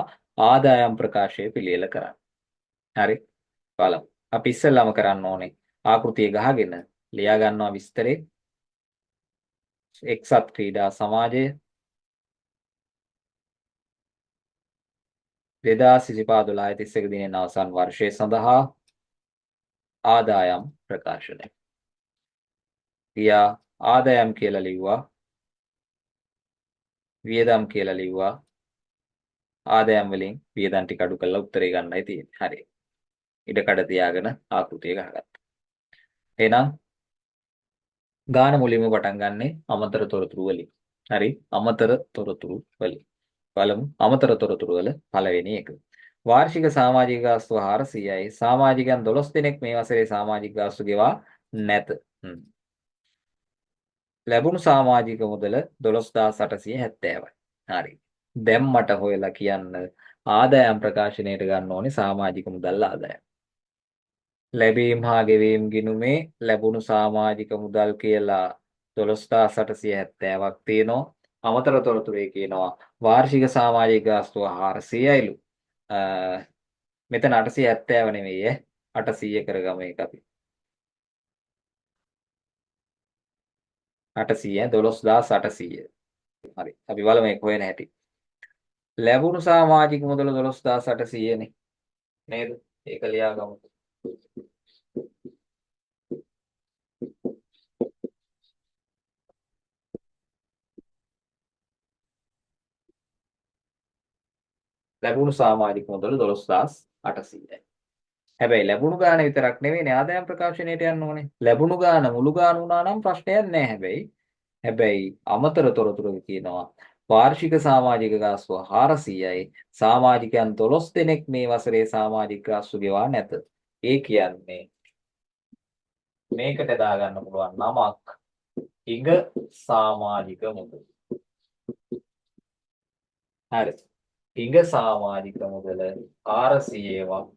Speaker 1: ආදායම් ප්‍රකාශය පිළියෙල කරන්න. හරි බලමු. අපි ඉස්සෙල්ලාම කරන්න ඕනේ ආකෘතිය ගහගෙන ලියා ගන්නවා විස්තරේ. එක්සත් ක්‍රීඩා සමාජය 2025-12-31 දිනෙන් අවසන් වර්ෂය සඳහා ආදායම් ප්‍රකාශනය. ගියා ආදායම් කියලා ලිව්වා. වියදම් කියලා ලිව්වා. ආදායම් වලින් වියදම් ටික අඩු කරලා උත්තරේ ගන්නයි තියෙන්නේ. හරි. ඉඩ කඩ තියාගෙන ආකෘතිය ගහගත්තා. එහෙනම් ගාන මුලින්ම පටන් ගන්නෙ අමතර තොරතුරු වලින්. හරි අමතර තොරතුරු වලින්. බලමු අමතර තොරතුරු වල පළවෙනි එක. වාර්ෂික සමාජික ගාස්තුව 400යි. සමාජිකයන් 12 දෙනෙක් මේ වසරේ සමාජික ගාස්තු ගෙවා නැත. ලැබුණු සමාජික මුදල 12870යි. හරි. දැන් මට හොයලා කියන්න ආදායම් ප්‍රකාශනයට ගන්න ඕනේ සමාජික මුදල් ආදායම. ලැබීම් හා ගෙවීම් ගිණුමේ ලැබුණු සමාජික මුදල් කියලා 12870ක් තියෙනවා. අමතර තොරතුරේ කියනවා වාර්ෂික සමාජික ගාස්තුව 400යිලු. මෙතන 870 නෙවෙයි 800 කරගමු ඒක අපි. 800 12800. හරි. අපි බලමු මේක හොයන හැටි. ලැබුණු සමාජික මුදල 12800නේ. නේද? ඒක ලියාගමු. ලැබුණු සමාජික මුදල 12800යි. හැබැයි ලැබුණු ගාන විතරක් නෙවෙයිනේ ආදායම් ප්‍රකාශනයට යන්න ඕනේ. ලැබුණු ගාන මුළු ගාන වුණා නම් ප්‍රශ්නයක් නැහැ හැබැයි අමතර තොරතුරක කියනවා වාර්ෂික සමාජික ගාස්තුව 400යි. සමාජිකයන් 12 දෙනෙක් මේ වසරේ සමාජික ගාස්තු ගෙවා නැත. ඒ කියන්නේ මේකට දාගන්න පුළුවන් නමක් ඉග සමාජික මුදල. හරි. ඉග සමාජික මුදල 400වක්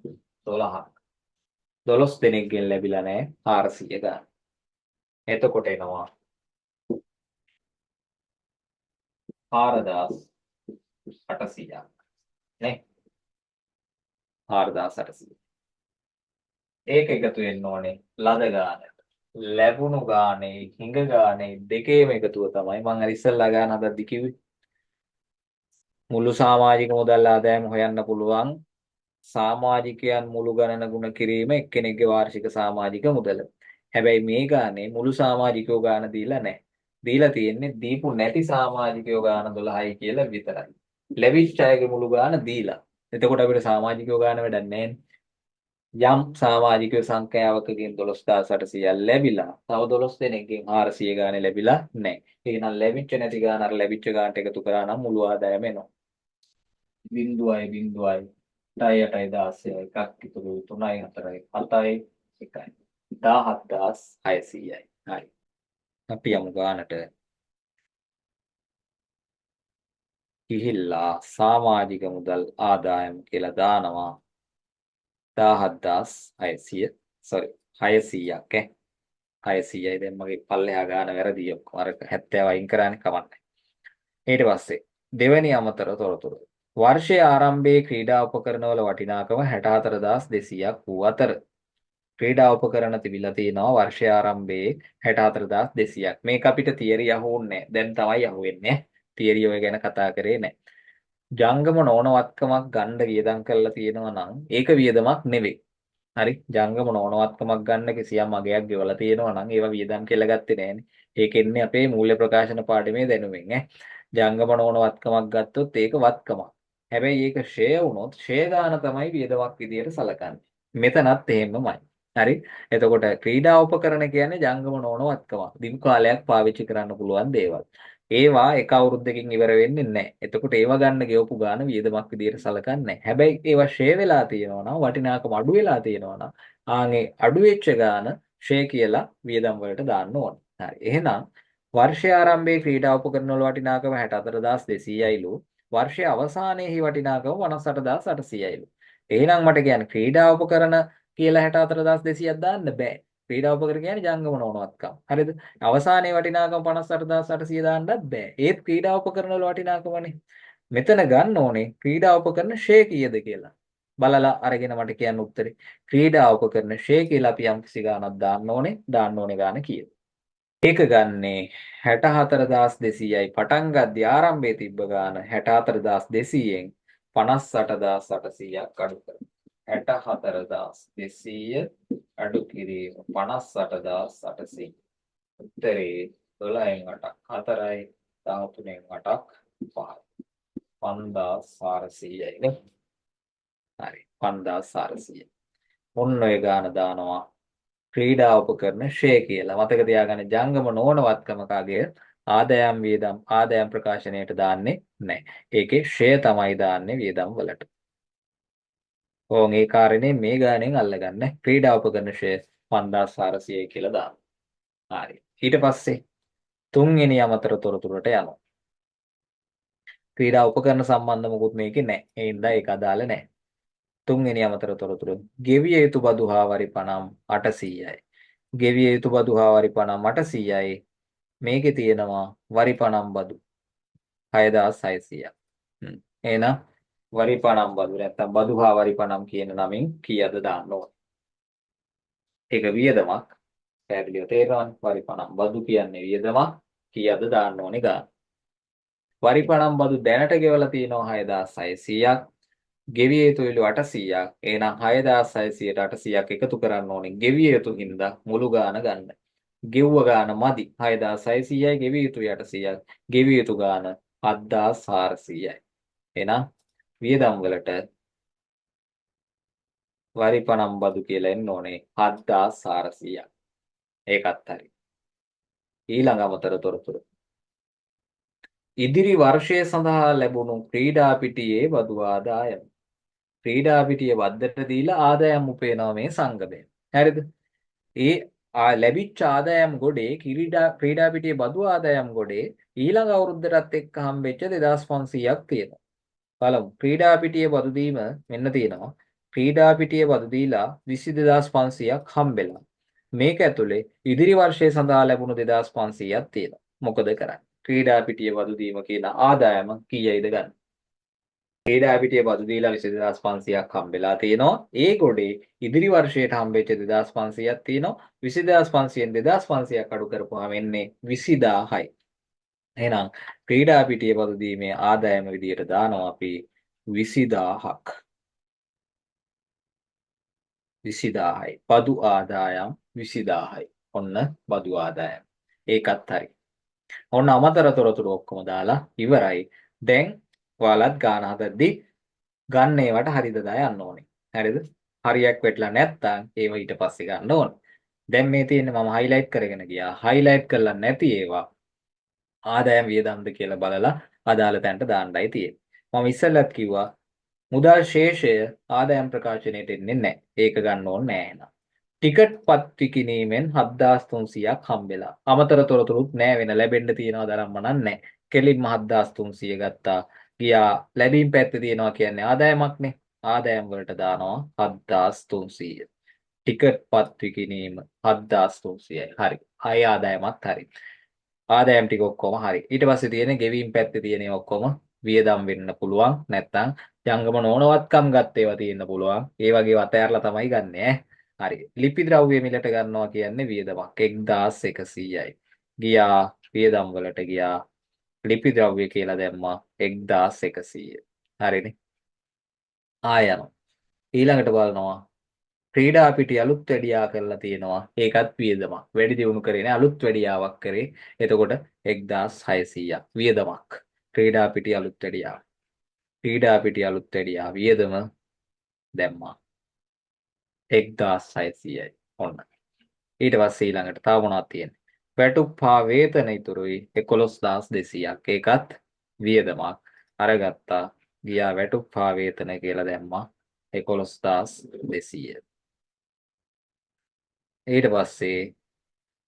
Speaker 1: 12ක්. 12 දෙනෙක්ගෙන් ලැබිලා නැහැ 400 ගන්න. එතකොට එනවා 4800ක් නේ 4800. ඒක එකතු වෙන්න ඕනේ ලද ගානට. ලැබුණු ගානේ හිඟ ගානේ දෙකේම එකතුව තමයි මම අර ඉස්සල්ලා ගාන හදද්දි කිව්වේ. මුළු සමාජික මුදල් ආදායම හොයන්න පුළුවන් සමාජිකයන් මුළු ගණන ගුණ කිරීම එක්කෙනෙක්ගේ වාර්ෂික සමාජික මුදල. හැබැයි මේ ගානේ මුළු සමාජිකයෝ ගාන දීලා නැහැ. දීලා තියෙන්නේ දීපු නැති සමාජිකයෝ ගාන 12යි කියලා විතරයි. ලැබිච්ච අයගේ මුළු ගාන දීලා. එතකොට අපිට සමාජිකයෝ ගාන වැඩක් නැහැ. යම් සමාජික සංඛ්‍යාවකගෙන් 12800ක් ලැබිලා තව 12 දෙනෙක්ගෙන් 400 ගානේ ලැබිලා නැහැ. එහෙනම් ලැබිච්ච නැති ගාන අර ලැබිච්ච ගානට එකතු කරා නම් මුළු ආදායම එනවා. 0.0යි 8යි 16යි එකක් ඉතුරු 3යි 4යි 7යි 1යි 17600යි. හරි. අපි යමු ගානට. ගිහිල්ලා සමාජික මුදල් ආදායම කියලා දානවා 17600 sorry 600ක් 600යි දැන් මගේ පල්ලෙහා ගාන වැරදි ඔක්කොම අර 70 අයින් කරානේ කමන්නේ. ඊට පස්සේ දෙවෙනි අමතර තොරතුරු. වර්ෂයේ ආරම්භයේ ක්‍රීඩා උපකරණ වල වටිනාකම 64200ක් වූ අතර ක්‍රීඩා උපකරණ තිබිලා තියෙනවා වර්ෂයේ ආරම්භයේ 64200ක්. මේක අපිට තියරි යහුන්නේ දැන් තමයි යහුවෙන්නේ. තියරි ඔය ගැන කතා කරේ නැහැ. ජංගම නොවනවත්කමක් ගන්න වියදම් කරලා තියෙනවා නම් ඒක වියදමක් නෙවෙයි. හරි ජංගම නොවනවත්කමක් ගන්න කිසියම් අගයක් ගෙවලා තියෙනවා නම් ඒවා වියදම් කියලා ගත්තේ නෑනේ. ඒකෙන්නේ අපේ මූල්‍ය ප්‍රකාශන පාඩමේ දැනුමින් ජංගම නොවනවත්කමක් ගත්තොත් ඒක වත්කමක්. හැබැයි ඒක ෂෙයා වුණොත් ෂෙයා ගාන තමයි වියදමක් විදියට සලකන්නේ. මෙතනත් එහෙමමයි. හරි එතකොට ක්‍රීඩා උපකරණ කියන්නේ ජංගම නොවනවත්කමක්. දිගු කාලයක් පාවිච්චි කරන්න පුළුවන් දේවල්. ඒවා එක අවුරුද්දකින් ඉවර වෙන්නේ නැහැ. එතකොට ඒවා ගන්න ගෙවපු ගාන වියදමක් විදියට සලකන්නේ නැහැ. හැබැයි ඒවා ෂේ වෙලා තියෙනවා නම් වටිනාකම අඩු වෙලා තියෙනවා නම් ආන්ගේ අඩු වෙච්ච ගාන ෂේ කියලා වියදම් වලට දාන්න ඕනේ. හරි. එහෙනම් වර්ෂයේ ආරම්භයේ ක්‍රීඩා උපකරණ වල වටිනාකම 64200යිලු. වර්ෂයේ අවසානයේහි වටිනාකම 58800යිලු. එහෙනම් මට කියන්නේ ක්‍රීඩා උපකරණ කියලා 64200ක් දාන්න බෑ. ක්‍රීඩා උපකරණ කියන්නේ ජංගම නොවනවත්කම්. හරිද? අවසානයේ වටිනාකම 58800 දාන්නත් බෑ. ඒත් ක්‍රීඩා උපකරණ වල වටිනාකමනේ. මෙතන ගන්න ඕනේ ක්‍රීඩා උපකරණ ෂේ කීයද කියලා. බලලා අරගෙන මට කියන්න උත්තරේ. ක්‍රීඩා උපකරණ ෂේ කියලා අපි යම්කිසි ගාණක් දාන්න ඕනේ. දාන්න ඕනේ ගාණ කීයද? ඒක ගන්නේ 64200යි පටන් ගද්දී ආරම්භයේ තිබ්බ ගාණ 64200න් 58800ක් අඩු කරනවා. 64200 අඩු කිරීම 58800. උත්තරේ 12න් 8ක් 4යි 13න් 8ක් 5යි 5400යි නේ. හරි 5400. ඔන්න ඔය ගාන දානවා ක්‍රීඩා උපකරණ ෂේ කියලා. මතක තියාගන්න ජංගම නොවන වත්කමකගේ ආදායම් ප්‍රකාශනයට දාන්නේ නැහැ. ඒකේ ෂේ තමයි දාන්නේ වියදම් වලට. ඕන් ඒ කාරණේ මේ ගානෙන් අල්ලගන්න. ක්‍රීඩා උපකරණ ෂේ 5400යි කියලා දාන්න. හරි. ඊට පස්සේ තුන්වෙනි අමතර තොරතුරට යනවා. ක්‍රීඩා උපකරණ සම්බන්ධ මොකුත් මේකේ නැහැ. ඒ හින්දා ඒක අදාළ නැහැ. තුන්වෙනි අමතර තොරතුරු ගෙවිය යුතු බදු හා වරි පනම් 800යි. ගෙවිය යුතු බදු හා වරි පනම් 800යි. මේකේ තියෙනවා වරි පනම් බදු 6600ක්. එහෙනම් වරි පනම් බදු නැත්තම් බදු හා වරි පනම් කියන නමින් කීයද දාන්න ඕන. ඒක වියදමක්. පැහැදිලිව තේරෙනවනේ. වරි පනම් බදු කියන්නේ වියදමක්. කීයද දාන්න ඕනේ ගාන. වරි පනම් බදු දැනට ගෙවලා තියෙනවා 6600ක්. ගෙවිය යුතු විලු 800ක්. එහෙනම් 6600ට 800ක් එකතු කරන්න ඕනේ. ගෙවිය යුතු හින්දා මුළු ගාන ගන්න. ගෙව්ව ගාන මදි 6600යි ගෙවිය යුතුයි 800ක්. ගෙවිය යුතු ගාන 7400යි. එහෙනම් වියදම් වලට වරි පනම් බදු කියලා එන්න ඕනේ 7400ක්. ඒකත් හරි. ඊළඟ අමතර තොරතුරු. ඉදිරි වර්ෂය සඳහා ලැබුණු ක්‍රීඩා පිටියේ බදු ආදායම. ක්‍රීඩා පිටිය වද්දට දීලා ආදායම් උපයනවා මේ සංගමය. හරිද? ඒ ලැබිච්ච ආදායම් ගොඩේ ක්‍රීඩා පිටියේ බදු ආදායම් ගොඩේ ඊළඟ අවුරුද්දටත් එක්ක හම්බෙච්ච 2500ක් තියෙනවා. බලමු. ක්‍රීඩා පිටියේ බදු දීම මෙන්න තියෙනවා. ක්‍රීඩා පිටියේ බදු දීලා 22500ක් හම්බෙලා. මේක ඇතුලේ ඉදිරි වර්ෂය සඳහා ලැබුණු 2500ක් තියෙනවා. මොකද කරන්නේ? ක්‍රීඩා පිටියේ බදු දීම කියන ආදායම කීයයිද ගන්න? ක්‍රීඩා පිටියේ බදු දීලා 20500ක් හම්බෙලා තියෙනවා. ඒ ගොඩේ ඉදිරි වර්ෂයට හම්බෙච්ච 2500ක් තියෙනවා. 20500න් 2500ක් අඩු කරපුවාම එන්නේ 20000යි. එහෙනම් ක්‍රීඩා පිටියේ බදු දීමේ ආදායම විදියට දානවා අපි 20000ක්. 20000යි. බදු ආදායම් 20000යි. ඔන්න බදු ආදායම්. ඒකත් හරි. ඔන්න අමතර තොරතුරු ඔක්කොම දාලා ඉවරයි. දැන් ඔයාලත් ගාන හදද්දි ගන්න ඒවට හරිද දා යන්න ඕනේ. හරිද? හරියක් වෙట్లా නැත්තම් ඒව ඊට පස්සේ ගන්න ඕනේ. දැන් මේ තියෙන්නේ මම highlight කරගෙන ගියා. highlight කරලා නැති ඒවා ආදායම් වියදම්ද කියලා බලලා අදාළ තැනට දාන්නයි තියෙන්නේ. මම ඉස්සෙල්ලත් කිව්වා මුදල් ශේෂය ආදායම් ප්‍රකාශනයට එන්නේ නැහැ. ඒක ගන්න ඕනේ නැහැ එහෙනම්. ටිකට් පත් විකිණීමෙන් 7300ක් හම්බෙලා. අමතර තොරතුරුත් නැහැ වෙන ලැබෙන්න තියනවා දරම්ම නැහැ. කෙලින්ම 7300 ගත්තා. ගියා ලැබීම් පැත්තේ තියනවා කියන්නේ ආදායමක්නේ. ආදායම් වලට දානවා 7300. ටිකට් පත් විකිණීම 7300යි. හරි. ආය ආදායමත් හරි. ආදායම් ටික ඔක්කොම හරි. ඊට පස්සේ තියෙන ගෙවීම් පැත්තේ තියෙන ඔක්කොම වියදම් වෙන්න පුළුවන්. නැත්තම් ජංගම නොවනවත්කම් ගත්ත ඒවා තියෙන්න පුළුවන්. ඒ වගේ අතෑරලා තමයි ගන්නෙ ඈ. හරි. ලිපි ද්‍රව්‍ය මිලට ගන්නවා කියන්නේ වියදමක් 1100යි. ගියා වියදම් වලට ගියා. ලිපි ද්‍රව්‍ය කියලා දැම්මා 1100. හරිනේ. ආය යනවා. ඊළඟට බලනවා ක්‍රීඩා පිටි අලුත් වැඩියා කරලා තියෙනවා. ඒකත් වියදමක්. වැඩි දියුණු කරේ නෑ අලුත් වැඩියාවක් කරේ. එතකොට 1600ක් වියදමක්. ක්‍රීඩා පිටි අලුත් වැඩියා. ක්‍රීඩා පිටි අලුත් වැඩියා වියදම දැම්මා 1600යි. ඔන්න. ඊට පස්සේ ඊළඟට තව මොනවද තියෙන්නේ? වැටුප් හා වේතන ඉතුරුයි 11200ක්. ඒකත් වියදමක්. අරගත්තා. ගියා වැටුප් හා වේතන කියලා දැම්මා 11200. ඊට පස්සේ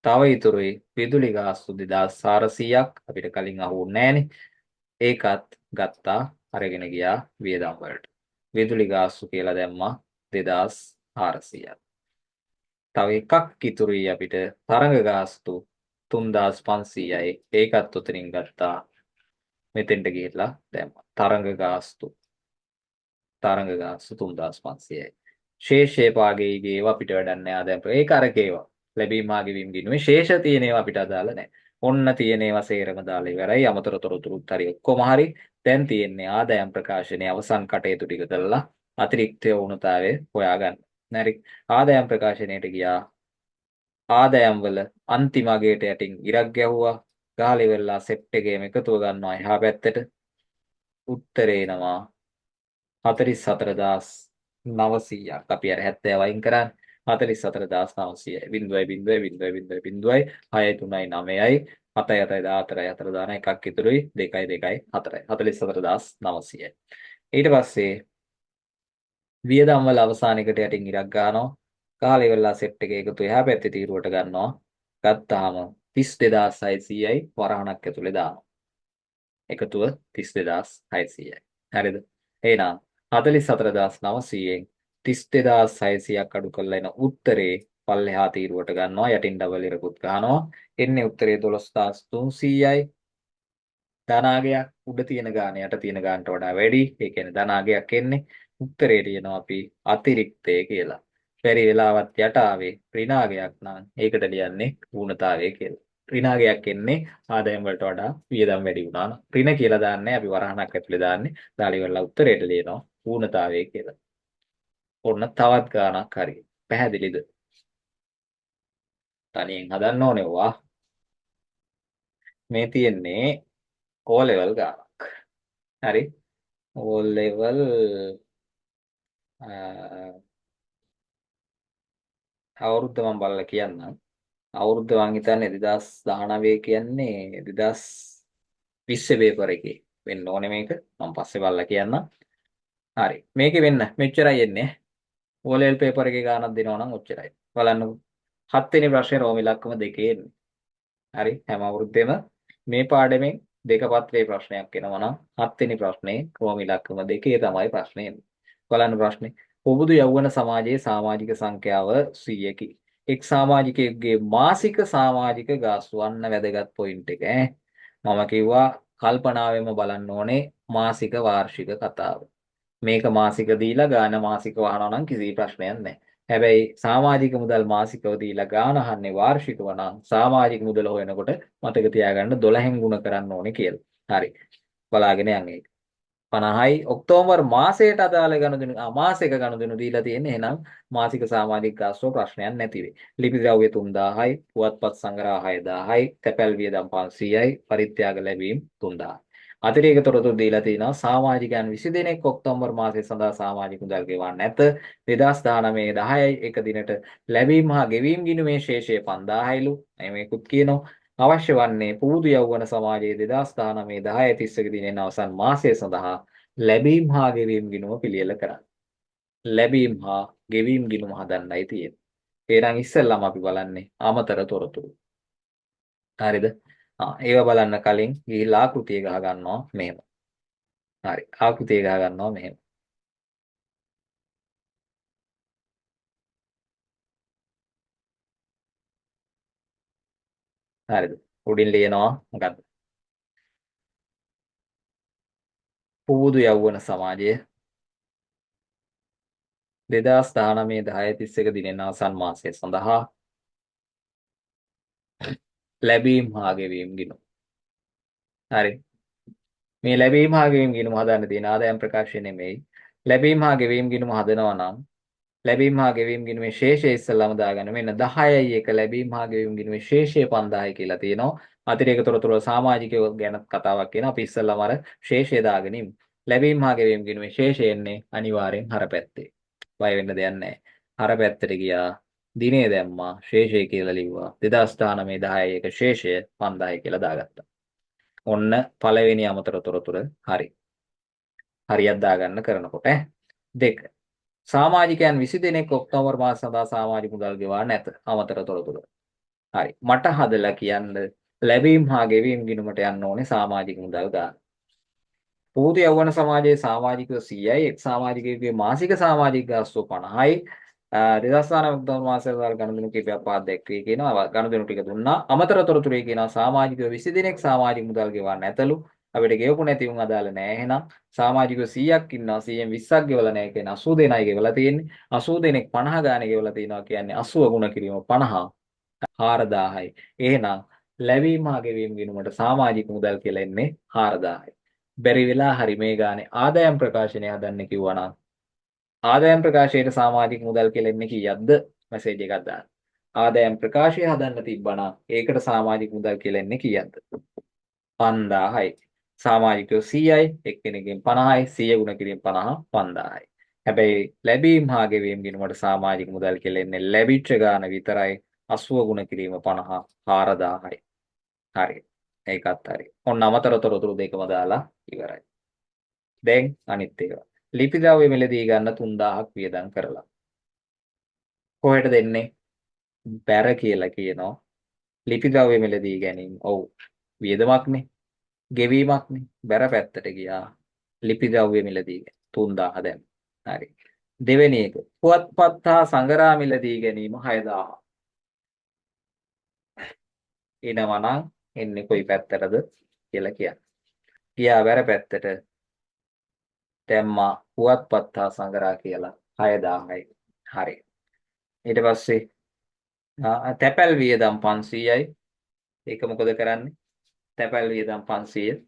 Speaker 1: තව ඉතුරුයි විදුලි ගාස්තු 2400ක් අපිට කලින් අහුවුන්නේ නැහනේ. ඒකත් ගත්තා අරගෙන ගියා වියදම් වලට. විදුලි ගාස්තු කියලා දැම්මා 2400ක්. තව එකක් ඉතුරුයි අපිට තරඟ ගාස්තු 3500යි. ඒකත් උතනින් ගත්තා. මෙතෙන්ට ගිහිල්ලා දැම්මා. තරඟ ගාස්තු 3500යි. ශේෂයේ පාගේගේ ඒවා අපිට වැඩක් නැහැ. දැන් ඒක අරකේවා. ලැබීම ආගෙවීම ගිනුවේ ශේෂ තියෙන ඒවා අපිට අදාළ නැහැ. ඔන්න තියෙන ඒවා සේරම දාලා ඉවරයි. අමතර තොරතුරුත් හරි ඔක්කොම හරි. දැන් තියෙන්නේ ආදායම් ප්‍රකාශනයේ අවසන් කටයුතු ටික කරලා අතිරික්ත වුණතාවය හොයාගන්න. හරි. ආදායම් ප්‍රකාශනයට ගියා. ආදායම් වල අන්තිම අගයට යටින් ඉරක් ගැහුවා. ගහලා ඉවරලා සෙට් එකේම එකතුව ගන්නවා එහා පැත්තට. උත්තරේ එනවා 44900ක්. අපි අර 70 වයින් කරන්නේ. 44,900යි. 0.0.0.0.0යි 6.3.9යි 7.7.14යි 4 දාන එකක් ඉතුරුයි 2.2.4යි 44,900යි. ඊට පස්සේ වියදම් වල අවසානයකට යටින් ඉරක් ගන්නවා. කාලය වෙලා සෙට් එක එකතු එහා පැත්තේ තීරුවට ගන්නවා. ගත්තාම 32,600යි වරහණක් ඇතුලේ දානවා. එකතුව 32,600යි. හරිද? එහෙනම් 44,900න් 32,600ක් අඩු කරලා එන උත්තරේ පල්ලෙහා තීරුවට ගන්නවා. යටින් ඩබල් ඉරකුත් ගන්නවා. එන්නේ උත්තරේ 12,300යි. ධනාගයක් උඩ තියෙන ගාන යට තියෙන ගානට වඩා වැඩි. ඒ කියන්නේ ධනාගයක් එන්නේ. උත්තරේ තියෙනවා අපි අතිරික්තය කියලා. බැරි වෙලාවත් යට ආවේ ඍණාගයක් නම් ඒකට ලියන්නේ ඌනතාවය කියලා. ඍණාගයක් එන්නේ ආදායම් වලට වඩා වියදම් වැඩි වුණා නම්. ඍණ කියලා දාන්නේ අපි වරහණක් ඇතුලේ දාන්නේ. දාලා ඉවරලා උත්තරේට ලියනවා ඌනතාවය කියලා. ඔන්න තවත් ගානක් හරි. පැහැදිලිද? තනියෙන් හදන්න ඕනේ වා. මේ තියෙන්නේ O level ගානක්. හරි. O level අවුරුද්ද මම බලලා කියන්නම්. අවුරුද්ද මං හිතන්නේ 2019 කියන්නේ 2020 පේපර් එකේ වෙන්න ඕනේ මේක. මම පස්සේ බලලා කියන්නම්. හරි. මේකේ වෙන්න මෙච්චරයි එන්නේ. O level පේපර් එකේ ගානක් දෙනවා නම් ඔච්චරයි. බලන්නකෝ. 7 වෙනි ප්‍රශ්නේ රෝම ඉලක්කම දෙකේ එන්නේ. හරි. හැම අවුරුද්දෙම මේ පාඩමෙන් දෙක පත්‍රයේ ප්‍රශ්නයක් එනවා නම් 7 වෙනි ප්‍රශ්නේ රෝම ඉලක්කම දෙකේ තමයි ප්‍රශ්නේ එන්නේ. බලන්න ප්‍රශ්නේ. පොබුදු යෞවන සමාජයේ සමාජික සංඛ්‍යාව 100කි. එක් සමාජිකයෙකුගේ මාසික සමාජික ගාස්තු වන්න වැදගත් පොයින්ට් එක ඈ. මම කිව්වා කල්පනාවෙන්ම බලන්න ඕනේ මාසික වාර්ෂික කතාව. මේක මාසික දීලා ගාන මාසික වහනවා නම් කිසි ප්‍රශ්නයක් නැහැ. හැබැයි සමාජික මුදල් මාසිකව දීලා ගාන අහන්නේ වාර්ෂිකව නම් සමාජික මුදල හොයනකොට මතක තියාගන්න 12න් ගුණ කරන්න ඕනේ කියලා. හරි. බලාගෙන යන්නේ. 50යි ඔක්තෝබර් මාසයට අදාළ ගනුදෙනු මාසික ගනුදෙනු දීලා තියෙන්නේ. එහෙනම් මාසික සමාජික ගාස්තුව ප්‍රශ්නයක් නැති වෙයි. ලිපි ද්‍රව්‍ය 3000යි, පුවත්පත් සංග්‍රහ 6000යි, තැපැල් වියදම් 500යි, පරිත්‍යාග ලැබීම් 3000යි. අතිරේක තොරතුරු දීලා තිනවා සමාජිකයන් 20 දෙනෙක් ඔක්තෝබර් මාසය සඳහා සමාජික මුදල් ගෙවන්නේ නැත. 2019 10යි එක දිනට ලැබීම් හා ගෙවීම් ගිණුමේ ශේෂය 5000යිලු. මේකුත් කියනවා. අවශ්‍ය වන්නේ පුබුදු යෞවන සමාජයේ 2019 10/31 දිනෙන් අවසන් මාසය සඳහා ලැබීම් හා ගෙවීම් ගිණුම පිළියෙල කරන්න. ලැබීම් හා ගෙවීම් ගිණුම හදන්නයි තියෙන්නේ. එහෙනම් ඉස්සෙල්ලාම අපි බලන්නේ අමතර තොරතුරු. හරිද? ඒවා බලන්න කලින් ගිහිල්ලා ආකෘතිය ගහ ගන්නවා මෙහෙම. හරි. ආකෘතිය ගහ ගන්නවා මෙහෙම. හරිද? උඩින් ලියනවා මොකද්ද? පුබුදු යෞවන සමාජය 2019 10/31 දිනෙන් අවසන් මාසය සඳහා ලැබීම් හා ගෙවීම් ගිණුම. හරි. මේ ලැබීම් හා ගෙවීම් ගිණුම හදන්න තියෙන ආදායම් ප්‍රකාශය නෙමෙයි. ලැබීම් හා ගෙවීම් ගිණුම හදනවා නම් ලැබීම් හා ගෙවීම් ගිණුමේ ශේෂය ඉස්සෙල්ලාම දාගන්න. මෙන්න 10යි එක ලැබීම් හා ගෙවීම් ගිණුමේ ශේෂය 5000යි කියලා තියෙනවා. අතිරේක තොරතුරු සමාජිකයෝ ගැන කතාවක් කියනවා. අපි ඉස්සෙල්ලාම අර ශේෂය දාගෙන ඉමු. ලැබීම් හා ගෙවීම් ගිණුමේ ශේෂය එන්නේ අනිවාර්යෙන් හර පැත්තේ. බය වෙන්න දෙයක් නැහැ. හර පැත්තට ගියා. දිනේ දැම්මා. ශේෂය කියලා ලිව්වා. 2019 10යි එක ශේෂය 5000යි කියලා දාගත්තා. ඔන්න පළවෙනි අමතර තොරතුර හරි. හරියක් දාගන්න කරනකොට දෙක. සමාජිකයන් 20 දෙනෙක් ඔක්තෝබර් මාස සඳහා සමාජික මුදල් ගෙවා නැත. අමතර තොරතුරු. හරි. මට හදලා කියන්න ලැබීම් හා ගෙවීම් ගිණුමට යන්න ඕනේ සමාජික මුදල් ගන්න. පූර්ව යෞවන සමාජයේ සමාජිකයෝ 100යි එක් සමාජිකයෙකුගේ මාසික සමාජික ගාස්තුව 50යි 2019 ඔක්තෝබර් මාසයේ වල ගනුදෙනු කිහිපයක් පාද දැක්වේ කියනවා ගනුදෙනු ටික දුන්නා අමතර තොරතුරුයි කියනවා සමාජිකයෝ 20 දෙනෙක් සමාජික මුදල් ගෙවන්න නැතලු අපිට ගෙවපු නැති උන් අදාළ නැහැ එහෙනම් සමාජිකයෝ 100ක් ඉන්නවා 100න් 20ක් ගෙවලා නැහැ කියන්නේ 80 දෙනයි ගෙවලා තියෙන්නේ 80 දෙනෙක් 50 ගානේ ගෙවලා තියෙනවා කියන්නේ 80 ගුණ කිරීම 50 4000යි එහෙනම් ලැබීම හා ගෙවීම ගිණුමට සමාජික මුදල් කියලා එන්නේ 4000යි බැරි වෙලා හරි මේ ගානේ ආදායම් ප්‍රකාශනය හදන්න කිව්වනම් ආදායම් ප්‍රකාශයට සමාජික මුදල් කියලා එන්නේ කීයක්ද මැසේජ් එකක් දාන්න ආදායම් ප්‍රකාශය හදන්න තිබ්බනම් ඒකට සමාජික මුදල් කියලා එන්නේ කීයක්ද 5000යි සමාජිකයෝ 100යි එක්කෙනෙක්ගෙන් 50යි 100 ගුණ කිරීම 50 5000යි හැබැයි ලැබීම් හා ගෙවීම් ගිණුමට සමාජික මුදල් කියලා එන්නේ ලැබිච්ච ගාන විතරයි 80 ගුණ කිරීම 50 4000යි. හරි. ඒකත් හරි. ඔන්න අමතර තොරතුරු දෙකම දාලා ඉවරයි. දැන් අනිත් ඒවා. ලිපි ද්‍රව්‍ය මිලදී ගන්න 3000ක් වියදම් කරලා. කොහෙට දෙන්නේ? බැර කියලා කියනවා. ලිපි ද්‍රව්‍ය මිලදී ගැනීම. ඔව්. වියදමක්නේ. ගෙවීමක්නේ. බැර පැත්තට ගියා. ලිපි ද්‍රව්‍ය මිලදී 3000 දැන්. හරි. දෙවෙනි එක. පුවත්පත් හා සංගරා මිලදී ගැනීම 6000. එනවා නම් එන්නේ කොයි පැත්තටද කියලා කියන්න. ගියා බැර පැත්තට දැම්මා පුවත්පත් හා සංගරා කියලා 6000යි. හරි. ඊට පස්සේ තැපැල් වියදම් 500යි. ඒක මොකද කරන්නේ? තැපැල් වියදම් 500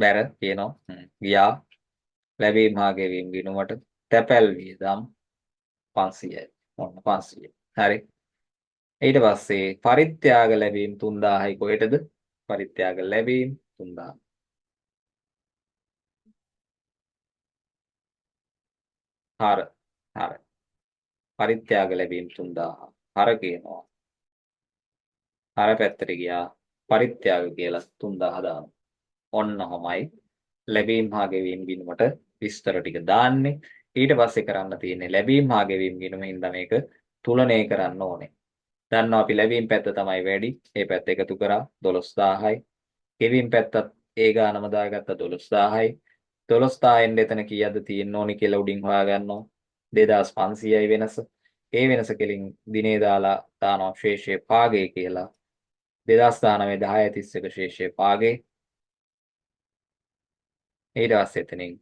Speaker 1: බැර කියනවා. ගියා ලැබීම් හා ගෙවීම් ගිණුමට තැපැල් වියදම් 500යි. ඔන්න 500. හරි. ඊට පස්සේ පරිත්‍යාග ලැබීම් 3000යි කොහෙටද? පරිත්‍යාග ලැබීම් 3000. හර. හර. පරිත්‍යාග ලැබීම් 3000. හර කියනවා. හර පැත්තට ගියා පරිත්‍යාග කියලා 3000 දානවා. ඔන්න ඔහමයි ලැබීම් හා ගෙවීම් ගිණුමට විස්තර ටික දාන්නේ. ඊට පස්සේ කරන්න තියෙන්නේ ලැබීම් හා ගෙවීම් ගිණුමින් මේක තුලනය කරන්න ඕනේ. දන්නවා අපි ලැබීම් පැත්ත තමයි වැඩි. ඒ පැත්ත එකතු කරා 12000යි. ගෙවීම් පැත්තත් ඒ ගානම දාගත්ත 12000යි. 12000ෙන් එතන කීයක්ද තියෙන්න ඕනි කියලා උඩින් හොයාගන්නවා. 2500යි වෙනස. ඒ වෙනස කෙලින් දිනේ දාලා දානවා ශේෂයේ භාගය කියලා. 2019 10:31 ශේෂයේ භාගය. ඊට පස්සේ එතනින්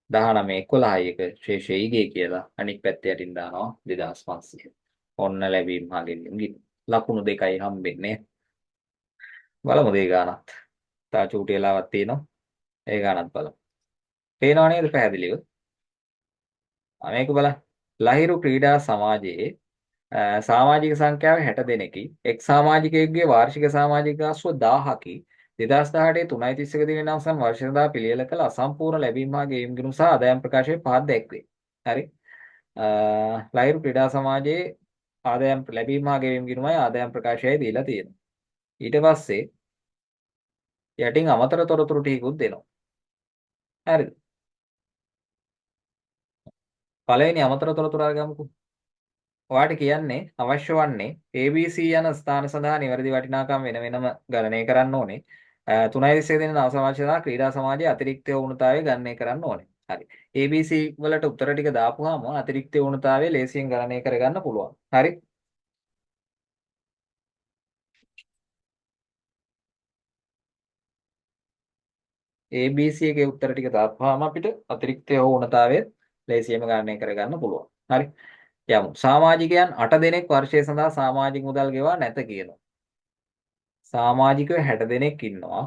Speaker 1: 19 11 එක ශේෂය ඊගේ කියලා අනිත් පැත්ත යටින් දානවා 2500. ඔන්න ලැබීම් හා ගෙවීම් ලකුණු දෙකයි හම්බෙන්නේ. බලමු මේ ගානත්. තා චූටි වෙලාවක් තියෙනවා. ඒ ගානත් බලමු. පේනව නේද පැහැදිලිව? මේක බලන්න. ලහිරු ක්‍රීඩා සමාජයේ සමාජික සංඛ්‍යාව 60 දෙනෙකි. එක් සමාජිකයෙකුගේ වාර්ෂික සමාජික ගාස්තුව 1000කි. 2018 3:31 දිනන අවසන් වර්ෂ සඳහා පිළියෙල කළ අසම්පූර්ණ ලැබීම් හා ගෙවීම් ගිණුම් සහ ආදායම් ප්‍රකාශයේ පහත් දැක්වේ. හරි. ලහිරු ක්‍රීඩා සමාජයේ ආදායම් ලැබීම් හා ගෙවීම් ගිණුමයි ආදායම් ප්‍රකාශයයි දීලා තියෙනවා. ඊට පස්සේ යටින් අමතර තොරතුරු ටිකකුත් දෙනවා. හරිද? පළවෙනි අමතර තොරතුරු අරගමුකෝ. ඔයාට කියන්නේ අවශ්‍ය වන්නේ ABC යන ස්ථාන සඳහා නිවැරදි වටිනාකම් වෙන වෙනම ගණනය කරන්න ඕනේ. 3:20 දින නව සමාජ සඳහා ක්‍රීඩා සමාජයේ අතිරික්ත වුණතාවය ගණනය කරන්න ඕනේ. හරි. ABC වලට උත්තර ටික දාපුවාම අතිරික්ත වුණතාවය ලේසියෙන් ගණනය කරගන්න පුළුවන්. හරි. ABC එකේ උත්තර ටික දාපුවාම අපිට අතිරික්ත වුණතාවය ලේසියෙන්ම ගණනය කරගන්න පුළුවන්. හරි. යමු. සමාජිකයන් 8 දෙනෙක් වර්ෂය සඳහා සමාජික මුදල් ගෙවා නැත කියනවා. සමාජිකයෝ 60 දෙනෙක් ඉන්නවා.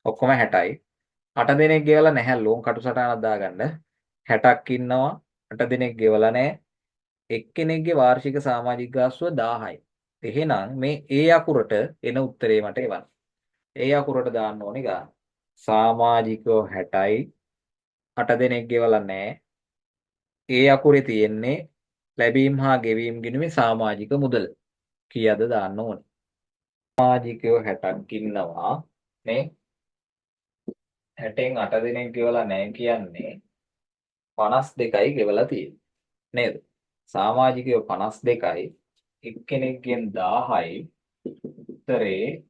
Speaker 1: ඔක්කොම 60යි. 8 දෙනෙක් ගෙවලා නැහැ ලෝන් කටු සටහනක් දාගන්න. 60ක් ඉන්නවා. 8 දෙනෙක් ගෙවලා නැහැ. එක්කෙනෙක්ගේ වාර්ෂික සමාජික ගාස්තුව 1000යි. එහෙනම් මේ ඒ අකුරට එන උත්තරේ මට එවන්න. ඒ අකුරට දාන්න ඕනේ ගාන. සමාජිකයෝ 60යි. 8 දෙනෙක් ගෙවලා නැහැ. ඒ අකුරේ තියෙන්නේ ලැබීම් හා ගෙවීම් ගිණුමේ සමාජික මුදල. කීයද දාන්න ඕනේ. සමාජිකයෝ 60ක් ඉන්නවා. මේ 60න් 8 දෙනෙක් ගෙවලා නැහැ කියන්නේ 52යි ගෙවලා තියෙන්නේ. නේද? සමාජිකයෝ 52යි එක්කෙනෙක්ගෙන් 1000යි උත්තරේ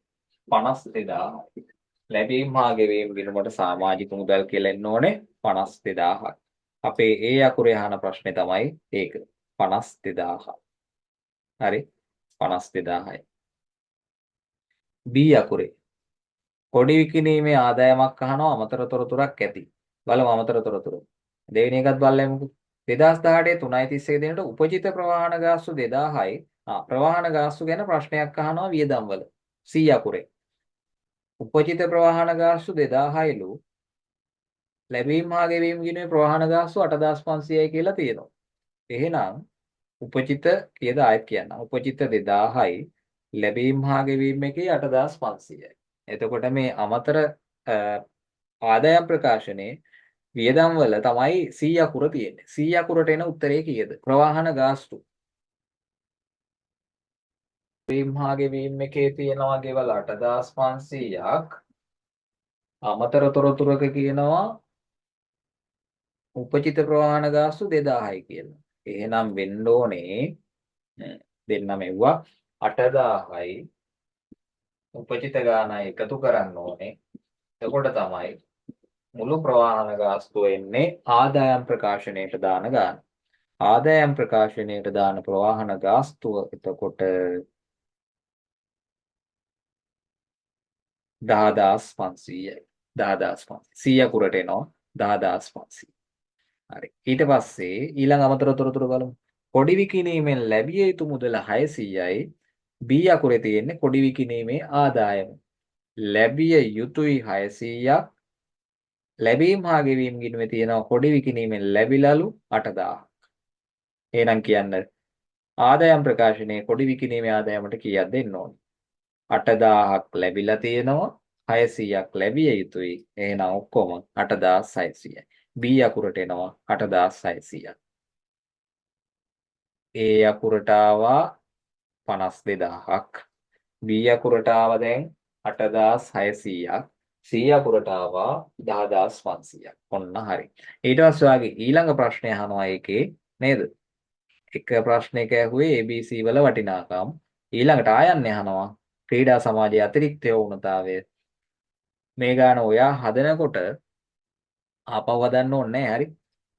Speaker 1: 52000යි. ලැබීම් හා ගෙවීම් ගිණුමට සමාජික මුදල් කියලා එන්න ඕනේ 52000ක්. අපේ ඒ අකුරේ අහන ප්‍රශ්නේ තමයි ඒක. 52000. හරි. 52000යි. B අකුරේ කොඩි විකිණීමේ ආදායමක් අහනවා අමතර තොරතුරක් ඇති. බලමු අමතර තොරතුරු. දෙවෙනි එකත් බලලමුකෝ. 2018 3:31 දිනට උපජිත ප්‍රවාහන ගාස්තු 2000යි. ප්‍රවාහන ගාස්තු ගැන ප්‍රශ්නයක් අහනවා වියදම් වල. C අකුරේ. උපජිත ප්‍රවාහන ගාස්තු 2000යිලු. ලැබීම් හා ගෙවීම් ගිණුමේ ප්‍රවාහන ගාස්තු 8500යි කියලා තියෙනවා. එහෙනම් උපජිත කීයද ආයෙත් කියන්න. උපජිත 2000යි. ලැබීම් හා ගෙවීම් එකේ 8500යි. එතකොට මේ අමතර ආදායම් ප්‍රකාශනයේ වියදම් වල තමයි 100 අකුර තියෙන්නේ. 100 අකුරට එන උත්තරේ කීයද? ප්‍රවාහන ගාස්තු. ලැබීම් හා ගෙවීම් එකේ තියෙනවා ගෙවල් 8500ක්. අමතර තොරතුරක කියනවා උපචිත ප්‍රවාහන ගාස්තු 2000යි කියලා. එහෙනම් වෙන්න ඕනේ දෙන්නම එව්වා 8000යි උපචිත ගානයි එකතු කරන්න ඕනේ. එතකොට තමයි මුළු ප්‍රවාහන ගාස්තුව එන්නේ ආදායම් ප්‍රකාශනයට දාන ගාන. ආදායම් ප්‍රකාශනයට දාන ප්‍රවාහන ගාස්තුව එතකොට 10500යි. 10500. 100 අකුරට එනවා 10500. හරි. ඊට පස්සේ ඊළඟ අමතර තොරතුරු බලමු. කොඩි විකිණීමෙන් ලැබිය යුතු මුදල 600යි. B අකුරේ තියෙන්නේ කොඩි විකිණීමේ ආදායම. ලැබිය යුතුයි 600ක්. ලැබීම් හා ගෙවීම් ගිණුමේ තියෙනවා කොඩි විකිණීමෙන් ලැබිලලු 8000. එහෙනම් කියන්න ආදායම් ප්‍රකාශනයේ කොඩි විකිණීමේ ආදායමට කීයක් දෙන්න ඕන? 8000ක් ලැබිලා තියෙනවා 600ක් ලැබිය යුතුයි. එහෙනම් ඔක්කොම 8600යි. B අකුරට එනවා 8600ක්. A අකුරට ආවා 52000ක්. B අකුරට ආවා දැන් 8600ක්. C අකුරට ආවා 10500ක්. ඔන්න හරි. ඊට පස්සේ වාගේ ඊළඟ ප්‍රශ්නය අහනවා ඒකේ නේද? එක ප්‍රශ්නයක ඇහුවේ ABC වල වටිනාකම්. ඊළඟට ආයන්නේ අහනවා ක්‍රීඩා සමාජයේ අතිරික්ත යෞනතාවය. මේ ගාන ඔයා හදනකොට ආපහු හදන්න ඕනේ නැහැ. හරි.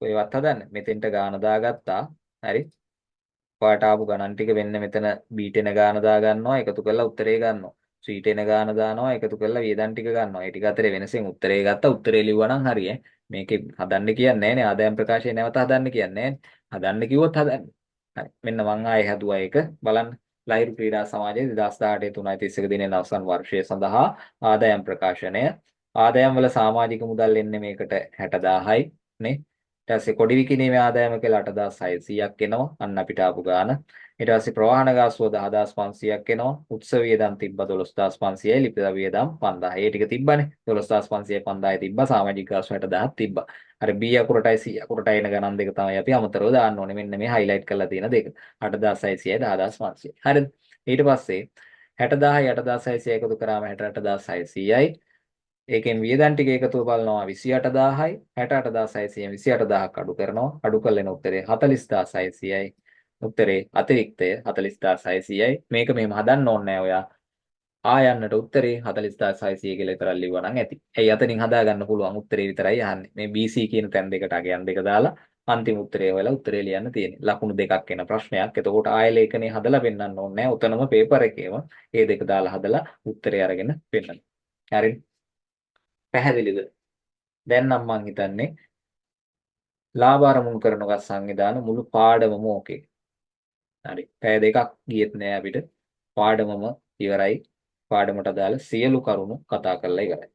Speaker 1: ඔයවත් හදන්න. මෙතෙන්ට ගාන දාගත්තා. හරි. ඔයාට ආපු ගණන් ටික වෙන්න මෙතන බීට එන ගාන දා ගන්නවා එකතු කරලා උත්තරේ ගන්නවා. සීට එන ගාන දානවා එකතු කරලා වියදම් ටික ගන්නවා. ඒ ටික අතරේ වෙනසෙන් උත්තරේ ගත්තා. උත්තරේ ලිව්වා නම් හරි ඈ. මේකේ හදන්න කියන්නේ නැහැ නේ. ආදායම් ප්‍රකාශය නැවත හදන්න කියන්නේ නැහැ. හදන්න කිව්වොත් හදන්න. හරි. මෙන්න මං ආයේ හැදුවා ඒක. බලන්න. ලහිරු ක්‍රීඩා සමාජයේ 2018 3:31 දිනයේ අවසන් වර්ෂය සඳහා ආදායම් ප්‍රකාශනය. ආදායම් වල සමාජික මුදල් එන්නේ මේකට 60000යි නේ. ඊට පස්සේ කොඩි විකිණීමේ ආදායම කියලා 8600ක් එනවා. අන්න අපිට ආපු ගාන. ඊට පස්සේ ප්‍රවාහන ගාස්තුව 10500ක් එනවා. උත්සව වියදම් තිබ්බ 12500යි. ලිපිද වියදම් 5000. ඒ ටික තිබ්බනේ. 15500යි 5000යි තිබ්බා. සමාජික ගාස්තුව 60000ක් තිබ්බා. අර B අකුරටයි C අකුරටයි එන ගණන් දෙක තමයි අපි අමතරව දාන්න ඕනේ. මෙන්න මේ highlight කරලා තියෙන දෙක. 8600යි 10500යි. හරිද? ඊට පස්සේ 60000යි 8600යි එකතු කරාම 68600යි. ඒකෙන් වියදම් ටික එකතුව බලනවා 28000යි 68600න් 28000ක් අඩු කරනවා අඩු කරලා එන උත්තරේ 40600යි උත්තරේ අතිරික්තය 40600යි මේක මෙහෙම හදන්න ඕනේ නැහැ ඔයා ආයන්නට උත්තරේ 40600 කියලා විතරක් ලිව්වා නම් ඇති. එයි අතනින් හදා ගන්න පුළුවන් උත්තරේ විතරයි අහන්නේ. මේ BC කියන තැන් දෙකට අගයන් දෙක දාලා අන්තිම උත්තරේ හොයලා උත්තරේ ලියන්න තියෙන්නේ. ලකුණු දෙකක් එන ප්‍රශ්නයක්. එතකොට ආය ලේඛනේ හදලා පෙන්නන්න ඕනේ නැහැ. උතනම පේපර් එකේම මේ දෙක දාලා හදලා උත්තරේ අරගෙන පෙන්නන්න. හරිද? පැහැදිලිද? දැන් නම් මං හිතන්නේ ලාභ අරමුණු කරන ගස් සංවිධාන මුළු පාඩමම ඕකේ. හරි. පැය දෙකක් ගියෙත් නෑ අපිට. පාඩමම ඉවරයි. පාඩමට අදාළ සියලු කරුණු කතා කරලා ඉවරයි.